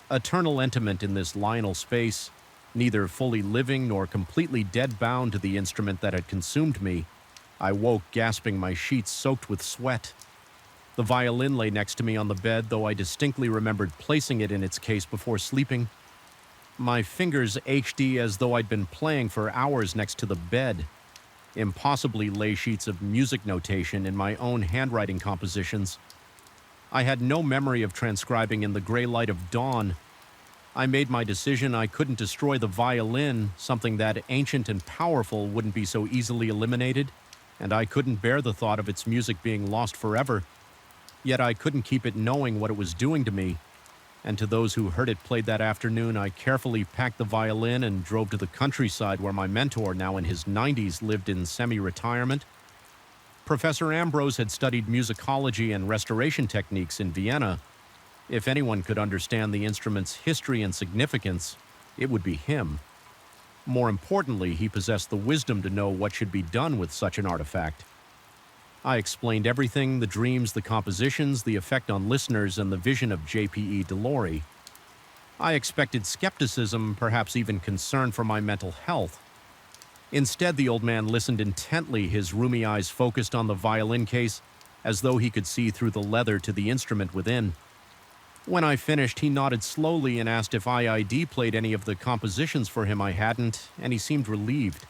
Eternal intimate in this liminal space, neither fully living nor completely dead-bound to the instrument that had consumed me, I woke gasping, my sheets soaked with sweat. The violin lay next to me on the bed, though I distinctly remembered placing it in its case before sleeping. My fingers ached as though I'd been playing for hours next to the bed. Impossibly lay sheets of music notation in my own handwriting compositions. I had no memory of transcribing in the gray light of dawn. I made my decision I couldn't destroy the violin, something that ancient and powerful wouldn't be so easily eliminated, and I couldn't bear the thought of its music being lost forever. Yet I couldn't keep it knowing what it was doing to me, and to those who heard it played that afternoon, I carefully packed the violin and drove to the countryside where my mentor, now in his 90s, lived in semi-retirement. Professor Ambrose had studied musicology and restoration techniques in Vienna. If anyone could understand the instrument's history and significance, it would be him. More importantly, he possessed the wisdom to know what should be done with such an artifact. I explained everything, the dreams, the compositions, the effect on listeners, and the vision of J.P.E. Delori. I expected skepticism, perhaps even concern for my mental health. Instead, the old man listened intently, his rheumy eyes focused on the violin case, as though he could see through the leather to the instrument within. When I finished, he nodded slowly and asked if IID played any of the compositions for him I hadn't, and he seemed relieved.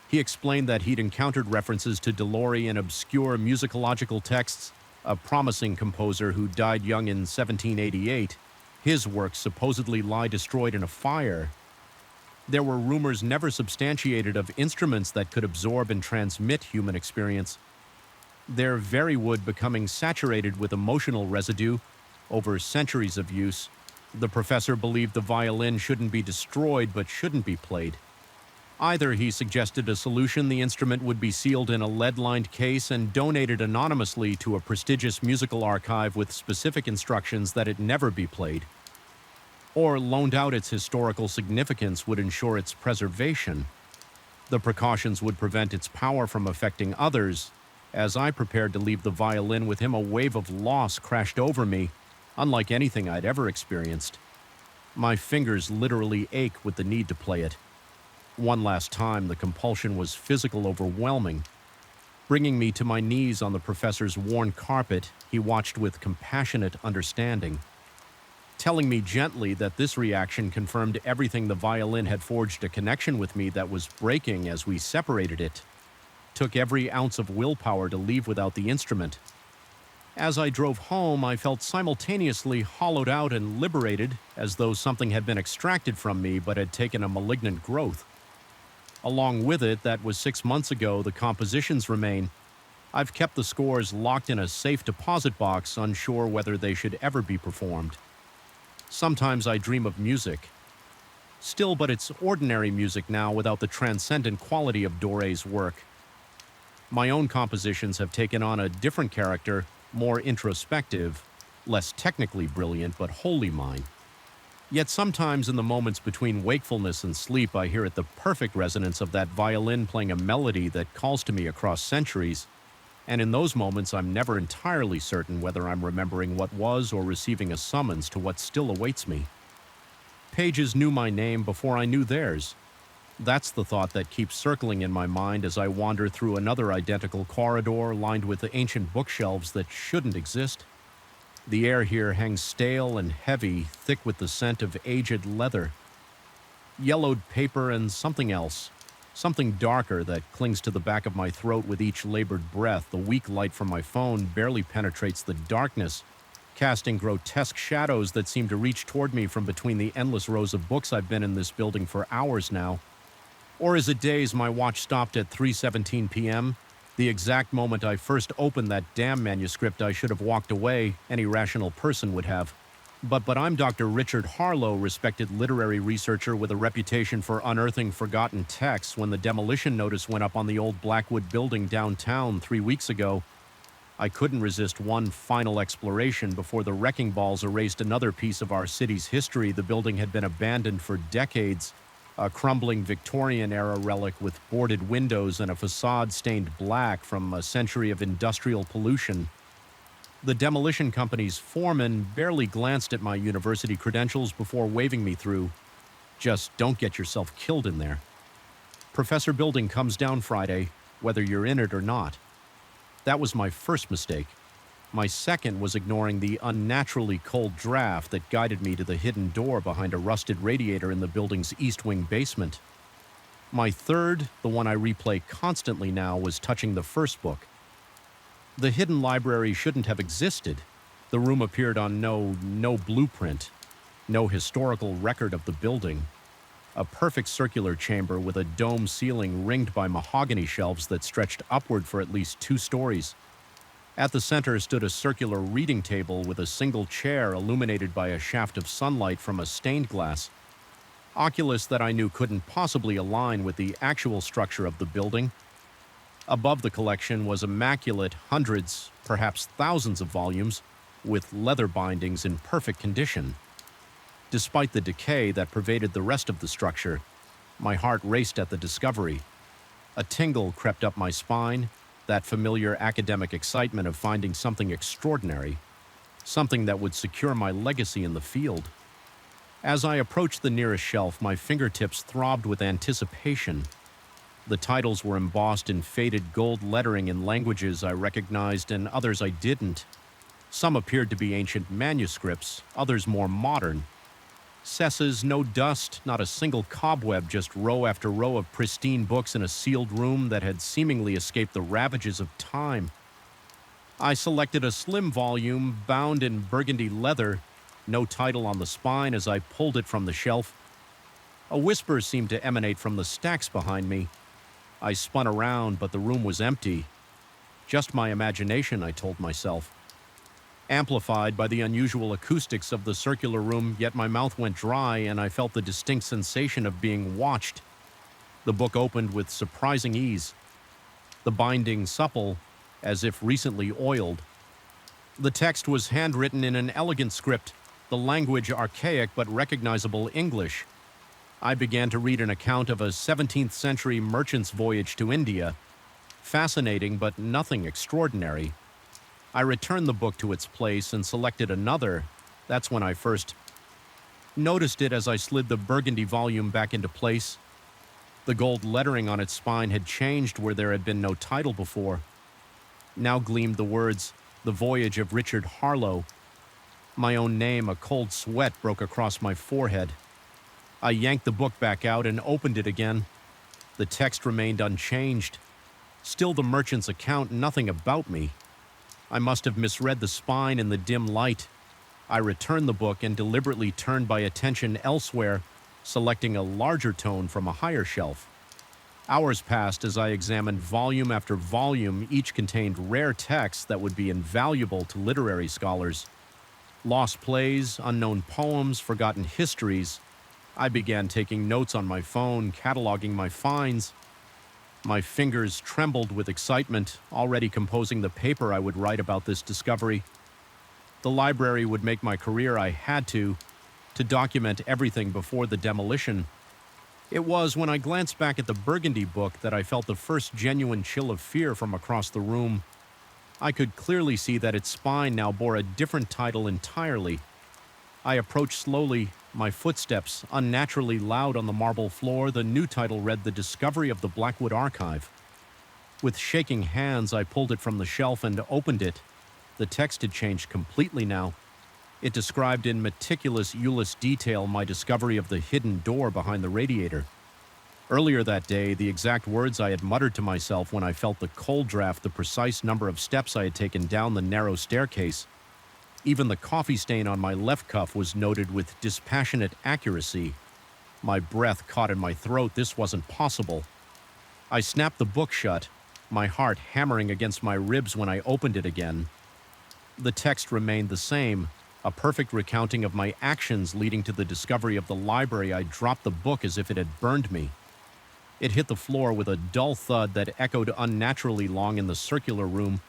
He explained that he'd encountered references to Delori in obscure musicological texts, a promising composer who died young in 1788. His works supposedly lie destroyed in a fire. There were rumors never substantiated of instruments that could absorb and transmit human experience, their very wood becoming saturated with emotional residue over centuries of use. The professor believed the violin shouldn't be destroyed but shouldn't be played. Either, he suggested a solution, the instrument would be sealed in a lead-lined case and donated anonymously to a prestigious musical archive with specific instructions that it never be played, or loaned out. Its historical significance would ensure its preservation. The precautions would prevent its power from affecting others. As I prepared to leave the violin with him, a wave of loss crashed over me, unlike anything I'd ever experienced. My fingers literally ached with the need to play it. One last time, the compulsion was physical, overwhelming. Bringing me to my knees on the professor's worn carpet, he watched with compassionate understanding, telling me gently that this reaction confirmed everything. The violin had forged a connection with me that was breaking as we separated it. Took every ounce of willpower to leave without the instrument. As I drove home, I felt simultaneously hollowed out and liberated, as though something had been extracted from me but had taken a malignant growth. Along with it, that was 6 months ago, the compositions remain. I've kept the scores locked in a safe deposit box, unsure whether they should ever be performed. Sometimes I dream of music. Still, but it's ordinary music now, without the transcendent quality of Doré's work. My own compositions have taken on a different character, more introspective, less technically brilliant, but wholly mine. Yet sometimes in the moments between wakefulness and sleep, I hear it, the perfect resonance of that violin playing a melody that calls to me across centuries. And in those moments, I'm never entirely certain whether I'm remembering what was or receiving a summons to what still awaits me. Pages knew my name before I knew theirs. That's the thought that keeps circling in my mind as I wander through another identical corridor lined with ancient bookshelves that shouldn't exist. The air here hangs stale and heavy, thick with the scent of aged leather, yellowed paper, and something else. Something darker that clings to the back of my throat with each labored breath. The weak light from my phone barely penetrates the darkness, casting grotesque shadows that seem to reach toward me from between the endless rows of books I've been in this building for hours now. Or is it days my watch stopped at 3:17 p.m., the exact moment I first opened that damn manuscript I should have walked away, any rational person would have. But I'm Dr. Richard Harlow, respected literary researcher with a reputation for unearthing forgotten texts. When the demolition notice went up on the old Blackwood building downtown 3 weeks ago, I couldn't resist one final exploration before the wrecking balls erased another piece of our city's history. The building had been abandoned for decades, a crumbling Victorian-era relic with boarded windows and a facade stained black from a century of industrial pollution. The demolition company's foreman barely glanced at my university credentials before waving me through. Just don't get yourself killed in there. Professor Building comes down Friday, whether you're in it or not. That was my first mistake. My second was ignoring the unnaturally cold draft that guided me to the hidden door behind a rusted radiator in the building's east wing basement. My third, the one I replay constantly now, was touching the first book. The hidden library shouldn't have existed. The room appeared on no blueprint, no historical record of the building. A perfect circular chamber with a dome ceiling ringed by mahogany shelves that stretched upward for at least 2 stories. At the center stood a circular reading table with a single chair illuminated by a shaft of sunlight from a stained glass. Oculus that I knew couldn't possibly align with the actual structure of the building. Above the collection was immaculate hundreds, perhaps thousands of volumes, with leather bindings in perfect condition. Despite the decay that pervaded the rest of the structure, my heart raced at the discovery. A tingle crept up my spine, that familiar academic excitement of finding something extraordinary, something that would secure my legacy in the field. As I approached the nearest shelf, my fingertips throbbed with anticipation. The titles were embossed in faded gold lettering in languages I recognized and others I didn't. Some appeared to be ancient manuscripts, others more modern. Cesses, no dust, not a single cobweb, just row after row of pristine books in a sealed room that had seemingly escaped the ravages of time. I selected a slim volume bound in burgundy leather, no title on the spine as I pulled it from the shelf. A whisper seemed to emanate from the stacks behind me. I spun around, but the room was empty. Just my imagination, I told myself. Amplified by the unusual acoustics of the circular room, yet my mouth went dry and I felt the distinct sensation of being watched. The book opened with surprising ease, the binding supple, as if recently oiled. The text was handwritten in an elegant script, the language archaic but recognizable English. I began to read an account of a 17th century merchant's voyage to India. Fascinating, but nothing extraordinary. I returned the book to its place and selected another. That's when I first noticed it as I slid the burgundy volume back into place. The gold lettering on its spine had changed where there had been no title before. Now gleamed the words, "The Voyage of Richard Harlow." My own name, a cold sweat broke across my forehead. I yanked the book back out and opened it again. The text remained unchanged. Still the merchant's account, nothing about me. I must have misread the spine in the dim light. I returned the book and deliberately turned my attention elsewhere, selecting a larger tome from a higher shelf. Hours passed as I examined volume after volume. Each contained rare texts that would be invaluable to literary scholars. Lost plays, unknown poems, forgotten histories. I began taking notes on my phone, cataloging my finds. My fingers trembled with excitement, already composing the paper I would write about this discovery. The library would make my career. I had to document everything before the demolition. It was when I glanced back at the burgundy book that I felt the first genuine chill of fear from across the room. I could clearly see that its spine now bore a different title entirely. I approached slowly, my footsteps unnaturally loud on the marble floor, the new title read The Discovery of the Blackwood Archive. With shaking hands, I pulled it from the shelf and opened it. The text had changed completely now. It described in meticulous Ulyss detail my discovery of the hidden door behind the radiator. Earlier that day, the exact words I had muttered to myself when I felt the cold draft, the precise number of steps I had taken down the narrow staircase. Even the coffee stain on my left cuff was noted with dispassionate accuracy. My breath caught in my throat. This wasn't possible. I snapped the book shut, my heart hammering against my ribs when I opened it again. The text remained the same, a perfect recounting of my actions leading to the discovery of the library. I dropped the book as if it had burned me. It hit the floor with a dull thud that echoed unnaturally long in the circular room.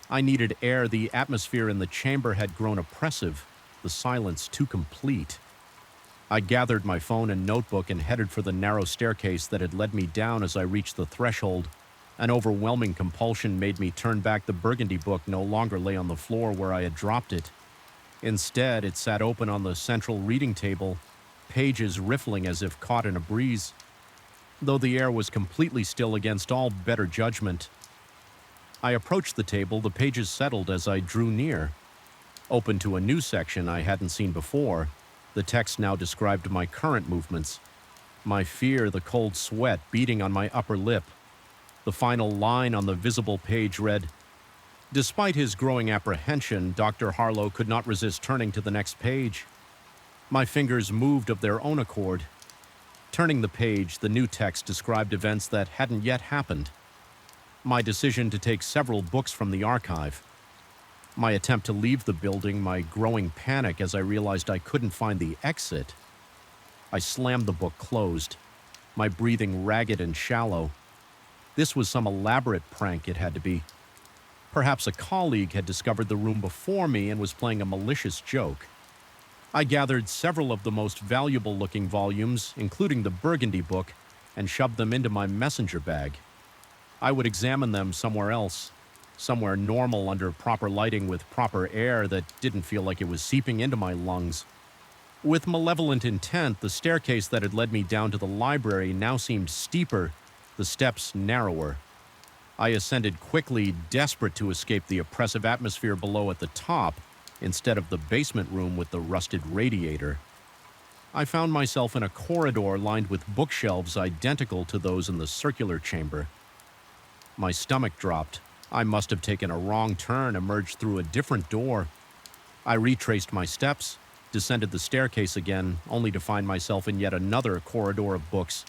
I needed air. The atmosphere in the chamber had grown oppressive, the silence too complete. I gathered my phone and notebook and headed for the narrow staircase that had led me down. As I reached the threshold, an overwhelming compulsion made me turn back. The burgundy book no longer lay on the floor where I had dropped it. Instead, it sat open on the central reading table, pages riffling as if caught in a breeze. Though the air was completely still against all better judgment, I approached the table. The pages settled as I drew near. Open to a new section I hadn't seen before, the text now described my current movements. My fear, the cold sweat beating on my upper lip. The final line on the visible page read, "Despite his growing apprehension, Dr. Harlow could not resist turning to the next page." My fingers moved of their own accord. Turning the page, the new text described events that hadn't yet happened. My decision to take several books from the archive. My attempt to leave the building, my growing panic as I realized I couldn't find the exit. I slammed the book closed, my breathing ragged and shallow. This was some elaborate prank, it had to be. Perhaps a colleague had discovered the room before me and was playing a malicious joke. I gathered several of the most valuable-looking volumes, including the burgundy book, and shoved them into my messenger bag. I would examine them somewhere else, somewhere normal under proper lighting with proper air that didn't feel like it was seeping into my lungs. With malevolent intent, the staircase that had led me down to the library now seemed steeper, the steps narrower. I ascended quickly, desperate to escape the oppressive atmosphere below at the top, instead of the basement room with the rusted radiator. I found myself in a corridor lined with bookshelves identical to those in the circular chamber. My stomach dropped. I must have taken a wrong turn, emerged through a different door. I retraced my steps, descended the staircase again, only to find myself in yet another corridor of books.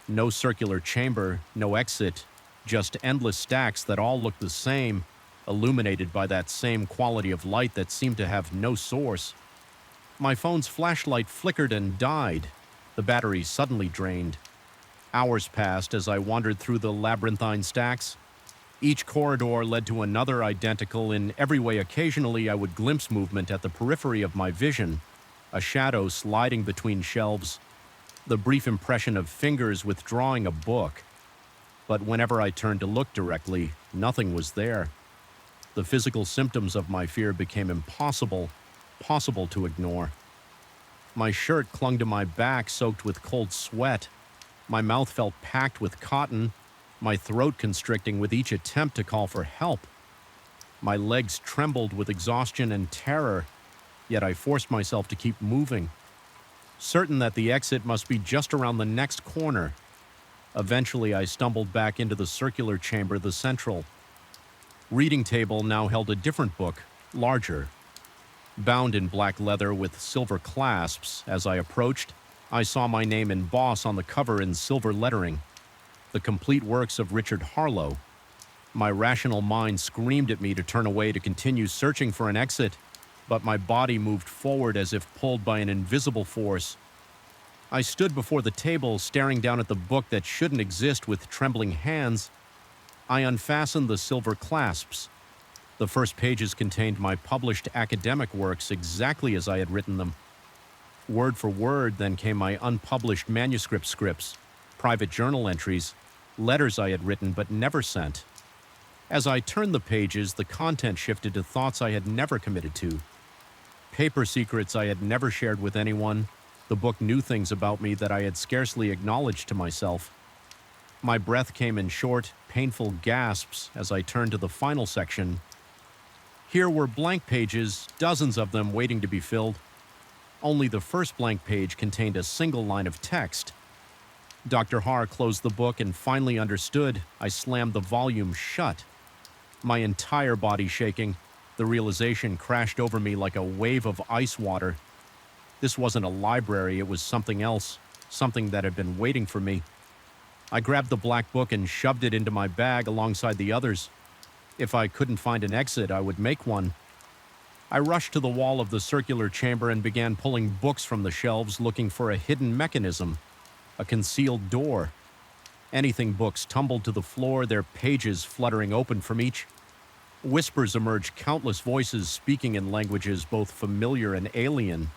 No circular chamber, no exit, just endless stacks that all looked the same, illuminated by that same quality of light that seemed to have no source. My phone's flashlight flickered and died. The battery suddenly drained. Hours passed as I wandered through the labyrinthine stacks. Each corridor led to another identical in every way. Occasionally I would glimpse movement at the periphery of my vision, a shadow sliding between shelves, the brief impression of fingers withdrawing a book. But whenever I turned to look directly, nothing was there. The physical symptoms of my fear became impossible to ignore. My shirt clung to my back, soaked with cold sweat. My mouth felt packed with cotton, my throat constricting with each attempt to call for help. My legs trembled with exhaustion and terror, yet I forced myself to keep moving, certain that the exit must be just around the next corner. Eventually, I stumbled back into the circular chamber, the central reading table now held a different book, larger. Bound in black leather with silver clasps, as I approached, I saw my name in boss on the cover in silver lettering. The complete works of Richard Harlow. My rational mind screamed at me to turn away, to continue searching for an exit, but my body moved forward as if pulled by an invisible force. I stood before the table, staring down at the book that shouldn't exist with trembling hands. I unfastened the silver clasps. The first pages contained my published academic works exactly as I had written them. Word for word, then came my unpublished manuscript scripts, private journal entries, letters I had written but never sent. As I turned the pages, the content shifted to thoughts I had never committed to, paper secrets I had never shared with anyone, The book knew things about me that I had scarcely acknowledged to myself. My breath came in short, painful gasps as I turned to the final section. Here were blank pages, dozens of them waiting to be filled. Only the first blank page contained a single line of text. Dr. Haar closed the book and finally understood. I slammed the volume shut. My entire body shaking, the realization crashed over me like a wave of ice water. This wasn't a library, it was something else, something that had been waiting for me. I grabbed the black book and shoved it into my bag alongside the others. If I couldn't find an exit, I would make one. I rushed to the wall of the circular chamber and began pulling books from the shelves, looking for a hidden mechanism, a concealed door. Anything books tumbled to the floor, their pages fluttering open from each. Whispers emerged, countless voices speaking in languages both familiar and alien,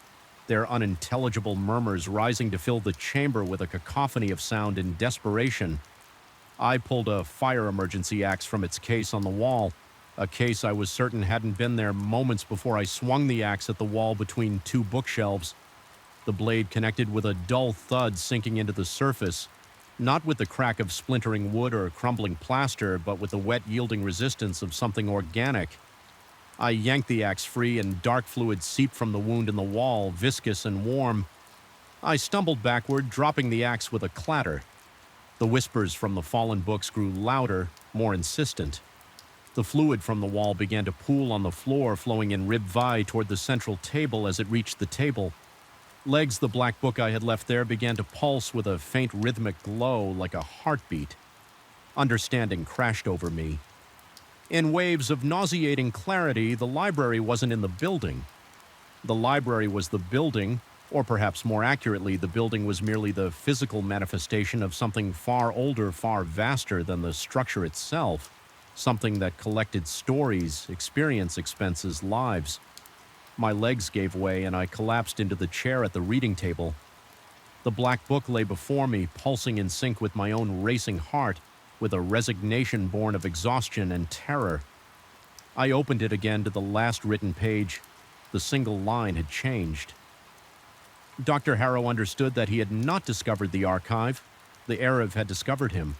their unintelligible murmurs rising to fill the chamber with a cacophony of sound in desperation. I pulled a fire emergency axe from its case on the wall, a case I was certain hadn't been there moments before I swung the axe at the wall between two bookshelves. The blade connected with a dull thud sinking into the surface, not with the crack of splintering wood or crumbling plaster, but with the wet yielding resistance of something organic. I yanked the axe free and dark fluid seeped from the wound in the wall, viscous and warm. I stumbled backward, dropping the axe with a clatter. The whispers from the fallen books grew louder, more insistent. The fluid from the wall began to pool on the floor, flowing in rib-vie toward the central table as it reached the table. Legs the black book I had left there began to pulse with a faint rhythmic glow like a heartbeat. Understanding crashed over me. In waves of nauseating clarity, the library wasn't in the building. The library was the building, or perhaps more accurately, the building was merely the physical manifestation of something far older, far vaster than the structure itself, something that collected stories, experience expenses, lives. My legs gave way and I collapsed into the chair at the reading table. The black book lay before me, pulsing in sync with my own racing heart, with a resignation born of exhaustion and terror. I opened it again to the last written page. The single line had changed. Dr. Harrow understood that he had not discovered the archive. The Arab had discovered him.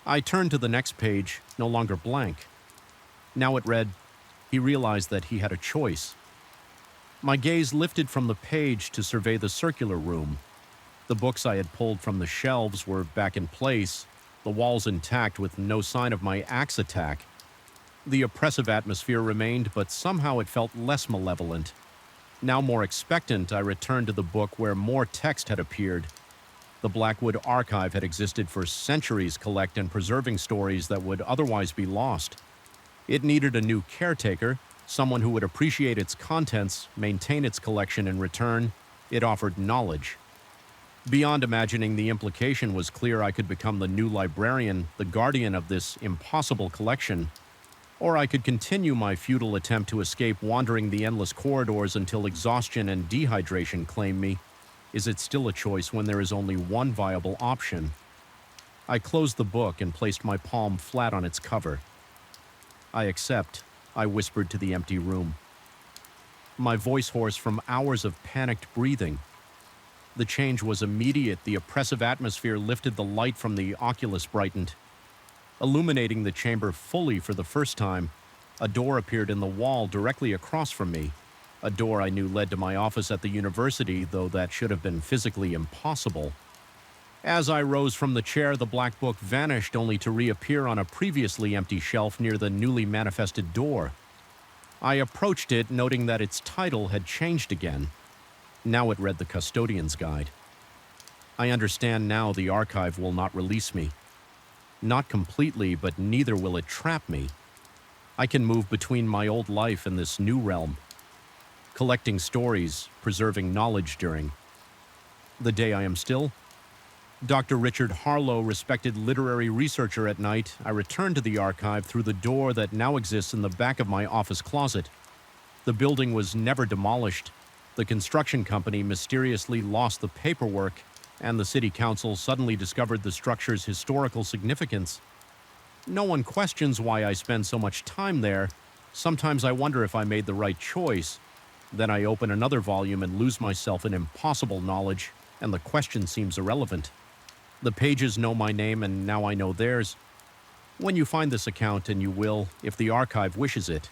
I turned to the next page, no longer blank. Now it read, he realized that he had a choice. My gaze lifted from the page to survey the circular room. The books I had pulled from the shelves were back in place, the walls intact with no sign of my axe attack. The oppressive atmosphere remained, but somehow it felt less malevolent. Now more expectant, I returned to the book where more text had appeared. The Blackwood Archive had existed for centuries, collecting and preserving stories that would otherwise be lost. It needed a new caretaker, someone who would appreciate its contents, maintain its collection in return. It offered knowledge. Beyond imagining the implication was clear I could become the new librarian, the guardian of this impossible collection. Or I could continue my futile attempt to escape wandering the endless corridors until exhaustion and dehydration claim me. Is it still a choice when there is only one viable option? I closed the book and placed my palm flat on its cover. I accept, I whispered to the empty room. My voice hoarse from hours of panicked breathing. The change was immediate. The oppressive atmosphere lifted, the light from the oculus brightened. Illuminating the chamber fully for the first time, a door appeared in the wall directly across from me. A door I knew led to my office at the university, though that should have been physically impossible. As I rose from the chair, the black book vanished, only to reappear on a previously empty shelf near the newly manifested door. I approached it, noting that its title had changed again. Now it read The Custodian's Guide. I understand now the archive will not release me. Not completely, but neither will it trap me. I can move between my old life and this new realm, collecting stories, preserving knowledge during the day I am still. Dr. Richard Harlow, respected literary researcher at night, I returned to the archive through the door that now exists in the back of my office closet. The building was never demolished. The construction company mysteriously lost the paperwork, and the city council suddenly discovered the structure's historical significance. No one questions why I spend so much time there. Sometimes I wonder if I made the right choice. Then I open another volume and lose myself in impossible knowledge, and the question seems irrelevant. The pages know my name, and now I know theirs. When you find this account, and you will, if the archive wishes it,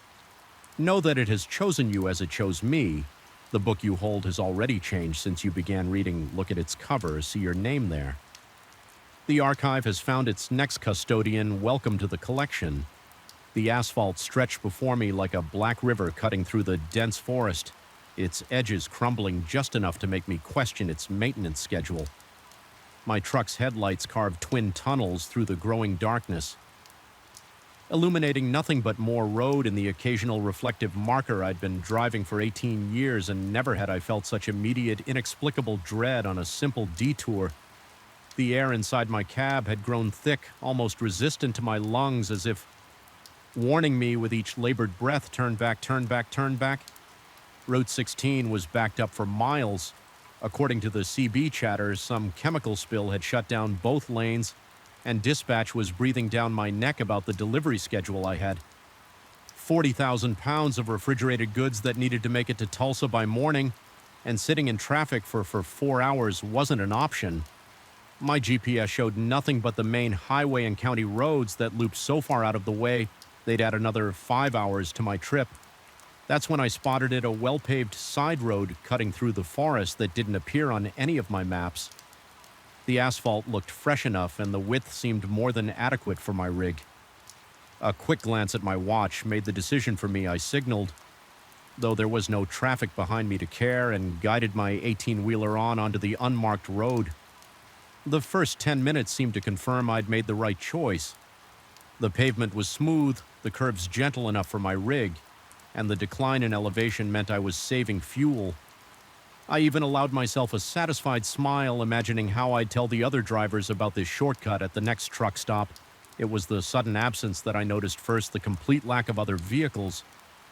know that it has chosen you as it chose me. The book you hold has already changed since you began reading. Look at its cover, see your name there. The archive has found its next custodian. Welcome to the collection. The asphalt stretched before me like a black river cutting through the dense forest, its edges crumbling just enough to make me question its maintenance schedule. My truck's headlights carved twin tunnels through the growing darkness, illuminating nothing but more road and the occasional reflective marker. I'd been driving for 18 years, and never had I felt such immediate, inexplicable dread on a simple detour. The air inside my cab had grown thick, almost resistant to my lungs, as if warning me with each labored breath, turn back, turn back, turn back. Route 16 was backed up for miles. According to the CB chatter, some chemical spill had shut down both lanes, and dispatch was breathing down my neck about the delivery schedule I had. 40,000 pounds of refrigerated goods that needed to make it to Tulsa by morning, and sitting in traffic for 4 hours wasn't an option. My GPS showed nothing but the main highway and county roads that looped so far out of the way they'd add another 5 hours to my trip. That's when I spotted it, a well-paved side road cutting through the forest that didn't appear on any of my maps. The asphalt looked fresh enough, and the width seemed more than adequate for my rig. A quick glance at my watch made the decision for me. I signaled, though there was no traffic behind me to care, and guided my 18-wheeler onto the unmarked road. The first 10 minutes seemed to confirm I'd made the right choice. The pavement was smooth, the curves gentle enough for my rig, and the decline in elevation meant I was saving fuel. I even allowed myself a satisfied smile, imagining how I'd tell the other drivers about this shortcut at the next truck stop. It was the sudden absence that I noticed first, the complete lack of other vehicles.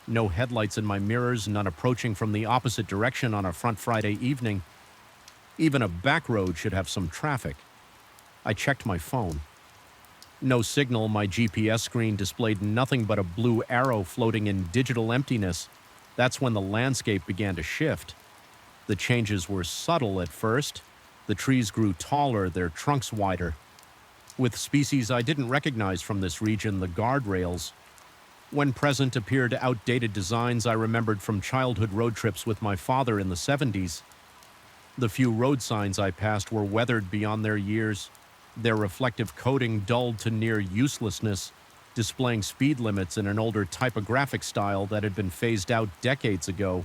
No headlights in my mirrors, none approaching from the opposite direction on a front Friday evening. Even a back road should have some traffic. I checked my phone. No signal. My GPS screen displayed nothing but a blue arrow floating in digital emptiness. That's when the landscape began to shift. The changes were subtle at first. The trees grew taller, their trunks wider. With species I didn't recognize from this region, the guardrails. When present, appeared outdated designs I remembered from childhood road trips with my father in the 70s. The few road signs I passed were weathered beyond their years, their reflective coating dulled to near uselessness, displaying speed limits in an older typographic style that had been phased out decades ago.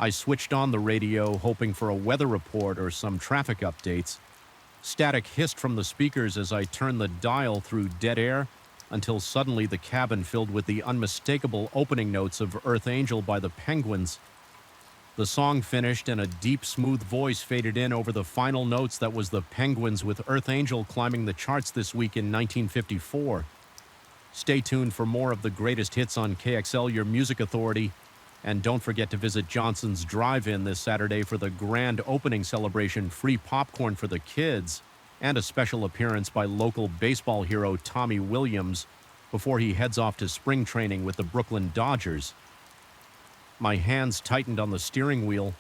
I switched on the radio, hoping for a weather report or some traffic updates. Static hissed from the speakers as I turned the dial through dead air, until suddenly the cabin filled with the unmistakable opening notes of Earth Angel by the Penguins. The song finished, and a deep, smooth voice faded in over the final notes that was the Penguins with Earth Angel climbing the charts this week in 1954. Stay tuned for more of the greatest hits on KXL, your music authority. And don't forget to visit Johnson's Drive-In this Saturday for the grand opening celebration, free popcorn for the kids, and a special appearance by local baseball hero Tommy Williams before he heads off to spring training with the Brooklyn Dodgers. My hands tightened on the steering wheel,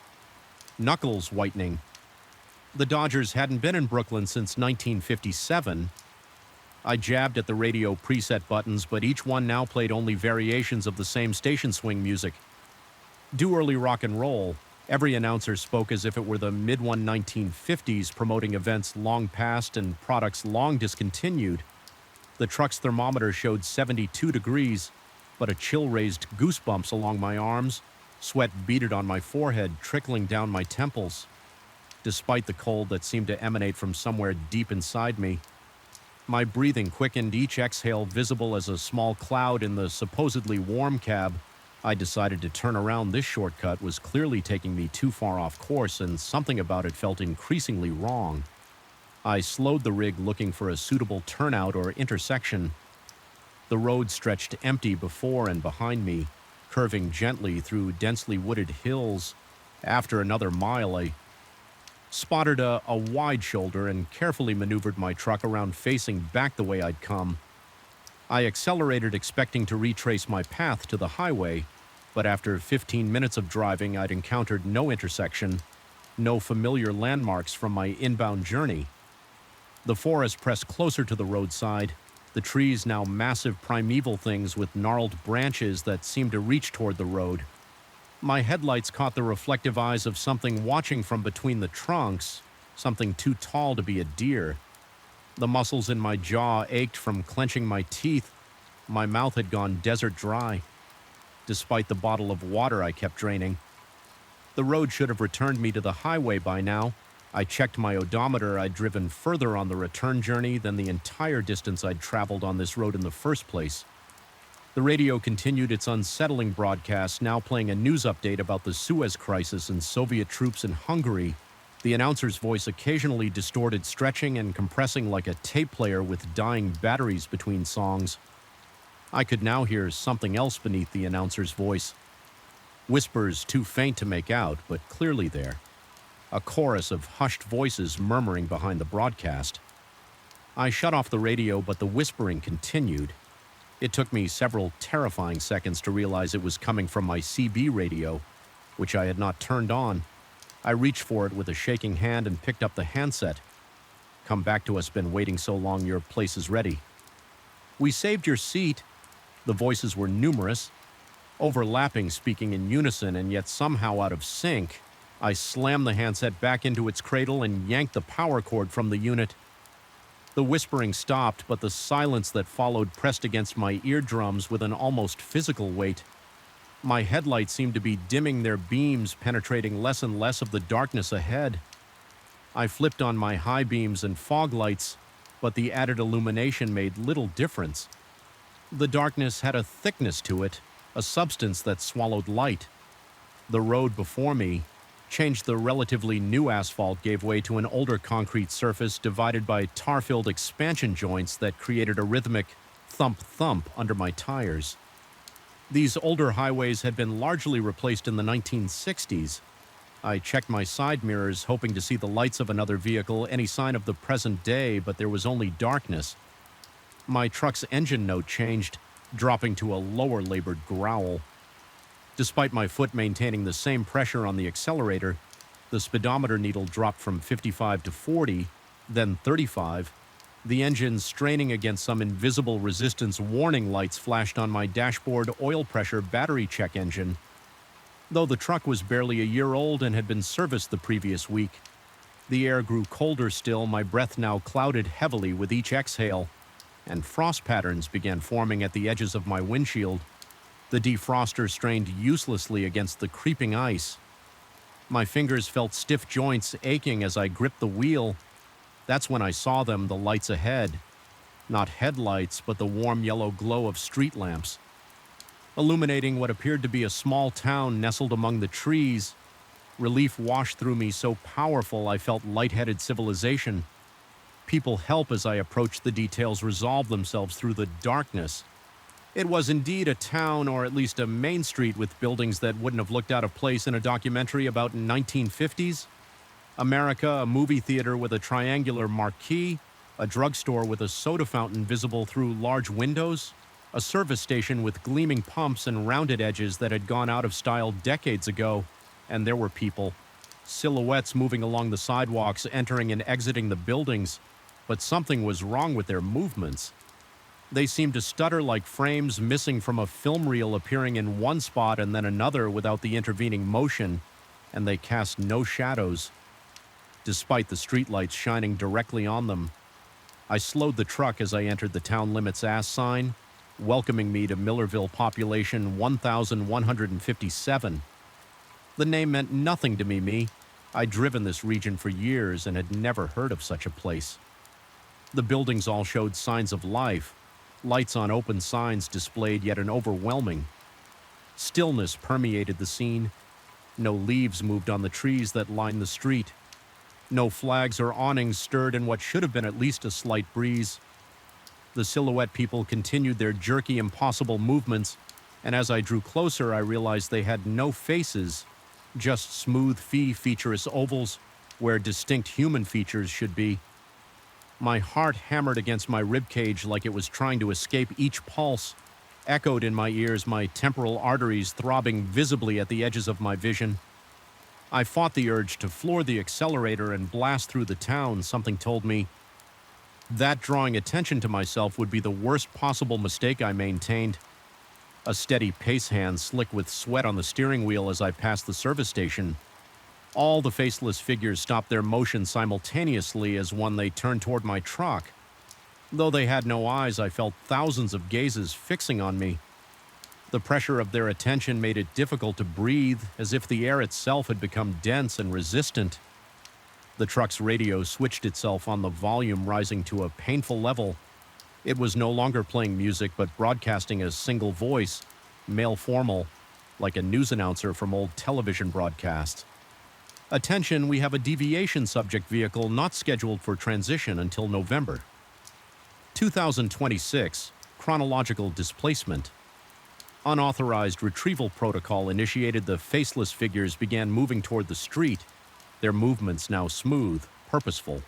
knuckles whitening. The Dodgers hadn't been in Brooklyn since 1957. I jabbed at the radio preset buttons, but each one now played only variations of the same station swing music. Do early rock and roll. Every announcer spoke as if it were the mid-1950s, promoting events long past and products long discontinued. The truck's thermometer showed 72 degrees, but a chill raised goosebumps along my arms. Sweat beaded on my forehead, trickling down my temples. Despite the cold that seemed to emanate from somewhere deep inside me, my breathing quickened, each exhale visible as a small cloud in the supposedly warm cab. I decided to turn around. This shortcut was clearly taking me too far off course, and something about it felt increasingly wrong. I slowed the rig, looking for a suitable turnout or intersection. The road stretched empty before and behind me, curving gently through densely wooded hills. After another mile, I spotted a wide shoulder and carefully maneuvered my truck around, facing back the way I'd come. I accelerated, expecting to retrace my path to the highway, but after 15 minutes of driving, I'd encountered no intersection, no familiar landmarks from my inbound journey. The forest pressed closer to the roadside, the trees now massive primeval things with gnarled branches that seemed to reach toward the road. My headlights caught the reflective eyes of something watching from between the trunks, something too tall to be a deer. The muscles in my jaw ached from clenching my teeth. My mouth had gone desert dry, despite the bottle of water I kept draining. The road should have returned me to the highway by now. I checked my odometer. I'd driven further on the return journey than the entire distance I'd traveled on this road in the first place. The radio continued its unsettling broadcast, now playing a news update about the Suez crisis and Soviet troops in Hungary. The announcer's voice occasionally distorted, stretching and compressing like a tape player with dying batteries between songs. I could now hear something else beneath the announcer's voice. Whispers too faint to make out, but clearly there. A chorus of hushed voices murmuring behind the broadcast. I shut off the radio, but the whispering continued. It took me several terrifying seconds to realize it was coming from my CB radio, which I had not turned on. I reached for it with a shaking hand and picked up the handset. "Come back to us, been waiting so long, your place is ready." "We saved your seat." The voices were numerous, overlapping, speaking in unison, and yet somehow out of sync. I slammed the handset back into its cradle and yanked the power cord from the unit. The whispering stopped, but the silence that followed pressed against my eardrums with an almost physical weight. My headlights seemed to be dimming their beams, penetrating less and less of the darkness ahead. I flipped on my high beams and fog lights, but the added illumination made little difference. The darkness had a thickness to it, a substance that swallowed light. The road before me changed. The relatively new asphalt gave way to an older concrete surface divided by tar-filled expansion joints that created a rhythmic thump-thump under my tires. These older highways had been largely replaced in the 1960s. I checked my side mirrors, hoping to see the lights of another vehicle, any sign of the present day, but there was only darkness. My truck's engine note changed, dropping to a lower labored growl. Despite my foot maintaining the same pressure on the accelerator, the speedometer needle dropped from 55 to 40, then 35. The engine straining against some invisible resistance. Warning lights flashed on my dashboard. Oil pressure battery check engine. Though the truck was barely a year old and had been serviced the previous week, the air grew colder still, my breath now clouded heavily with each exhale, and frost patterns began forming at the edges of my windshield. The defroster strained uselessly against the creeping ice. My fingers felt stiff joints aching as I gripped the wheel. That's when I saw them, the lights ahead. Not headlights, but the warm yellow glow of street lamps, illuminating what appeared to be a small town nestled among the trees. Relief washed through me, so powerful I felt lightheaded civilization. People help as I approached. The details resolved themselves through the darkness. It was indeed a town, or at least a main street with buildings that wouldn't have looked out of place in a documentary about 1950s. America, a movie theater with a triangular marquee, a drugstore with a soda fountain visible through large windows, a service station with gleaming pumps and rounded edges that had gone out of style decades ago, and there were people. Silhouettes moving along the sidewalks, entering and exiting the buildings, but something was wrong with their movements. They seemed to stutter like frames missing from a film reel, appearing in one spot and then another without the intervening motion, and they cast no shadows, despite the streetlights shining directly on them. I slowed the truck as I entered the town limits ass sign, welcoming me to Millerville, population 1,157. The name meant nothing to me. I'd driven this region for years and had never heard of such a place. The buildings all showed signs of life. Lights on open signs displayed yet an overwhelming stillness permeated the scene. No leaves moved on the trees that lined the street. No flags or awnings stirred in what should have been at least a slight breeze. The silhouette people continued their jerky, impossible movements, and as I drew closer, I realized they had no faces, just smooth, featureless ovals where distinct human features should be. My heart hammered against my ribcage like it was trying to escape each pulse. echoed in my ears, my temporal arteries throbbing visibly at the edges of my vision. I fought the urge to floor the accelerator and blast through the town. Something told me that drawing attention to myself would be the worst possible mistake I maintained. A steady pace hand slick with sweat on the steering wheel as I passed the service station. All the faceless figures stopped their motion simultaneously as one they turned toward my truck. Though they had no eyes, I felt thousands of gazes fixing on me. The pressure of their attention made it difficult to breathe, as if the air itself had become dense and resistant. The truck's radio switched itself on the volume, rising to a painful level. It was no longer playing music, but broadcasting a single voice, male formal, like a news announcer from old television broadcasts. Attention, we have a deviation subject vehicle not scheduled for transition until November. 2026, chronological displacement. Unauthorized retrieval protocol initiated. The faceless figures began moving toward the street, their movements now smooth, purposeful.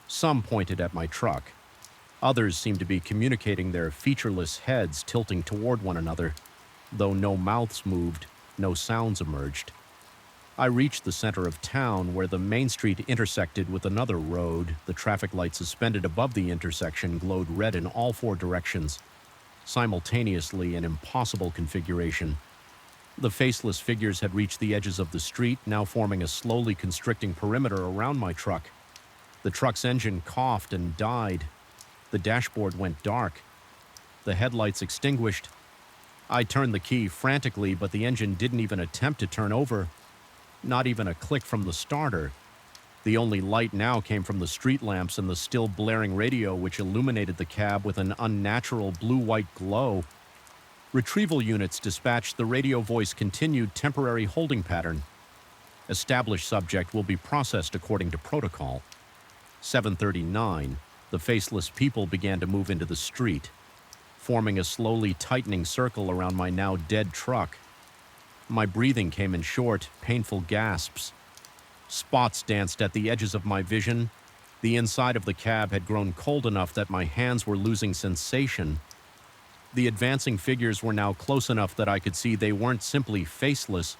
Some pointed at my truck. Others seemed to be communicating, their featureless heads tilting toward one another. Though no mouths moved, no sounds emerged. I reached the center of town, where the main street intersected with another road. The traffic light suspended above the intersection glowed red in all four directions, simultaneously, an impossible configuration. The faceless figures had reached the edges of the street, now forming a slowly constricting perimeter around my truck. The truck's engine coughed and died. The dashboard went dark. The headlights extinguished. I turned the key frantically, but the engine didn't even attempt to turn over. Not even a click from the starter. The only light now came from the street lamps and the still blaring radio, which illuminated the cab with an unnatural blue-white glow. Retrieval units dispatched. The radio voice continued. Temporary holding pattern. Established subject will be processed according to protocol. 7:39. The faceless people began to move into the street, forming a slowly tightening circle around my now dead truck. My breathing came in short, painful gasps. Spots danced at the edges of my vision. The inside of the cab had grown cold enough that my hands were losing sensation. The advancing figures were now close enough that I could see they weren't simply faceless.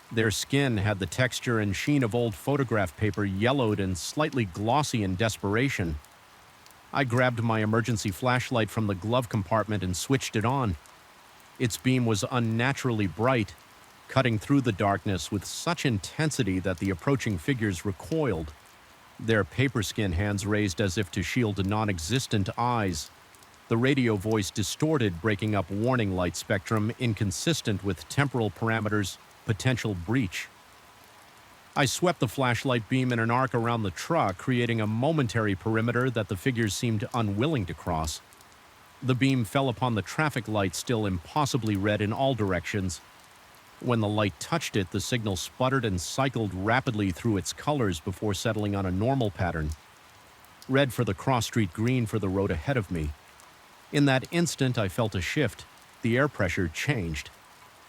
Their skin had the texture and sheen of old photograph paper, yellowed and slightly glossy in desperation. I grabbed my emergency flashlight from the glove compartment and switched it on. Its beam was unnaturally bright, cutting through the darkness with such intensity that the approaching figures recoiled, their paper-skin hands raised as if to shield non-existent eyes. The radio voice distorted, breaking up warning light spectrum, inconsistent with temporal parameters, potential breach. I swept the flashlight beam in an arc around the truck, creating a momentary perimeter that the figures seemed unwilling to cross. The beam fell upon the traffic light, still impossibly red in all directions. When the light touched it, the signal sputtered and cycled rapidly through its colors before settling on a normal pattern. Red for the cross street, green for the road ahead of me. In that instant, I felt a shift. The air pressure changed.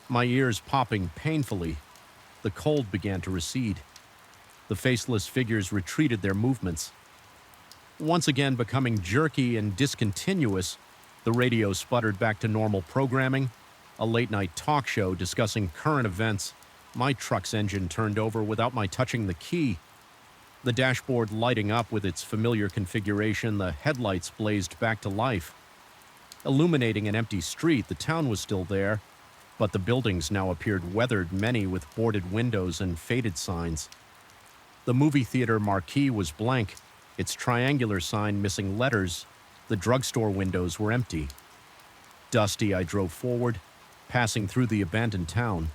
My ears popping painfully. The cold began to recede. The faceless figures retreated their movements. Once again becoming jerky and discontinuous, the radio sputtered back to normal programming. A late-night talk show discussing current events. My truck's engine turned over without my touching the key. The dashboard lighting up with its familiar configuration, the headlights blazed back to life. Illuminating an empty street, the town was still there, but the buildings now appeared weathered, many with boarded windows and faded signs. The movie theater marquee was blank, its triangular sign missing letters. The drugstore windows were empty. Dusty, I drove forward, passing through the abandoned town.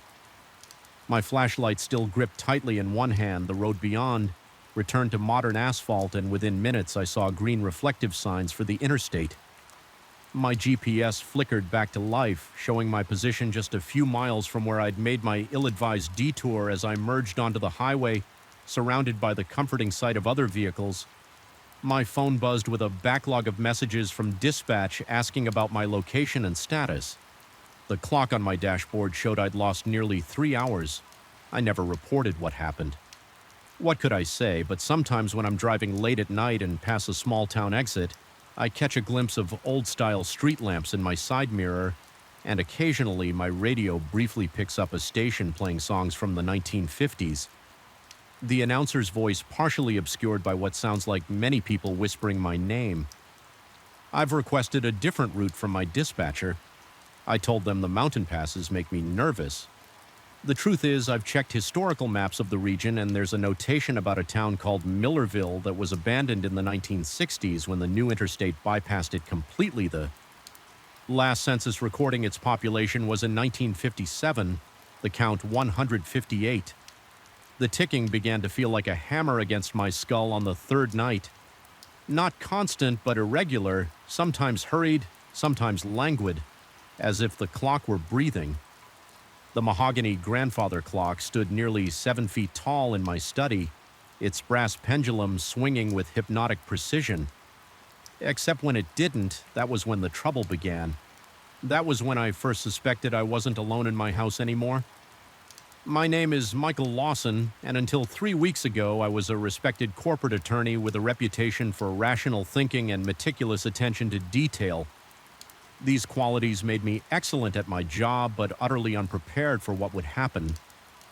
My flashlight still gripped tightly in one hand. The road beyond returned to modern asphalt, and within minutes I saw green reflective signs for the interstate. My GPS flickered back to life, showing my position just a few miles from where I'd made my ill-advised detour as I merged onto the highway, surrounded by the comforting sight of other vehicles. My phone buzzed with a backlog of messages from dispatch asking about my location and status. The clock on my dashboard showed I'd lost nearly 3 hours. I never reported what happened. What could I say, but sometimes when I'm driving late at night and pass a small town exit, I catch a glimpse of old-style street lamps in my side mirror, and occasionally my radio briefly picks up a station playing songs from the 1950s. The announcer's voice partially obscured by what sounds like many people whispering my name. I've requested a different route from my dispatcher. I told them the mountain passes make me nervous. The truth is, I've checked historical maps of the region, and there's a notation about a town called Millerville that was abandoned in the 1960s when the new interstate bypassed it completely. The last census recording its population was in 1957, the count 158. The ticking began to feel like a hammer against my skull on the third night. Not constant, but irregular, sometimes hurried, sometimes languid, as if the clock were breathing. The mahogany grandfather clock stood nearly 7 feet tall in my study, its brass pendulum swinging with hypnotic precision. Except when it didn't, that was when the trouble began. That was when I first suspected I wasn't alone in my house anymore. My name is Michael Lawson, and until 3 weeks ago, I was a respected corporate attorney with a reputation for rational thinking and meticulous attention to detail. These qualities made me excellent at my job, but utterly unprepared for what would happen.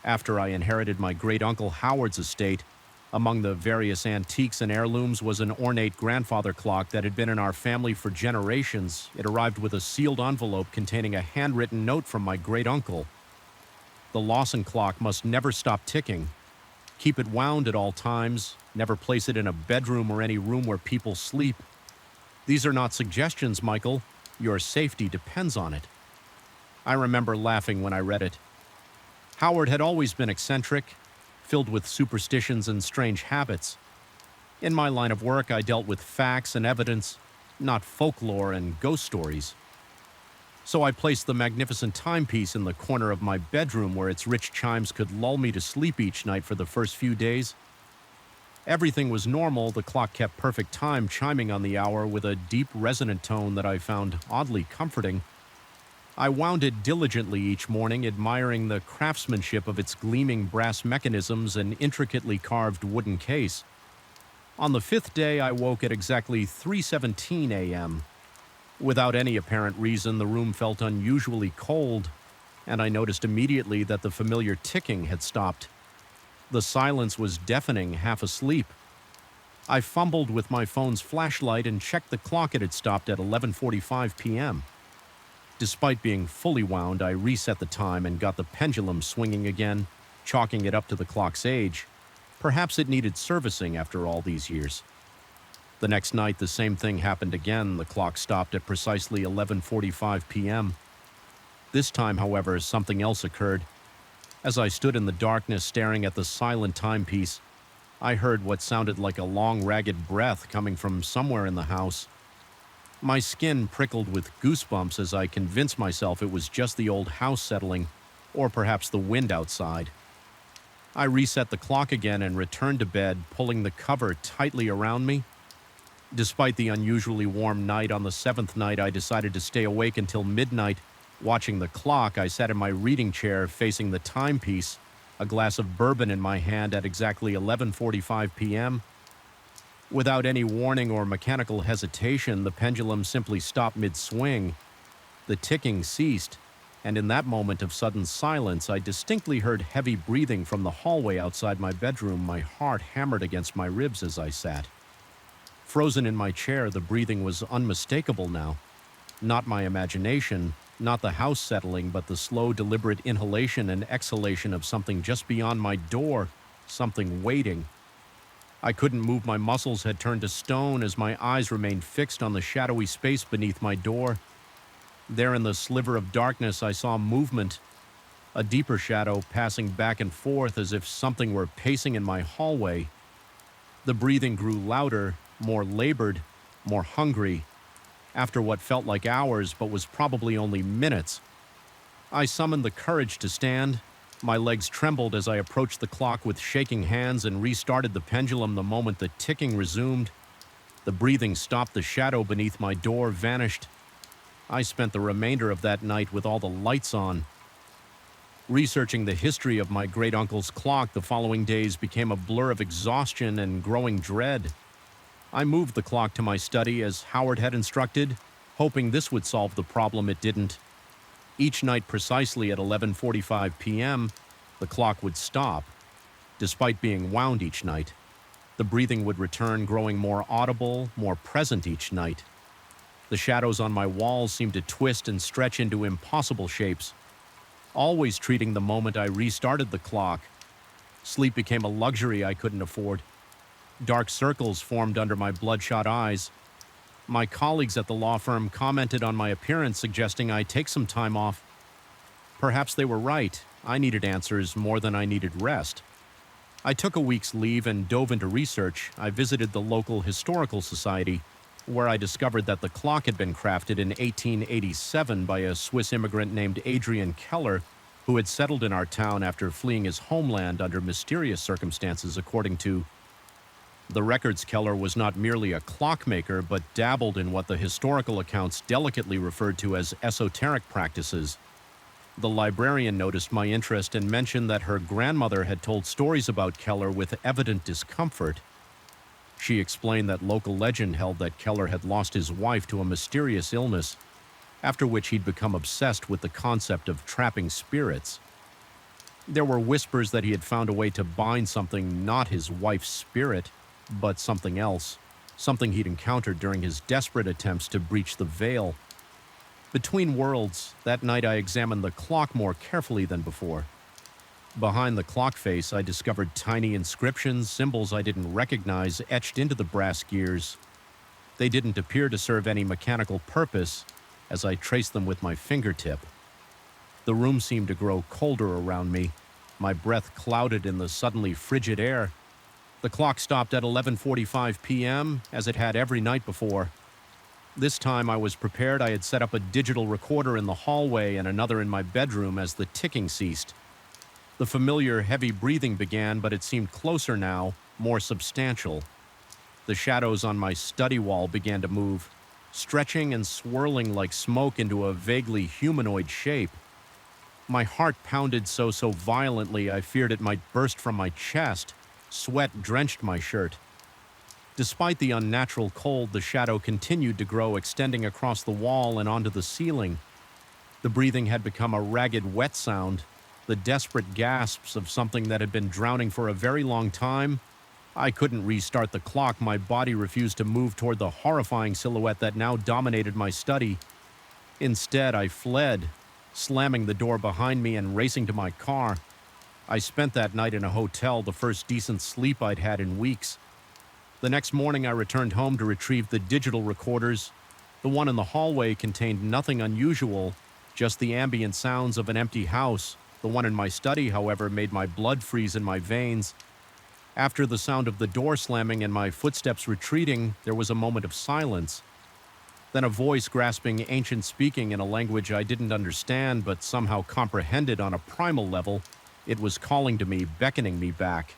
After I inherited my great-uncle Howard's estate, among the various antiques and heirlooms was an ornate grandfather clock that had been in our family for generations. It arrived with a sealed envelope containing a handwritten note from my great-uncle. The Lawson clock must never stop ticking. Keep it wound at all times. Never place it in a bedroom or any room where people sleep. These are not suggestions, Michael. Your safety depends on it. I remember laughing when I read it. Howard had always been eccentric, filled with superstitions and strange habits. In my line of work, I dealt with facts and evidence, not folklore and ghost stories. So I placed the magnificent timepiece in the corner of my bedroom where its rich chimes could lull me to sleep each night for the first few days. Everything was normal. The clock kept perfect time, chiming on the hour with a deep, resonant tone that I found oddly comforting. I wound it diligently each morning, admiring the craftsmanship of its gleaming brass mechanisms and intricately carved wooden case. On the 5th day, I woke at exactly 3:17 a.m. Without any apparent reason, the room felt unusually cold, and I noticed immediately that the familiar ticking had stopped. The silence was deafening, half asleep. I fumbled with my phone's flashlight and checked the clock. It had stopped at 11:45 p.m. Despite being fully wound, I reset the time and got the pendulum swinging again, chalking it up to the clock's age. Perhaps it needed servicing after all these years. The next night, the same thing happened again. The clock stopped at precisely 11:45 p.m. This time, however, something else occurred. As I stood in the darkness staring at the silent timepiece, I heard what sounded like a long, ragged breath coming from somewhere in the house. My skin prickled with goosebumps as I convinced myself it was just the old house settling, or perhaps the wind outside. I reset the clock again and returned to bed, pulling the cover tightly around me. Despite the unusually warm night, on the 7th night I decided to stay awake until midnight. Watching the clock, I sat in my reading chair facing the timepiece, a glass of bourbon in my hand at exactly 11:45 p.m. Without any warning or mechanical hesitation, the pendulum simply stopped mid-swing. The ticking ceased, and in that moment of sudden silence, I distinctly heard heavy breathing from the hallway outside my bedroom. My heart hammered against my ribs as I sat. Frozen in my chair, the breathing was unmistakable now. Not my imagination, not the house settling, but the slow, deliberate inhalation and exhalation of something just beyond my door, something waiting. I couldn't move. My muscles had turned to stone as my eyes remained fixed on the shadowy space beneath my door. There in the sliver of darkness, I saw movement, a deeper shadow passing back and forth as if something were pacing in my hallway. The breathing grew louder, more labored, more hungry. After what felt like hours but was probably only minutes, I summoned the courage to stand. My legs trembled as I approached the clock with shaking hands and restarted the pendulum the moment the ticking resumed. The breathing stopped. The shadow beneath my door vanished. I spent the remainder of that night with all the lights on. Researching the history of my great-uncle's clock, the following days became a blur of exhaustion and growing dread. I moved the clock to my study as Howard had instructed, hoping this would solve the problem. It didn't. Each night precisely at 11:45 p.m., the clock would stop. Despite being wound each night, the breathing would return, growing more audible, more present each night. The shadows on my walls seemed to twist and stretch into impossible shapes, always treating the moment I restarted the clock. Sleep became a luxury I couldn't afford. Dark circles formed under my bloodshot eyes. My colleagues at the law firm commented on my appearance, suggesting I take some time off. Perhaps they were right. I needed answers more than I needed rest. I took a week's leave and dove into research. I visited the local historical society, where I discovered that the clock had been crafted in 1887 by a Swiss immigrant named Adrian Keller, who had settled in our town after fleeing his homeland under mysterious circumstances. According to the records, Keller was not merely a clockmaker, but dabbled in what the historical accounts delicately referred to as esoteric practices. The librarian noticed my interest and mentioned that her grandmother had told stories about Keller with evident discomfort. She explained that local legend held that Keller had lost his wife to a mysterious illness, after which he'd become obsessed with the concept of trapping spirits. There were whispers that he had found a way to bind something, not his wife's spirit, but something else, something he'd encountered during his desperate attempts to breach the veil. Between worlds, that night I examined the clock more carefully than before. Behind the clock face, I discovered tiny inscriptions, symbols I didn't recognize, etched into the brass gears. They didn't appear to serve any mechanical purpose as I traced them with my fingertip. The room seemed to grow colder around me, my breath clouded in the suddenly frigid air. The clock stopped at 11:45 p.m., as it had every night before. This time I was prepared. I had set up a digital recorder in the hallway and another in my bedroom as the ticking ceased. The familiar heavy breathing began, but it seemed closer now, more substantial. The shadows on my study wall began to move, stretching and swirling like smoke into a vaguely humanoid shape. My heart pounded so violently I feared it might burst from my chest. Sweat drenched my shirt. Despite the unnatural cold, the shadow continued to grow, extending across the wall and onto the ceiling. The breathing had become a ragged, wet sound, the desperate gasps of something that had been drowning for a very long time. I couldn't restart the clock. My body refused to move toward the horrifying silhouette that now dominated my study. Instead, I fled, slamming the door behind me and racing to my car. I spent that night in a hotel, the first decent sleep I'd had in weeks. The next morning, I returned home to retrieve the digital recorders. The one in the hallway contained nothing unusual, just the ambient sounds of an empty house. The one in my study, however, made my blood freeze in my veins. After the sound of the door slamming and my footsteps retreating, there was a moment of silence. Then a voice grasping ancient speaking in a language I didn't understand but somehow comprehended on a primal level. It was calling to me, beckoning me back.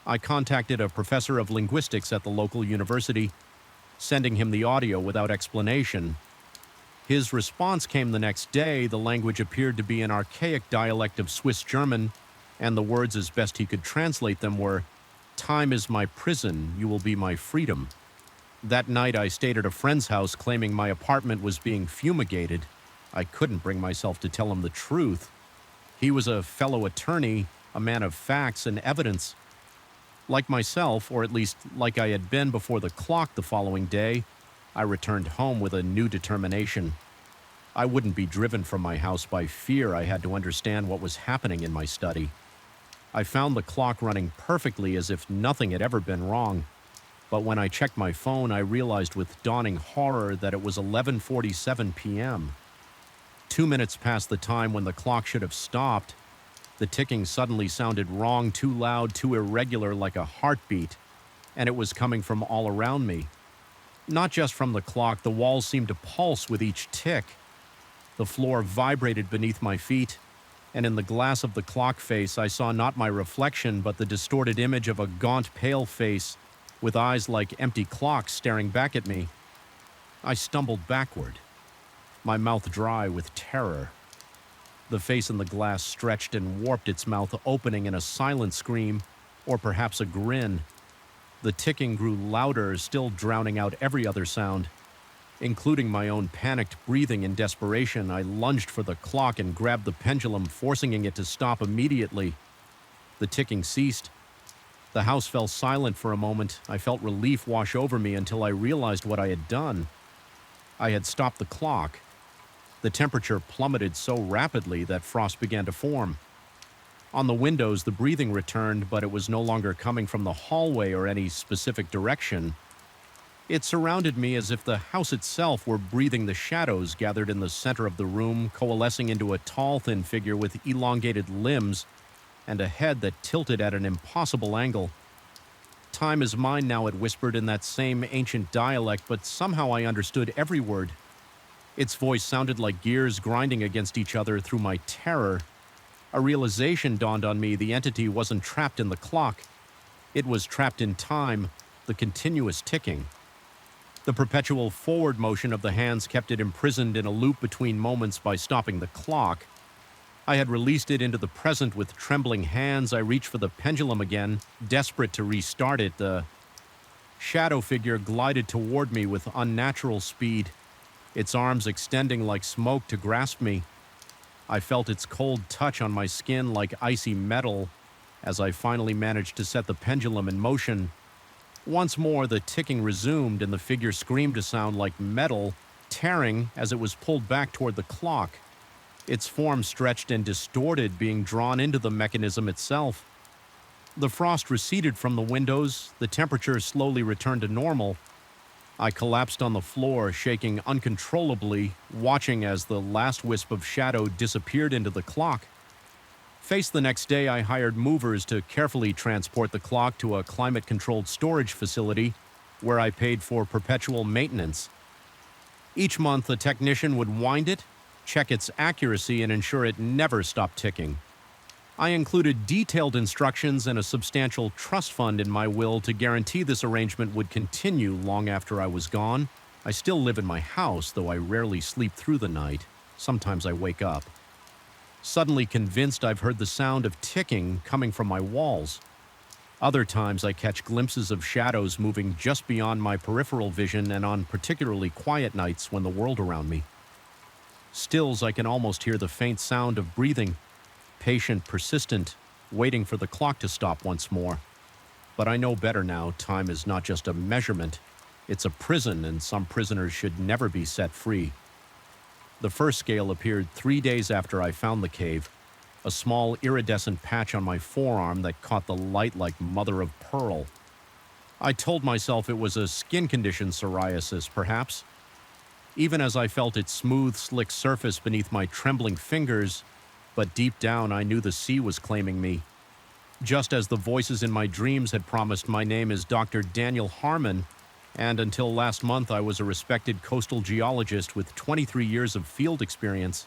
I contacted a professor of linguistics at the local university, sending him the audio without explanation. His response came the next day. The language appeared to be an archaic dialect of Swiss German, and the words, as best he could translate them, were, "Time is my prison, you will be my freedom." That night I stayed at a friend's house, claiming my apartment was being fumigated. I couldn't bring myself to tell him the truth. He was a fellow attorney, a man of facts and evidence. Like myself, or at least like I had been before the clock the following day, I returned home with a new determination. I wouldn't be driven from my house by fear. I had to understand what was happening in my study. I found the clock running perfectly, as if nothing had ever been wrong. But when I checked my phone, I realized with dawning horror that it was 11:47 p.m. 2 minutes past the time when the clock should have stopped. The ticking suddenly sounded wrong, too loud, too irregular, like a heartbeat, and it was coming from all around me. Not just from the clock, the walls seemed to pulse with each tick. The floor vibrated beneath my feet, and in the glass of the clock face I saw not my reflection but the distorted image of a gaunt, pale face with eyes like empty clocks staring back at me. I stumbled backward, my mouth dry with terror. The face in the glass stretched and warped, its mouth opening in a silent scream, or perhaps a grin. The ticking grew louder, still drowning out every other sound. Including my own panicked breathing in desperation, I lunged for the clock and grabbed the pendulum, forcing it to stop immediately. The ticking ceased. The house fell silent for a moment. I felt relief wash over me until I realized what I had done. I had stopped the clock. The temperature plummeted so rapidly that frost began to form. On the windows, the breathing returned, but it was no longer coming from the hallway or any specific direction. It surrounded me as if the house itself were breathing the shadows gathered in the center of the room, coalescing into a tall, thin figure with elongated limbs and a head that tilted at an impossible angle. "Time is mine now," it whispered in that same ancient dialect, but somehow I understood every word. Its voice sounded like gears grinding against each other through my terror. A realization dawned on me: the entity wasn't trapped in the clock. It was trapped in time, the continuous ticking. The perpetual forward motion of the hands kept it imprisoned in a loop between moments by stopping the clock. I had released it into the present with trembling hands. I reached for the pendulum again, desperate to restart it. The shadow figure glided toward me with unnatural speed, its arms extending like smoke to grasp me. I felt its cold touch on my skin like icy metal as I finally managed to set the pendulum in motion. Once more, the ticking resumed, and the figure screamed a sound like metal tearing as it was pulled back toward the clock. Its form stretched and distorted, being drawn into the mechanism itself. The frost receded from the windows. The temperature slowly returned to normal. I collapsed on the floor, shaking uncontrollably, watching as the last wisp of shadow disappeared into the clock. Faced the next day, I hired movers to carefully transport the clock to a climate-controlled storage facility where I paid for perpetual maintenance. Each month, a technician would wind it, check its accuracy, and ensure it never stopped ticking. I included detailed instructions and a substantial trust fund in my will to guarantee this arrangement would continue long after I was gone. I still live in my house, though I rarely sleep through the night. Sometimes I wake up suddenly convinced I've heard the sound of ticking coming from my walls. Other times I catch glimpses of shadows moving just beyond my peripheral vision, and on particularly quiet nights when the world around me stills, I can almost hear the faint sound of breathing, patient, persistent, waiting for the clock to stop once more. But I know better now. Time is not just a measurement. It's a prison, and some prisoners should never be set free. The first scale appeared 3 days after I found the cave, a small iridescent patch on my forearm that caught the light like mother of pearl. I told myself it was a skin condition, psoriasis, perhaps. Even as I felt its smooth, slick surface beneath my trembling fingers, but deep down I knew the sea was claiming me. Just as the voices in my dreams had promised, my name is Dr. Daniel Harmon, and until last month I was a respected coastal geologist with 23 years of field experience.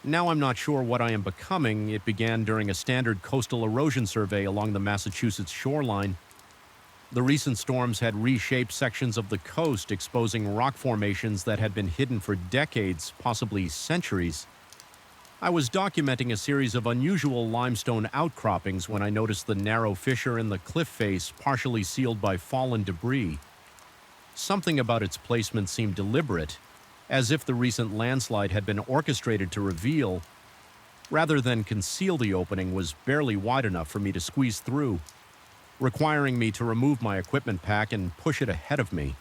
Now I'm not sure what I am becoming. It began during a standard coastal erosion survey along the Massachusetts shoreline. The recent storms had reshaped sections of the coast, exposing rock formations that had been hidden for decades, possibly centuries. I was documenting a series of unusual limestone outcroppings when I noticed the narrow fissure in the cliff face, partially sealed by fallen debris. Something about its placement seemed deliberate, as if the recent landslide had been orchestrated to reveal, rather than conceal. The opening was barely wide enough for me to squeeze through, requiring me to remove my equipment pack and push it ahead of me.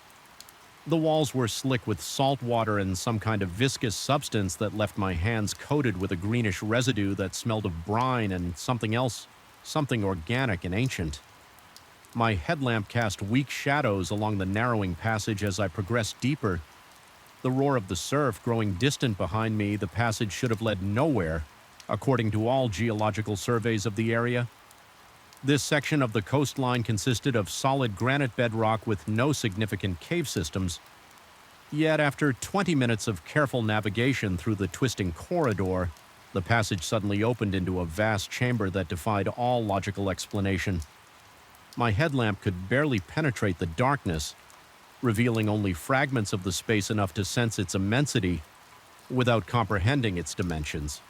The walls were slick with salt water and some kind of viscous substance that left my hands coated with a greenish residue that smelled of brine and something else, something organic and ancient. My headlamp cast weak shadows along the narrowing passage as I progressed deeper. The roar of the surf growing distant behind me, the passage should have led nowhere, according to all geological surveys of the area. This section of the coastline consisted of solid granite bedrock with no significant cave systems. Yet after 20 minutes of careful navigation through the twisting corridor, the passage suddenly opened into a vast chamber that defied all logical explanation. My headlamp could barely penetrate the darkness, revealing only fragments of the space enough to sense its immensity without comprehending its dimensions.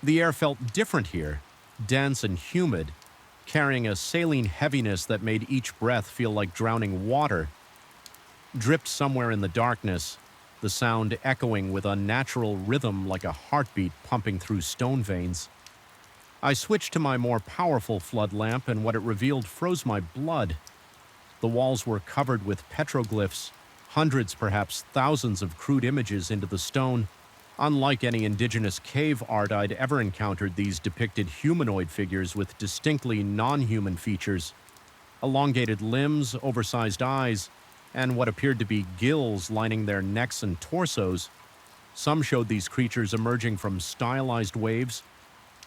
The air felt different here, dense and humid, carrying a saline heaviness that made each breath feel like drowning water. dripped somewhere in the darkness, the sound echoing with unnatural rhythm like a heartbeat pumping through stone veins. I switched to my more powerful flood lamp, and what it revealed froze my blood. The walls were covered with petroglyphs, hundreds, perhaps thousands of crude images into the stone. Unlike any indigenous cave art I'd ever encountered, these depicted humanoid figures with distinctly non-human features, elongated limbs, oversized eyes, and what appeared to be gills lining their necks and torsos. Some showed these creatures emerging from stylized waves.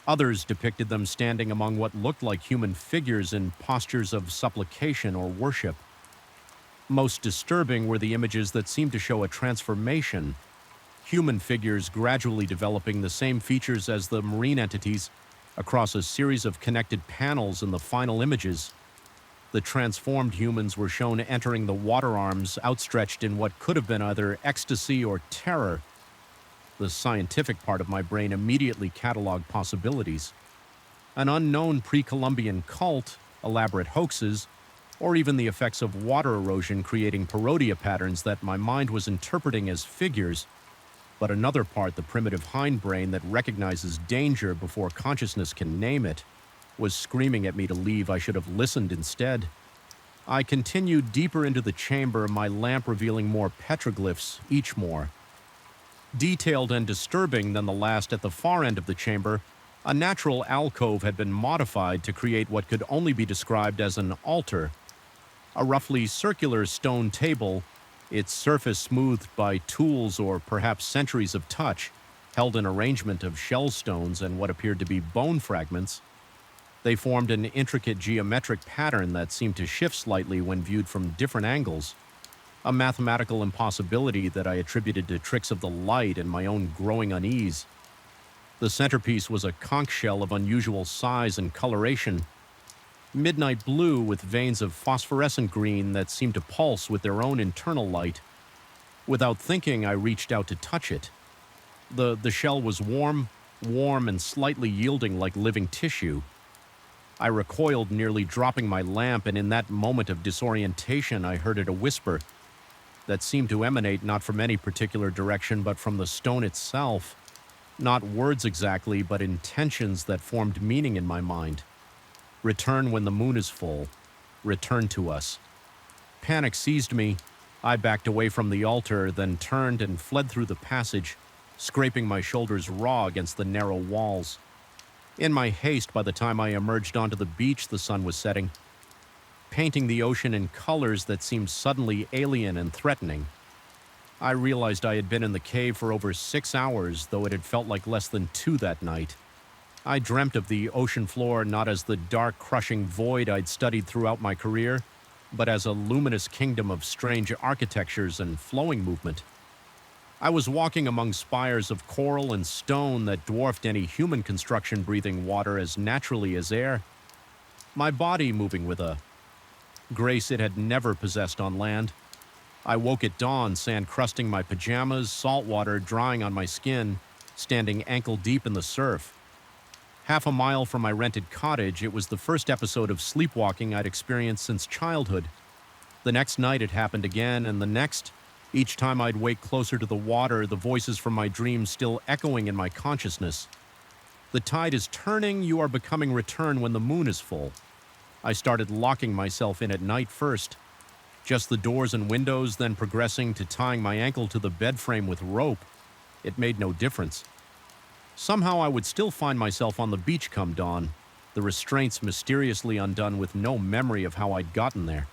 Others depicted them standing among what looked like human figures in postures of supplication or worship. Most disturbing were the images that seemed to show a transformation, human figures gradually developing the same features as the marine entities across a series of connected panels in the final images. The transformed humans were shown entering the water arms outstretched in what could have been either ecstasy or terror. The scientific part of my brain immediately cataloged possibilities. An unknown pre-Columbian cult, elaborate hoaxes, or even the effects of water erosion creating parodia patterns that my mind was interpreting as figures. But another part, the primitive hindbrain that recognizes danger before consciousness can name it, was screaming at me to leave. I should have listened instead. I continued deeper into the chamber, my lamp revealing more petroglyphs, each more detailed and disturbing than the last. At the far end of the chamber, a natural alcove had been modified to create what could only be described as an altar. A roughly circular stone table, its surface smoothed by tools or perhaps centuries of touch, held an arrangement of shell stones and what appeared to be bone fragments. They formed an intricate geometric pattern that seemed to shift slightly when viewed from different angles, a mathematical impossibility that I attributed to tricks of the light and my own growing unease. The centerpiece was a conch shell of unusual size and coloration, midnight blue with veins of phosphorescent green that seemed to pulse with their own internal light. Without thinking, I reached out to touch it. The shell was warm and slightly yielding like living tissue. I recoiled, nearly dropping my lamp, and in that moment of disorientation I heard it a whisper that seemed to emanate not from any particular direction but from the stone itself. Not words exactly, but intentions that formed meaning in my mind. Return when the moon is full. Return to us. Panic seized me. I backed away from the altar, then turned and fled through the passage, scraping my shoulders raw against the narrow walls. In my haste, by the time I emerged onto the beach, the sun was setting, painting the ocean in colors that seemed suddenly alien and threatening. I realized I had been in the cave for over 6 hours, though it had felt like less than 2 that night. I dreamt of the ocean floor not as the dark, crushing void I'd studied throughout my career, but as a luminous kingdom of strange architectures and flowing movement. I was walking among spires of coral and stone that dwarfed any human construction, breathing water as naturally as air, my body moving with a grace it had never possessed on land. I woke at dawn, sand crusting my pajamas, salt water drying on my skin, standing ankle-deep in the surf. Half a mile from my rented cottage, it was the first episode of sleepwalking I'd experienced since childhood. The next night it happened again, and the next. Each time I'd wake closer to the water, the voices from my dreams still echoing in my consciousness. The tide is turning, you are becoming return when the moon is full. I started locking myself in at night first. Just the doors and windows, then progressing to tying my ankle to the bed frame with rope. It made no difference. Somehow I would still find myself on the beach come dawn, the restraints mysteriously undone with no memory of how I'd gotten there.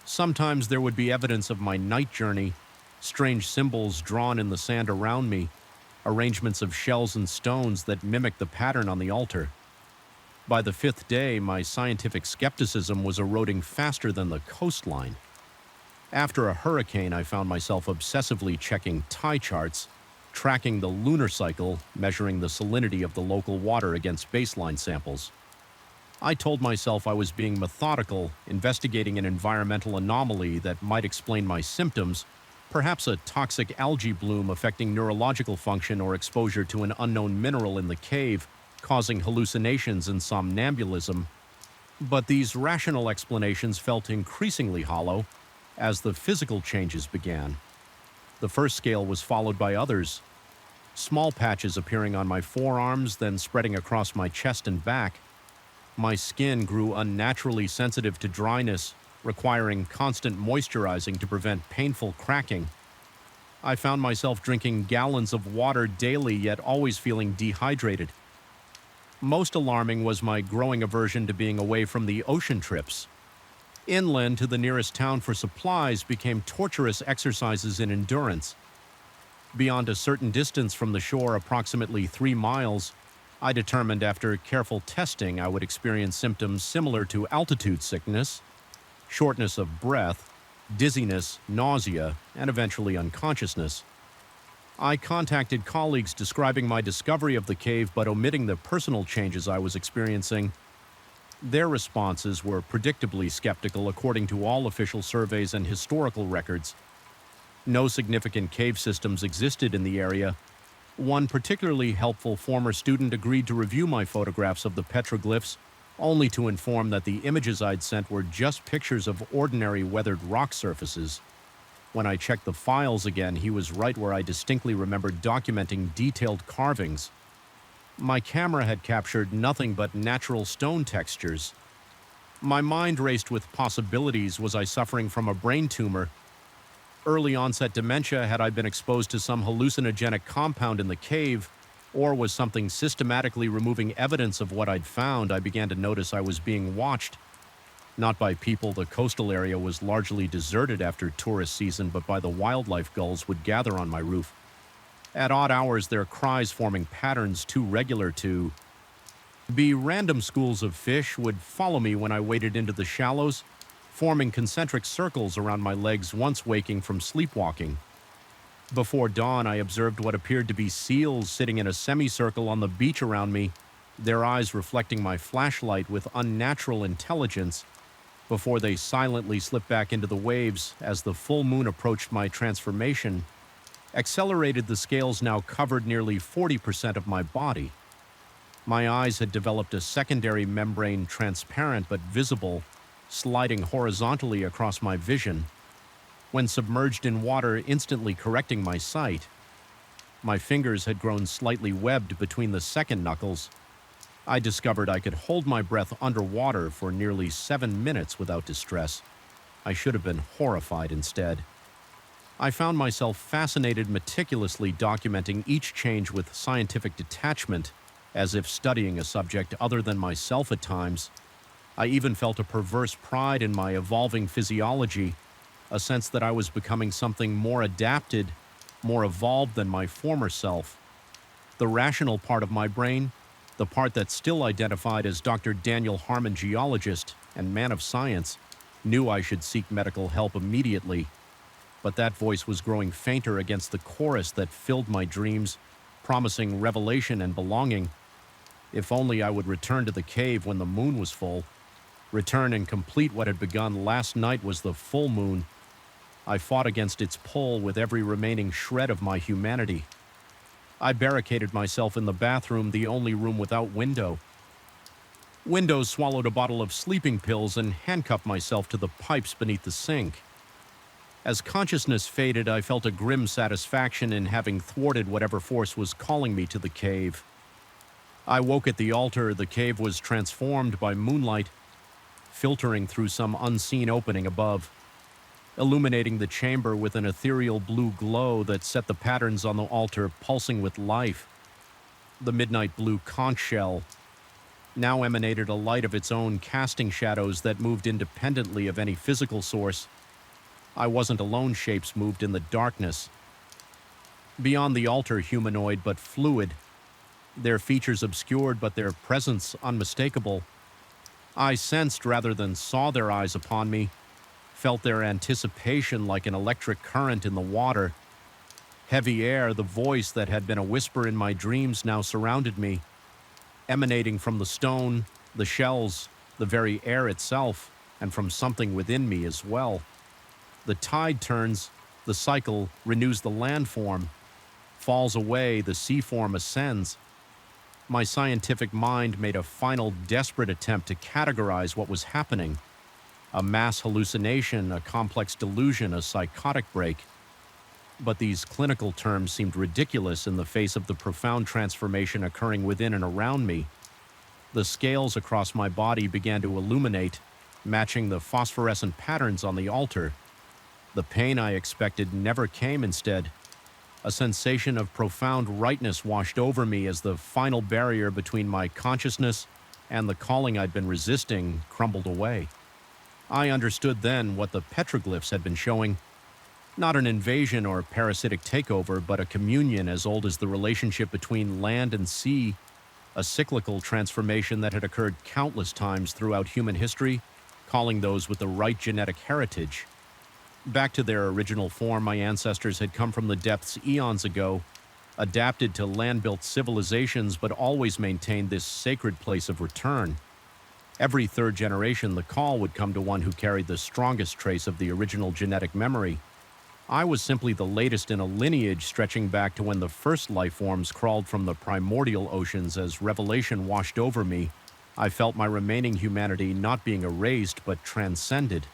Sometimes there would be evidence of my night journey, strange symbols drawn in the sand around me, arrangements of shells and stones that mimicked the pattern on the altar. By the 5th day, my scientific skepticism was eroding faster than the coastline. After a hurricane, I found myself obsessively checking tide charts, tracking the lunar cycle, measuring the salinity of the local water against baseline samples. I told myself I was being methodical, investigating an environmental anomaly that might explain my symptoms, perhaps a toxic algae bloom affecting neurological function or exposure to an unknown mineral in the cave, causing hallucinations and somnambulism. But these rational explanations felt increasingly hollow. as the physical changes began. The first scale was followed by others, small patches appearing on my forearms, then spreading across my chest and back. My skin grew unnaturally sensitive to dryness, requiring constant moisturizing to prevent painful cracking. I found myself drinking gallons of water daily, yet always feeling dehydrated. Most alarming was my growing aversion to being away from the ocean trips. Inland to the nearest town for supplies became torturous exercises in endurance. Beyond a certain distance from the shore, approximately 3 miles, I determined after careful testing I would experience symptoms similar to altitude sickness, shortness of breath, dizziness, nausea, and eventually unconsciousness. I contacted colleagues describing my discovery of the cave but omitting the personal changes I was experiencing. Their responses were predictably skeptical according to all official surveys and historical records. No significant cave systems existed in the area. One particularly helpful former student agreed to review my photographs of the petroglyphs, only to inform that the images I'd sent were just pictures of ordinary weathered rock surfaces. When I checked the files again, he was right where I distinctly remembered documenting detailed carvings. My camera had captured nothing but natural stone textures. My mind raced with possibilities. Was I suffering from a brain tumor? Early onset dementia? Had I been exposed to some hallucinogenic compound in the cave? Or was something systematically removing evidence of what I'd found? I began to notice I was being watched. Not by people. The coastal area was largely deserted after tourist season, but by the wildlife gulls would gather on my roof. At odd hours, their cries forming patterns too regular to be. Random schools of fish would follow me when I waded into the shallows, forming concentric circles around my legs once waking from sleepwalking. Before dawn, I observed what appeared to be seals sitting in a semicircle on the beach around me, their eyes reflecting my flashlight with unnatural intelligence, before they silently slipped back into the waves as the full moon approached. My transformation accelerated. The scales now covered nearly 40% of my body. My eyes had developed a secondary membrane, transparent but visible, sliding horizontally across my vision. When submerged in water, instantly correcting my sight. My fingers had grown slightly webbed between the second knuckles. I discovered I could hold my breath underwater for nearly 7 minutes without distress. I should have been horrified instead. I found myself fascinated, meticulously documenting each change with scientific detachment, as if studying a subject other than myself at times. I even felt a perverse pride in my evolving physiology, a sense that I was becoming something more adapted, more evolved than my former self. The rational part of my brain, the part that still identified as Dr. Daniel Harmon, geologist and man of science, knew I should seek medical help immediately. But that voice was growing fainter against the chorus that filled my dreams, promising revelation and belonging. If only I would return to the cave when the moon was full. Return and complete what had begun. Last night was the full moon. I fought against its pull with every remaining shred of my humanity. I barricaded myself in the bathroom, the only room without window. Windows, swallowed a bottle of sleeping pills and handcuffed myself to the pipes beneath the sink. As consciousness faded, I felt a grim satisfaction in having thwarted whatever force was calling me to the cave. I woke at the altar. The cave was transformed by moonlight, filtering through some unseen opening above, illuminating the chamber with an ethereal blue glow that set the patterns on the altar pulsing with life. The midnight blue conch shell now emanated a light of its own, casting shadows that moved independently of any physical source. I wasn't alone. Shapes moved in the darkness. Beyond the altar, humanoid but fluid, their features obscured but their presence unmistakable. I sensed rather than saw their eyes upon me, felt their anticipation like an electric current in the water. Heavy air, the voice that had been a whisper in my dreams, now surrounded me, emanating from the stone, the shells, the very air itself, and from something within me as well. The tide turns, the cycle renews the landform, falls away, the sea form ascends. My scientific mind made a final desperate attempt to categorize what was happening. A mass hallucination, a complex delusion, a psychotic break. But these clinical terms seemed ridiculous in the face of the profound transformation occurring within and around me. The scales across my body began to illuminate, matching the phosphorescent patterns on the altar. The pain I expected never came instead. A sensation of profound rightness washed over me as the final barrier between my consciousness and the calling I'd been resisting crumbled away. I understood then what the petroglyphs had been showing. Not an invasion or parasitic takeover, but a communion as old as the relationship between land and sea, a cyclical transformation that had occurred countless times throughout human history, calling those with the right genetic heritage. Back to their original form, my ancestors had come from the depths eons ago, adapted to land-built civilizations, but always maintained this sacred place of return. Every third generation, the call would come to one who carried the strongest trace of the original genetic memory. I was simply the latest in a lineage stretching back to when the first life forms crawled from the primordial oceans. As revelation washed over me, I felt my remaining humanity not being erased but transcended.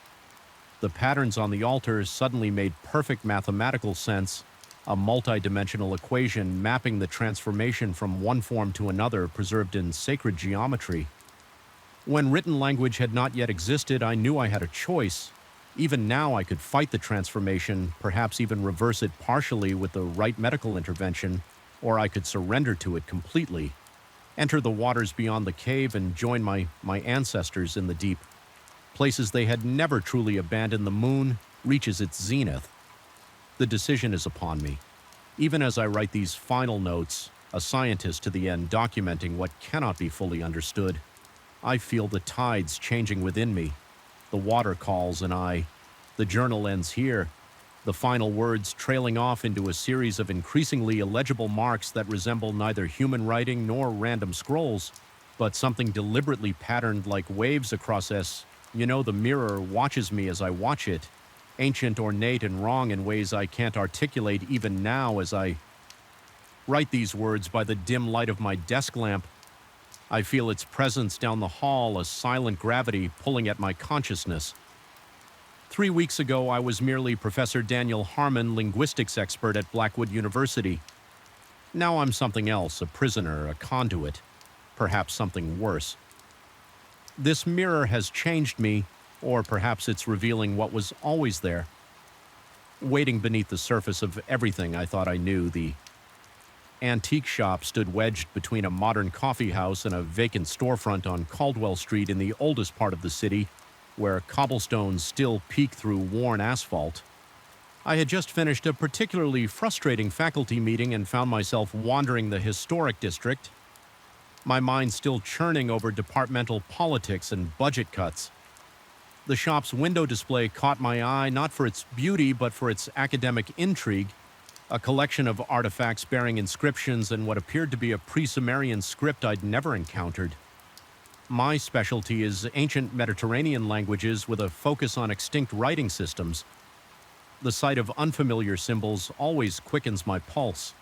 The patterns on the altar suddenly made perfect mathematical sense, a multi-dimensional equation mapping the transformation from one form to another preserved in sacred geometry. When written language had not yet existed, I knew I had a choice. Even now I could fight the transformation, perhaps even reverse it partially with the right medical intervention, or I could surrender to it completely, enter the waters beyond the cave and join my ancestors in the deep. Places they had never truly abandoned. The moon reaches its zenith. The decision is upon me. Even as I write these final notes, a scientist to the end documenting what cannot be fully understood, I feel the tides changing within me. The water calls and the journal ends here, the final words trailing off into a series of increasingly illegible marks that resemble neither human writing nor random scrolls, but something deliberately patterned like waves across the mirror watches me as I watch it, ancient, ornate, and wrong in ways I can't articulate even now as I write these words by the dim light of my desk lamp. I feel its presence down the hall, a silent gravity pulling at my consciousness. 3 weeks ago, I was merely Professor Daniel Harmon, linguistics expert at Blackwood University. Now I'm something else, a prisoner, a conduit, perhaps something worse. This mirror has changed me, or perhaps it's revealing what was always there. Waiting beneath the surface of everything I thought I knew, the antique shop stood wedged between a modern coffee house and a vacant storefront on Caldwell Street in the oldest part of the city, where cobblestones still peek through worn asphalt. I had just finished a particularly frustrating faculty meeting and found myself wandering the historic district, my mind still churning over departmental politics and budget cuts. The shop's window display caught my eye not for its beauty but for its academic intrigue, a collection of artifacts bearing inscriptions and what appeared to be a pre-Sumerian script I'd never encountered. My specialty is ancient Mediterranean languages with a focus on extinct writing systems. The sight of unfamiliar symbols always quickens my pulse.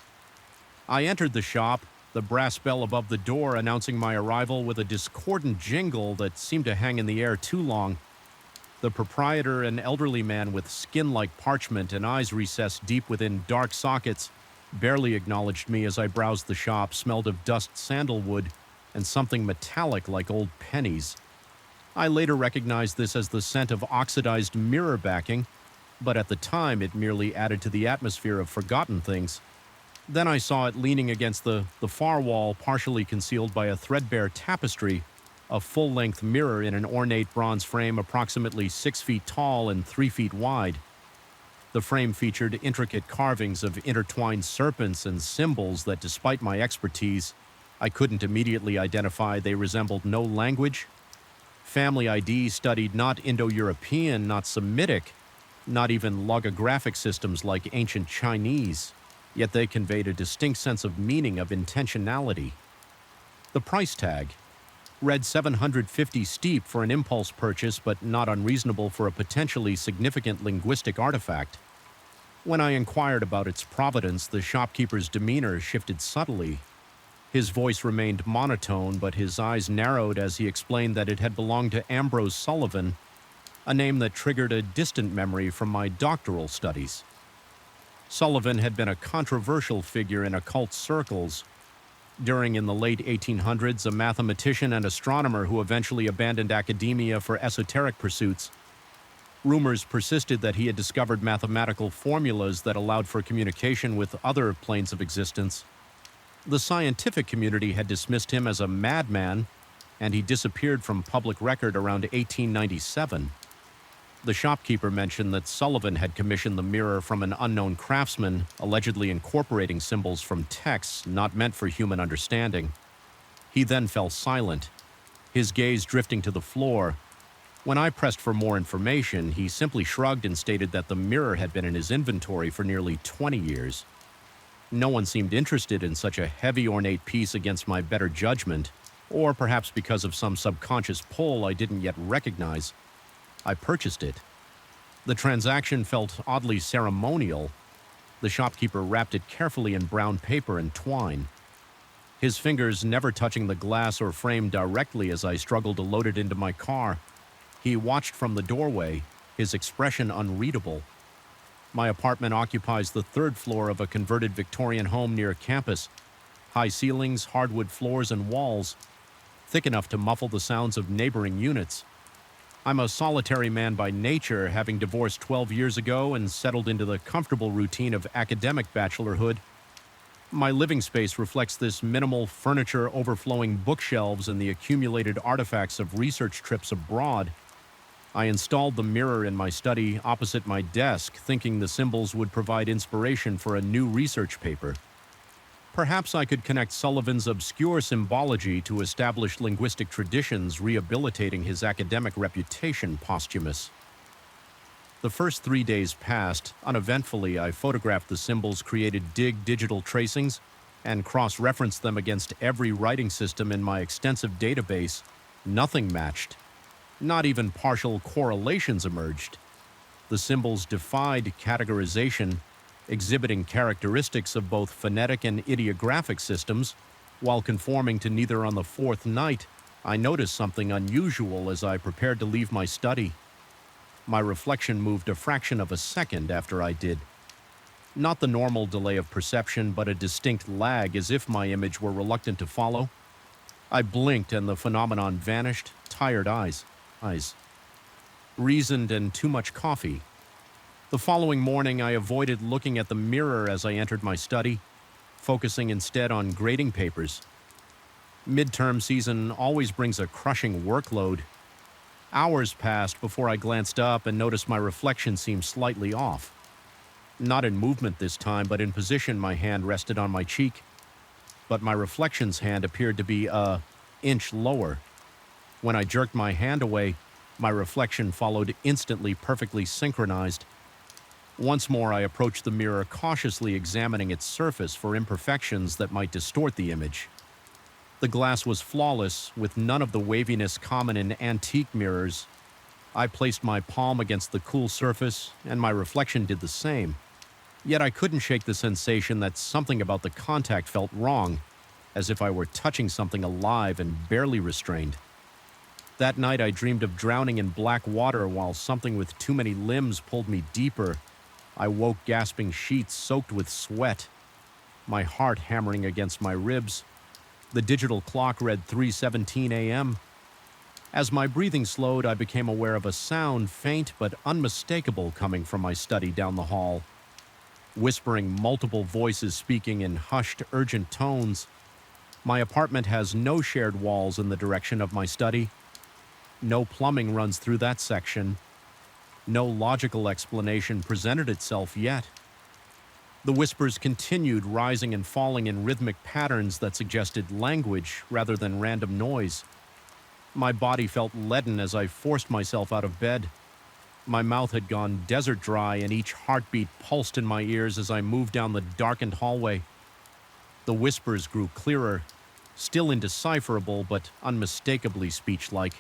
I entered the shop, the brass bell above the door announcing my arrival with a discordant jingle that seemed to hang in the air too long. The proprietor, an elderly man with skin like parchment and eyes recessed deep within dark sockets, barely acknowledged me as I browsed the shop, smelled of dust sandalwood, and something metallic like old pennies. I later recognized this as the scent of oxidized mirror backing, but at the time it merely added to the atmosphere of forgotten things. Then I saw it leaning against the far wall, partially concealed by a threadbare tapestry, a full-length mirror in an ornate bronze frame approximately 6 feet tall and 3 feet wide. The frame featured intricate carvings of intertwined serpents and symbols that, despite my expertise, I couldn't immediately identify. They resembled no language. Family ID studied not Indo-European, not Semitic, not even logographic systems like ancient Chinese, yet they conveyed a distinct sense of meaning, of intentionality. The price tag read $750, steep for an impulse purchase, but not unreasonable for a potentially significant linguistic artifact. When I inquired about its provenance, the shopkeeper's demeanor shifted subtly. His voice remained monotone, but his eyes narrowed as he explained that it had belonged to Ambrose Sullivan, a name that triggered a distant memory from my doctoral studies. Sullivan had been a controversial figure in occult circles. During in the late 1800s, a mathematician and astronomer who eventually abandoned academia for esoteric pursuits. Rumors persisted that he had discovered mathematical formulas that allowed for communication with other planes of existence. The scientific community had dismissed him as a madman, and he disappeared from public record around 1897. The shopkeeper mentioned that Sullivan had commissioned the mirror from an unknown craftsman, allegedly incorporating symbols from texts not meant for human understanding. He then fell silent, his gaze drifting to the floor. When I pressed for more information, he simply shrugged and stated that the mirror had been in his inventory for nearly 20 years. No one seemed interested in such a heavy, ornate piece against my better judgment, or perhaps because of some subconscious pull I didn't yet recognize. I purchased it. The transaction felt oddly ceremonial. The shopkeeper wrapped it carefully in brown paper and twine, his fingers never touching the glass or frame directly as I struggled to load it into my car. He watched from the doorway, his expression unreadable. My apartment occupies the third floor of a converted Victorian home near campus. High ceilings, hardwood floors, and walls, thick enough to muffle the sounds of neighboring units. I'm a solitary man by nature, having divorced 12 years ago and settled into the comfortable routine of academic bachelorhood. My living space reflects this minimal furniture, overflowing bookshelves, and the accumulated artifacts of research trips abroad. I installed the mirror in my study opposite my desk, thinking the symbols would provide inspiration for a new research paper. Perhaps I could connect Sullivan's obscure symbology to established linguistic traditions, rehabilitating his academic reputation posthumous. The first 3 days passed. Uneventfully, I photographed the symbols, created digital tracings, and cross-referenced them against every writing system in my extensive database. Nothing matched. Not even partial correlations emerged. The symbols defied categorization, exhibiting characteristics of both phonetic and ideographic systems. While conforming to neither on the fourth night, I noticed something unusual as I prepared to leave my study. My reflection moved a fraction of a second after I did. Not the normal delay of perception, but a distinct lag, as if my image were reluctant to follow. I blinked and the phenomenon vanished. Tired eyes. Reasoned and too much coffee. The following morning, I avoided looking at the mirror as I entered my study, focusing instead on grading papers. Midterm season always brings a crushing workload. Hours passed before I glanced up and noticed my reflection seemed slightly off. Not in movement this time, but in position. My hand rested on my cheek, but my reflection's hand appeared to be an inch lower. When I jerked my hand away, my reflection followed instantly, perfectly synchronized. Once more, I approached the mirror, cautiously examining its surface for imperfections that might distort the image. The glass was flawless, with none of the waviness common in antique mirrors. I placed my palm against the cool surface, and my reflection did the same. Yet I couldn't shake the sensation that something about the contact felt wrong, as if I were touching something alive and barely restrained. That night I dreamed of drowning in black water while something with too many limbs pulled me deeper. I woke gasping, sheets soaked with sweat, my heart hammering against my ribs. The digital clock read 3:17 a.m. As my breathing slowed, I became aware of a sound, faint but unmistakable, coming from my study down the hall. Whispering, multiple voices speaking in hushed, urgent tones. My apartment has no shared walls in the direction of my study. No plumbing runs through that section. No logical explanation presented itself yet. The whispers continued, rising and falling in rhythmic patterns that suggested language rather than random noise. My body felt leaden as I forced myself out of bed. My mouth had gone desert dry, and each heartbeat pulsed in my ears as I moved down the darkened hallway. The whispers grew clearer, still indecipherable but unmistakably speech-like.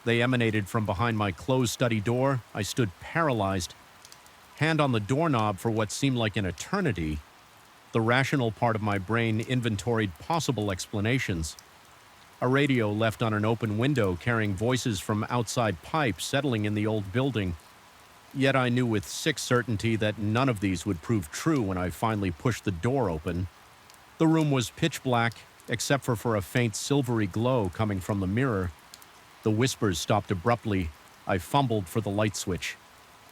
They emanated from behind my closed study door. I stood paralyzed, hand on the doorknob for what seemed like an eternity. The rational part of my brain inventoried possible explanations. A radio left on an open window carrying voices from outside pipes settling in the old building. Yet I knew with sick certainty that none of these would prove true when I finally pushed the door open. The room was pitch black, except for a faint silvery glow coming from the mirror. The whispers stopped abruptly. I fumbled for the light switch,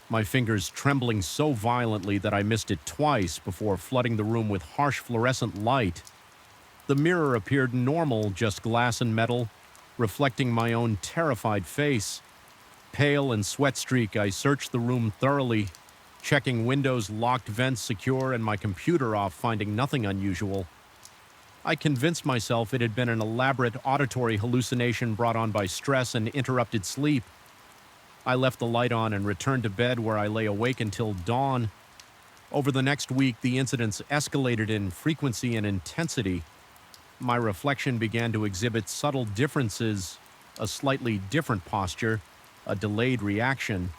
my fingers trembling so violently that I missed it twice before flooding the room with harsh fluorescent light. The mirror appeared normal, just glass and metal, reflecting my own terrified face. Pale and sweat-streaked, I searched the room thoroughly, checking windows, locked vents secure, and my computer off, finding nothing unusual. I convinced myself it had been an elaborate auditory hallucination brought on by stress and interrupted sleep. I left the light on and returned to bed, where I lay awake until dawn. Over the next week, the incidents escalated in frequency and intensity. My reflection began to exhibit subtle differences, a slightly different posture, a delayed reaction,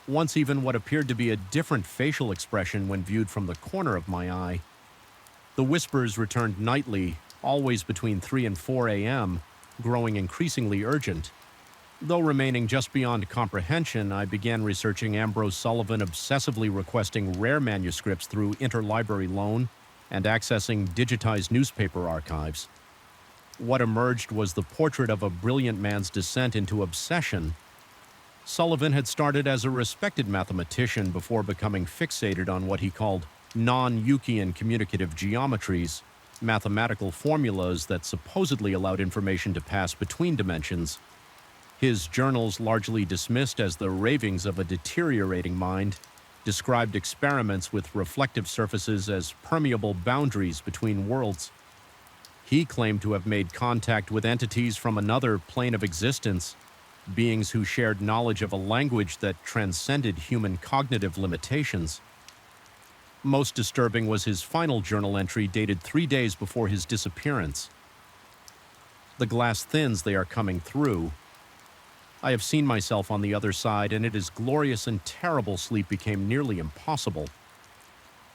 once even what appeared to be a different facial expression when viewed from the corner of my eye. The whispers returned nightly, always between 3 and 4 a.m., growing increasingly urgent. Though remaining just beyond comprehension, I began researching Ambrose Sullivan, obsessively requesting rare manuscripts through interlibrary loan and accessing digitized newspaper archives. What emerged was the portrait of a brilliant man's descent into obsession. Sullivan had started as a respected mathematician before becoming fixated on what he called non-Euclidean communicative geometries, mathematical formulas that supposedly allowed information to pass between dimensions. His journals, largely dismissed as the ravings of a deteriorating mind, described experiments with reflective surfaces as permeable boundaries between worlds. He claimed to have made contact with entities from another plane of existence, beings who shared knowledge of a language that transcended human cognitive limitations. Most disturbing was his final journal entry dated 3 days before his disappearance. The glass thins, they are coming through. I have seen myself on the other side, and it is glorious and terrible sleep became nearly impossible.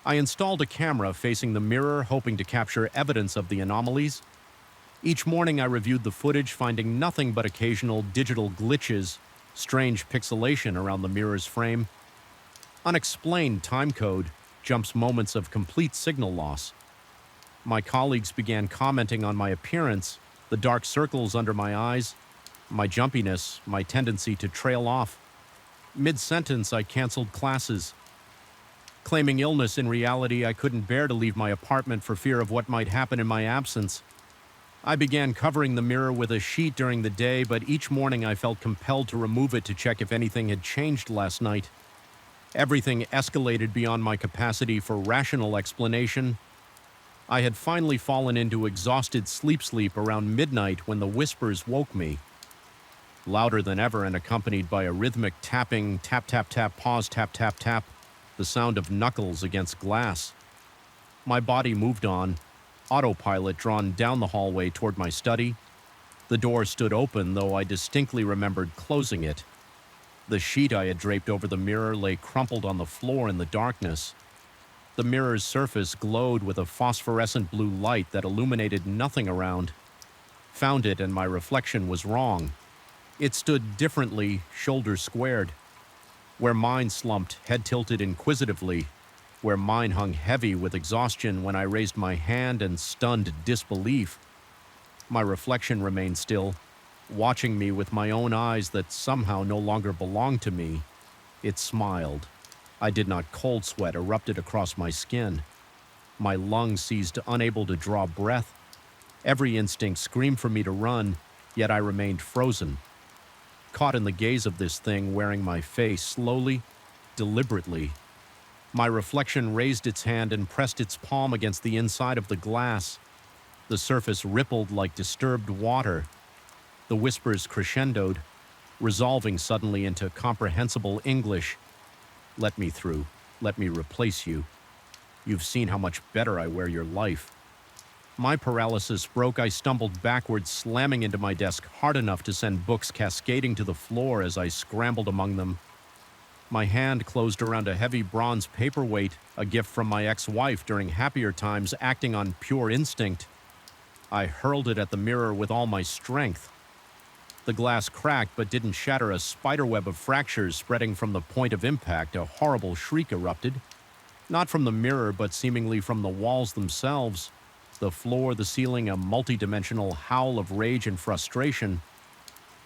I installed a camera facing the mirror, hoping to capture evidence of the anomalies. Each morning I reviewed the footage, finding nothing but occasional digital glitches, strange pixelation around the mirror's frame. Unexplained timecode, jumps moments of complete signal loss. My colleagues began commenting on my appearance, the dark circles under my eyes, my jumpiness, my tendency to trail off. Mid-sentence, I canceled classes. Claiming illness, in reality, I couldn't bear to leave my apartment for fear of what might happen in my absence. I began covering the mirror with a sheet during the day, but each morning I felt compelled to remove it to check if anything had changed last night. Everything escalated beyond my capacity for rational explanation. I had finally fallen into exhausted sleep around midnight when the whispers woke me. Louder than ever and accompanied by a rhythmic tapping, tap, tap, tap, pause, tap, tap, tap, the sound of knuckles against glass. My body moved on, autopilot drawn down the hallway toward my study. The door stood open, though I distinctly remembered closing it. The sheet I had draped over the mirror lay crumpled on the floor in the darkness. The mirror's surface glowed with a phosphorescent blue light that illuminated nothing around. Found it, and my reflection was wrong. It stood differently, shoulders squared. Where mine slumped, head tilted inquisitively, where mine hung heavy with exhaustion when I raised my hand in stunned disbelief. My reflection remained still, watching me with my own eyes that somehow no longer belonged to me. It smiled. I did not. Cold sweat erupted across my skin. My lungs seized, unable to draw breath. Every instinct screamed for me to run, yet I remained frozen. Caught in the gaze of this thing wearing my face slowly, deliberately. My reflection raised its hand and pressed its palm against the inside of the glass. The surface rippled like disturbed water. The whispers crescendoed, resolving suddenly into comprehensible English. Let me through. Let me replace you. You've seen how much better I wear your life. My paralysis broke. I stumbled backwards, slamming into my desk hard enough to send books cascading to the floor as I scrambled among them. My hand closed around a heavy bronze paperweight, a gift from my ex-wife during happier times, acting on pure instinct. I hurled it at the mirror with all my strength. The glass cracked but didn't shatter. A spiderweb of fractures spreading from the point of impact. A horrible shriek erupted. Not from the mirror, but seemingly from the walls themselves. The floor, the ceiling, a multi-dimensional howl of rage and frustration.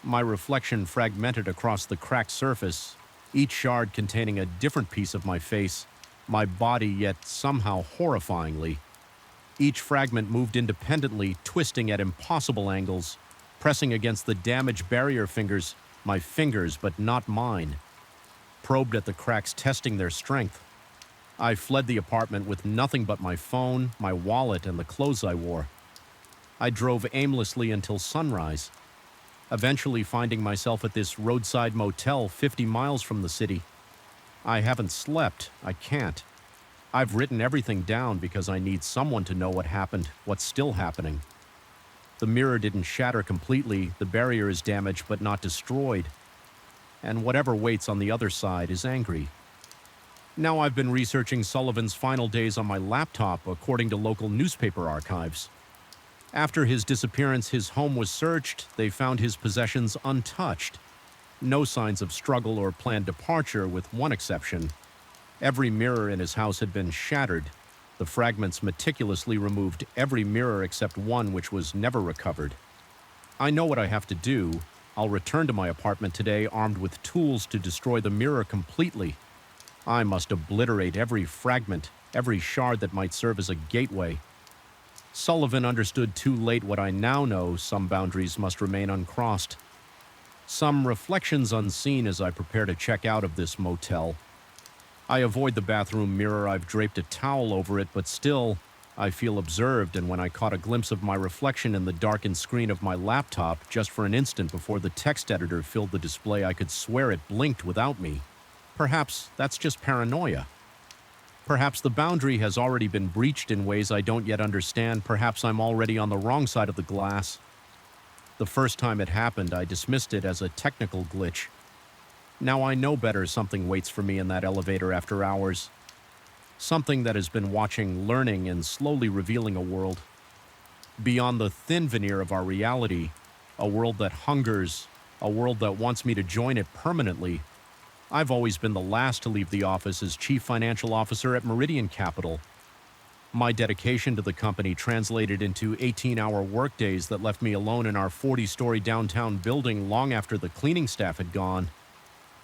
My reflection fragmented across the cracked surface, each shard containing a different piece of my face, my body, yet somehow horrifyingly. Each fragment moved independently, twisting at impossible angles, pressing against the damaged barrier fingers, my fingers, but not mine. Probed at the cracks, testing their strength. I fled the apartment with nothing but my phone, my wallet, and the clothes I wore. I drove aimlessly until sunrise, eventually finding myself at this roadside motel 50 miles from the city. I haven't slept. I can't. I've written everything down because I need someone to know what happened, what's still happening. The mirror didn't shatter completely, the barrier is damaged but not destroyed. And whatever waits on the other side is angry. Now I've been researching Sullivan's final days on my laptop according to local newspaper archives. After his disappearance, his home was searched. They found his possessions untouched. No signs of struggle or planned departure, with one exception. Every mirror in his house had been shattered. The fragments meticulously removed every mirror except one, which was never recovered. I know what I have to do. I'll return to my apartment today armed with tools to destroy the mirror completely. I must obliterate every fragment, every shard that might serve as a gateway. Sullivan understood too late what I now know: some boundaries must remain uncrossed. Some reflections unseen as I prepare to check out of this motel. I avoid the bathroom mirror. I've draped a towel over it, but still, I feel observed, and when I caught a glimpse of my reflection in the darkened screen of my laptop just for an instant before the text editor filled the display, I could swear it blinked without me. Perhaps that's just paranoia. Perhaps the boundary has already been breached in ways I don't yet understand. Perhaps I'm already on the wrong side of the glass. The first time it happened, I dismissed it as a technical glitch. Now I know better. Something waits for me in that elevator after hours. Something that has been watching, learning, and slowly revealing a world beyond the thin veneer of our reality, a world that hungers, a world that wants me to join it permanently. I've always been the last to leave the office as chief financial officer at Meridian Capital. My dedication to the company translated into 18-hour workdays that left me alone in our 40-story downtown building long after the cleaning staff had gone.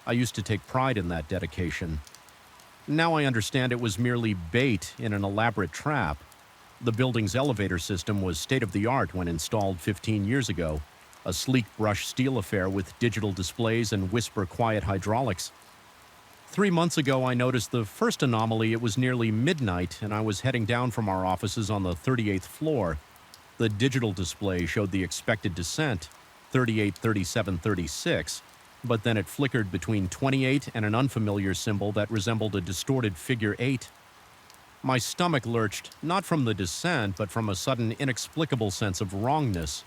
I used to take pride in that dedication. Now I understand it was merely bait in an elaborate trap. The building's elevator system was state-of-the-art when installed 15 years ago, a sleek brushed steel affair with digital displays and whisper-quiet hydraulics. 3 months ago, I noticed the first anomaly. It was nearly midnight, and I was heading down from our offices on the 38th floor. The digital display showed the expected descent, 38, 37, 36, but then it flickered between 28 and an unfamiliar symbol that resembled a distorted figure 8. My stomach lurched, not from the descent, but from a sudden inexplicable sense of wrongness.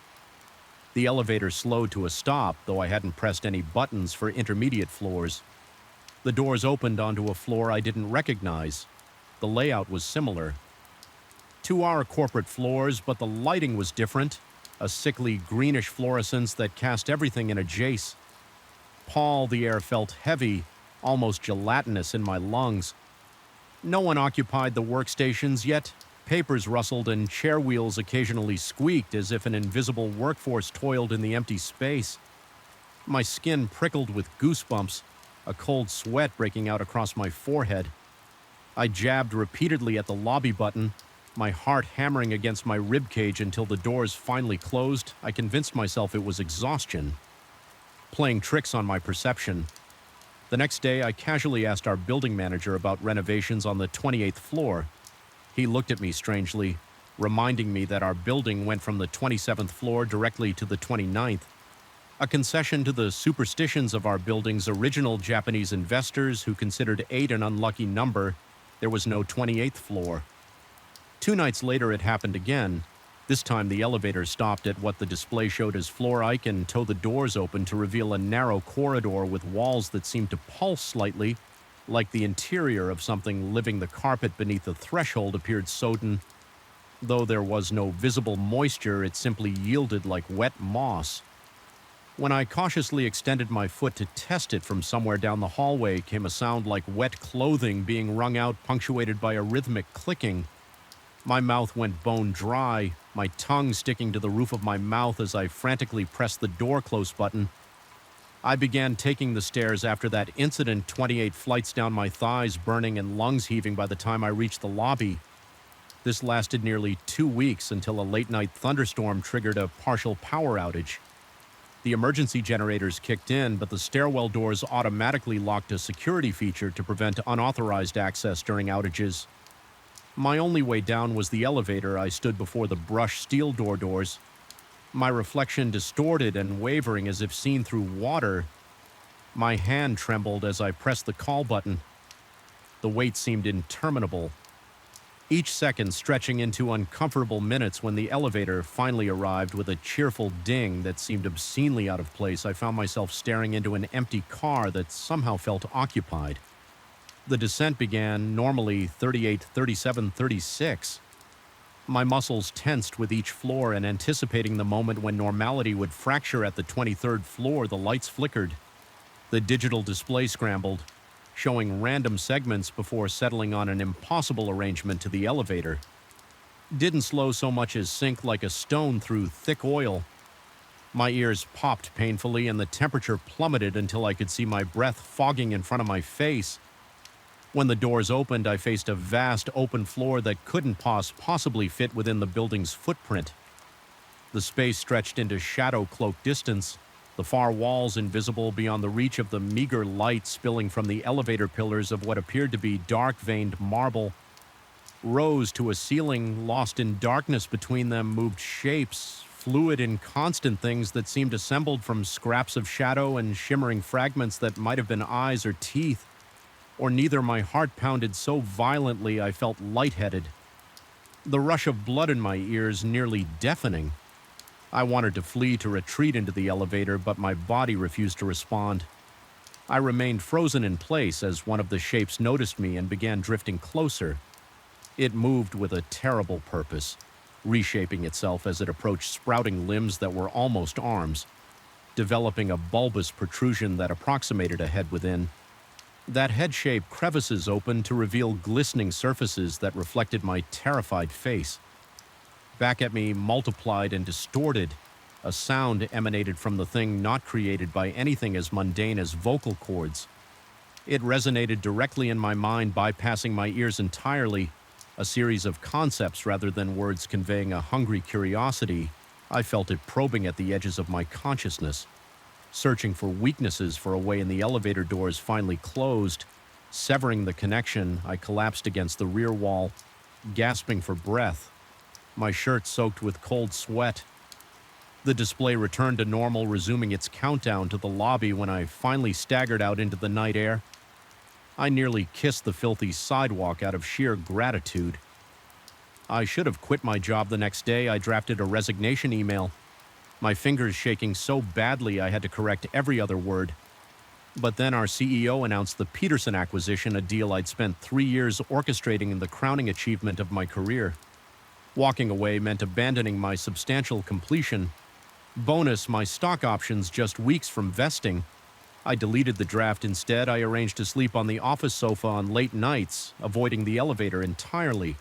The elevator slowed to a stop, though I hadn't pressed any buttons for intermediate floors. The doors opened onto a floor I didn't recognize. The layout was similar to our corporate floors, but the lighting was different, a sickly greenish fluorescence that cast everything in a jace. Paul, the air felt heavy, almost gelatinous in my lungs. No one occupied the workstations, yet papers rustled and chair wheels occasionally squeaked as if an invisible workforce toiled in the empty space. My skin prickled with goosebumps, a cold sweat breaking out across my forehead. I jabbed repeatedly at the lobby button, my heart hammering against my ribcage until the doors finally closed. I convinced myself it was exhaustion, playing tricks on my perception. The next day, I casually asked our building manager about renovations on the 28th floor. He looked at me strangely, reminding me that our building went from the 27th floor directly to the 29th. A concession to the superstitions of our building's original Japanese investors who considered 8 an unlucky number. There was no 28th floor. 2 nights later, it happened again. This time, the elevator stopped at what the display showed as floor. I can tow the doors open to reveal a narrow corridor with walls that seemed to pulse slightly, like the interior of something living. The carpet beneath the threshold appeared sodden. Though there was no visible moisture, it simply yielded like wet moss. When I cautiously extended my foot to test it, from somewhere down the hallway came a sound like wet clothing being wrung out, punctuated by a rhythmic clicking. My mouth went bone dry, my tongue sticking to the roof of my mouth as I frantically pressed the door close button. I began taking the stairs after that incident, 28 flights down my thighs burning and lungs heaving by the time I reached the lobby. This lasted nearly 2 weeks until a late-night thunderstorm triggered a partial power outage. The emergency generators kicked in, but the stairwell doors automatically locked a security feature to prevent unauthorized access during outages. My only way down was the elevator. I stood before the brushed steel doors, my reflection distorted and wavering as if seen through water. My hand trembled as I pressed the call button. The wait seemed interminable, each second stretching into uncomfortable minutes. When the elevator finally arrived with a cheerful ding that seemed obscenely out of place, I found myself staring into an empty car that somehow felt occupied. The descent began, normally 38, 37, 36. My muscles tensed with each floor, and anticipating the moment when normality would fracture at the 23rd floor, the lights flickered. The digital display scrambled, showing random segments before settling on an impossible arrangement to the elevator. Didn't slow so much as sink like a stone through thick oil. My ears popped painfully, and the temperature plummeted until I could see my breath fogging in front of my face. When the doors opened, I faced a vast open floor that couldn't possibly fit within the building's footprint. The space stretched into shadow-cloaked distance, the far walls invisible beyond the reach of the meager light spilling from the elevator pillars of what appeared to be dark-veined marble. Rose to a ceiling, lost in darkness between them, moved shapes, fluid and constant things that seemed assembled from scraps of shadow and shimmering fragments that might have been eyes or teeth. Or neither. My heart pounded so violently I felt lightheaded. The rush of blood in my ears nearly deafening. I wanted to flee, to retreat into the elevator, but my body refused to respond. I remained frozen in place as one of the shapes noticed me and began drifting closer. It moved with a terrible purpose, reshaping itself as it approached sprouting limbs that were almost arms, developing a bulbous protrusion that approximated a head within. That head-shaped crevices opened to reveal glistening surfaces that reflected my terrified face. Back at me, multiplied and distorted, a sound emanated from the thing not created by anything as mundane as vocal cords. It resonated directly in my mind, bypassing my ears entirely, a series of concepts rather than words conveying a hungry curiosity. I felt it probing at the edges of my consciousness. Searching for weaknesses for a way in, the elevator doors finally closed. Severing the connection, I collapsed against the rear wall, gasping for breath, my shirt soaked with cold sweat. The display returned to normal, resuming its countdown to the lobby when I finally staggered out into the night air. I nearly kissed the filthy sidewalk out of sheer gratitude. I should have quit my job the next day. I drafted a resignation email, my fingers shaking so badly I had to correct every other word. But then our CEO announced the Peterson acquisition, a deal I'd spent 3 years orchestrating, in the crowning achievement of my career. Walking away meant abandoning my substantial completion. Bonus, my stock options just weeks from vesting. I deleted the draft instead. I arranged to sleep on the office sofa on late nights, avoiding the elevator entirely.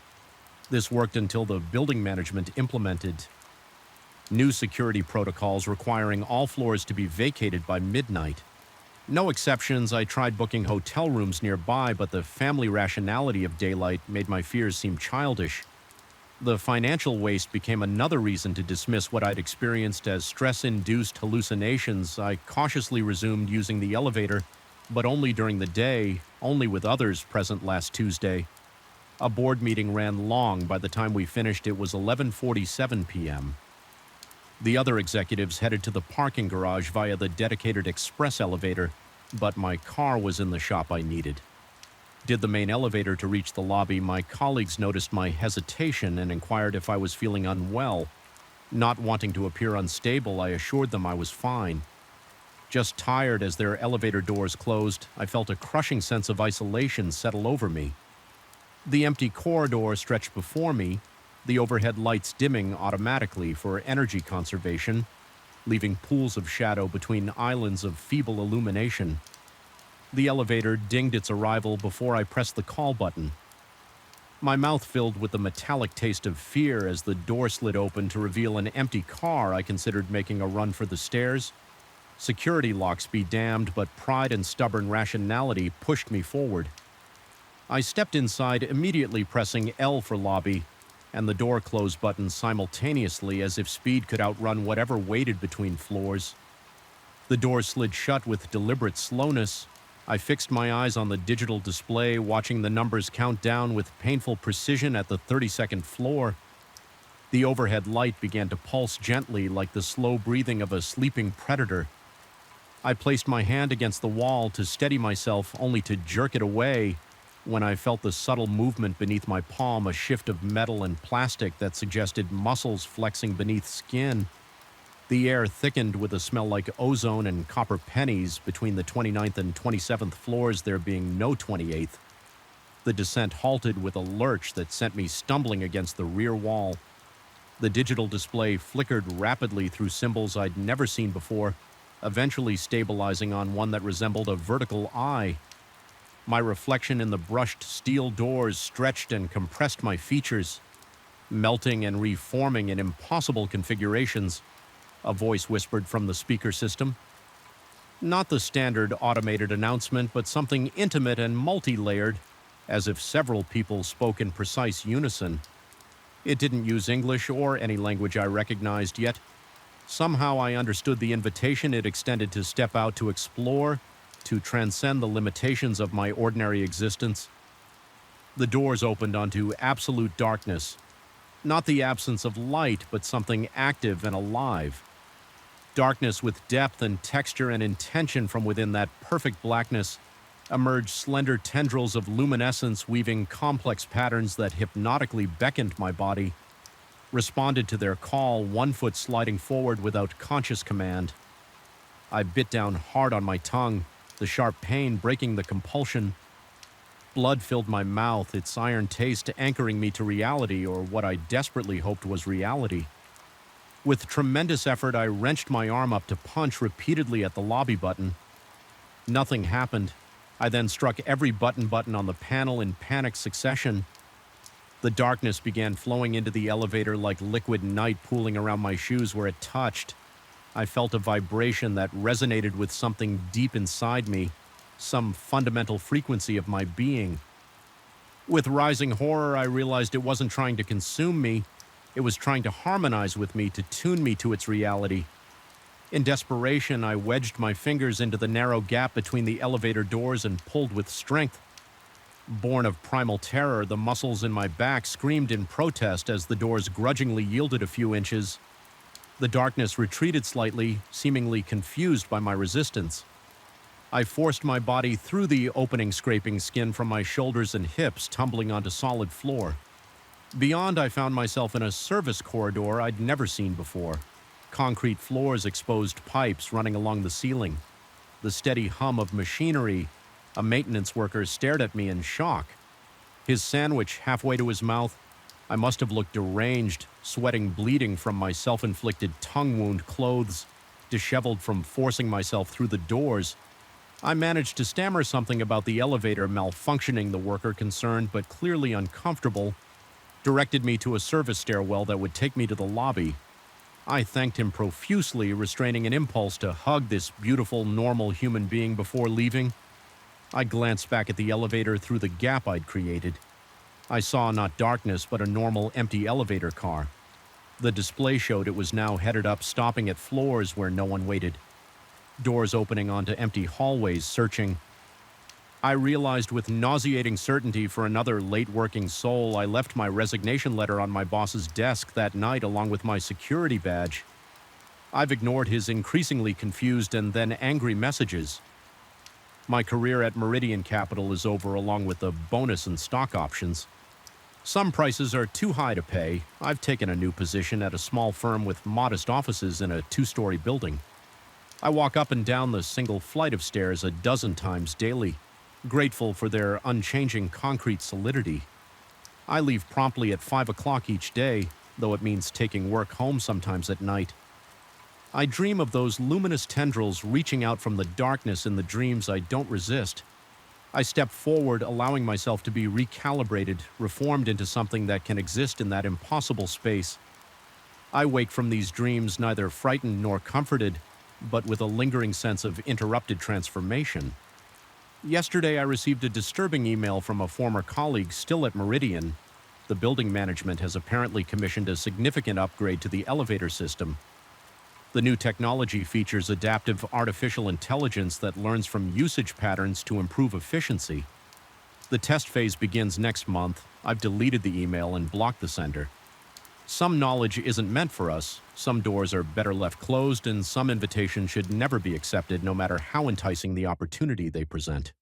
This worked until the building management implemented new security protocols requiring all floors to be vacated by midnight. No exceptions. I tried booking hotel rooms nearby, but the family rationality of daylight made my fears seem childish. The financial waste became another reason to dismiss what I'd experienced as stress-induced hallucinations. I cautiously resumed using the elevator, but only during the day, only with others present last Tuesday. A board meeting ran long. By the time we finished, it was 11:47 p.m. The other executives headed to the parking garage via the dedicated express elevator, but my car was in the shop I needed. Did the main elevator to reach the lobby, my colleagues noticed my hesitation and inquired if I was feeling unwell. Not wanting to appear unstable, I assured them I was fine. Just tired. As their elevator doors closed, I felt a crushing sense of isolation settle over me. The empty corridor stretched before me, the overhead lights dimming automatically for energy conservation, leaving pools of shadow between islands of feeble illumination. The elevator dinged its arrival before I pressed the call button. My mouth filled with the metallic taste of fear as the door slid open to reveal an empty car I considered making a run for the stairs. Security locks be damned, but pride and stubborn rationality pushed me forward. I stepped inside, immediately pressing L for lobby, and the door close button simultaneously as if speed could outrun whatever waited between floors. The door slid shut with deliberate slowness. I fixed my eyes on the digital display, watching the numbers count down with painful precision at the 32nd floor. The overhead light began to pulse gently like the slow breathing of a sleeping predator. I placed my hand against the wall to steady myself, only to jerk it away when I felt the subtle movement beneath my palm, a shift of metal and plastic that suggested muscles flexing beneath skin. The air thickened with a smell like ozone and copper pennies between the 29th and 27th floors, there being no 28th. The descent halted with a lurch that sent me stumbling against the rear wall. The digital display flickered rapidly through symbols I'd never seen before, eventually stabilizing on one that resembled a vertical eye. My reflection in the brushed steel doors stretched and compressed my features, melting and reforming in impossible configurations. A voice whispered from the speaker system. Not the standard automated announcement, but something intimate and multi-layered, as if several people spoke in precise unison. It didn't use English or any language I recognized yet. Somehow I understood the invitation it extended to step out to explore, to transcend the limitations of my ordinary existence. The doors opened onto absolute darkness. Not the absence of light, but something active and alive. Darkness with depth and texture and intention. From within that perfect blackness emerged slender tendrils of luminescence weaving complex patterns that hypnotically beckoned my body, responded to their call, one foot sliding forward without conscious command. I bit down hard on my tongue, the sharp pain breaking the compulsion. Blood filled my mouth, its iron taste anchoring me to reality, or what I desperately hoped was reality. With tremendous effort, I wrenched my arm up to punch repeatedly at the lobby button. Nothing happened. I then struck every button on the panel in panic succession. The darkness began flowing into the elevator like liquid night pooling around my shoes where it touched. I felt a vibration that resonated with something deep inside me, some fundamental frequency of my being. With rising horror, I realized it wasn't trying to consume me. It was trying to harmonize with me, to tune me to its reality. In desperation, I wedged my fingers into the narrow gap between the elevator doors and pulled with strength. Born of primal terror, the muscles in my back screamed in protest as the doors grudgingly yielded a few inches. The darkness retreated slightly, seemingly confused by my resistance. I forced my body through the opening, scraping skin from my shoulders and hips, tumbling onto solid floor. Beyond, I found myself in a service corridor I'd never seen before. Concrete floors, exposed pipes running along the ceiling. The steady hum of machinery. A maintenance worker stared at me in shock. His sandwich halfway to his mouth. I must have looked deranged, sweating, bleeding from my self-inflicted tongue wound, clothes disheveled from forcing myself through the doors. I managed to stammer something about the elevator malfunctioning, the worker concerned, but clearly uncomfortable, directed me to a service stairwell that would take me to the lobby. I thanked him profusely, restraining an impulse to hug this beautiful, normal human being before leaving. I glanced back at the elevator through the gap I'd created. I saw not darkness, but a normal, empty elevator car. The display showed it was now headed up, stopping at floors where no one waited. Doors opening onto empty hallways, searching. I realized with nauseating certainty, for another late-working soul, I left my resignation letter on my boss's desk that night along with my security badge. I've ignored his increasingly confused and then angry messages. My career at Meridian Capital is over, along with the bonus and stock options. Some prices are too high to pay. I've taken a new position at a small firm with modest offices in a 2-story building. I walk up and down the single flight of stairs a dozen times daily, grateful for their unchanging concrete solidity. I leave promptly at 5 o'clock each day, though it means taking work home sometimes at night. I dream of those luminous tendrils reaching out from the darkness in the dreams I don't resist. I step forward, allowing myself to be recalibrated, reformed into something that can exist in that impossible space. I wake from these dreams neither frightened nor comforted, but with a lingering sense of interrupted transformation. Yesterday, I received a disturbing email from a former colleague still at Meridian. The building management has apparently commissioned a significant upgrade to the elevator system. The new technology features adaptive artificial intelligence that learns from usage patterns to improve efficiency. The test phase begins next month. I've deleted the email and blocked the sender. Some knowledge isn't meant for us, some doors are better left closed, and some invitations should never be accepted no matter how enticing the opportunity they present.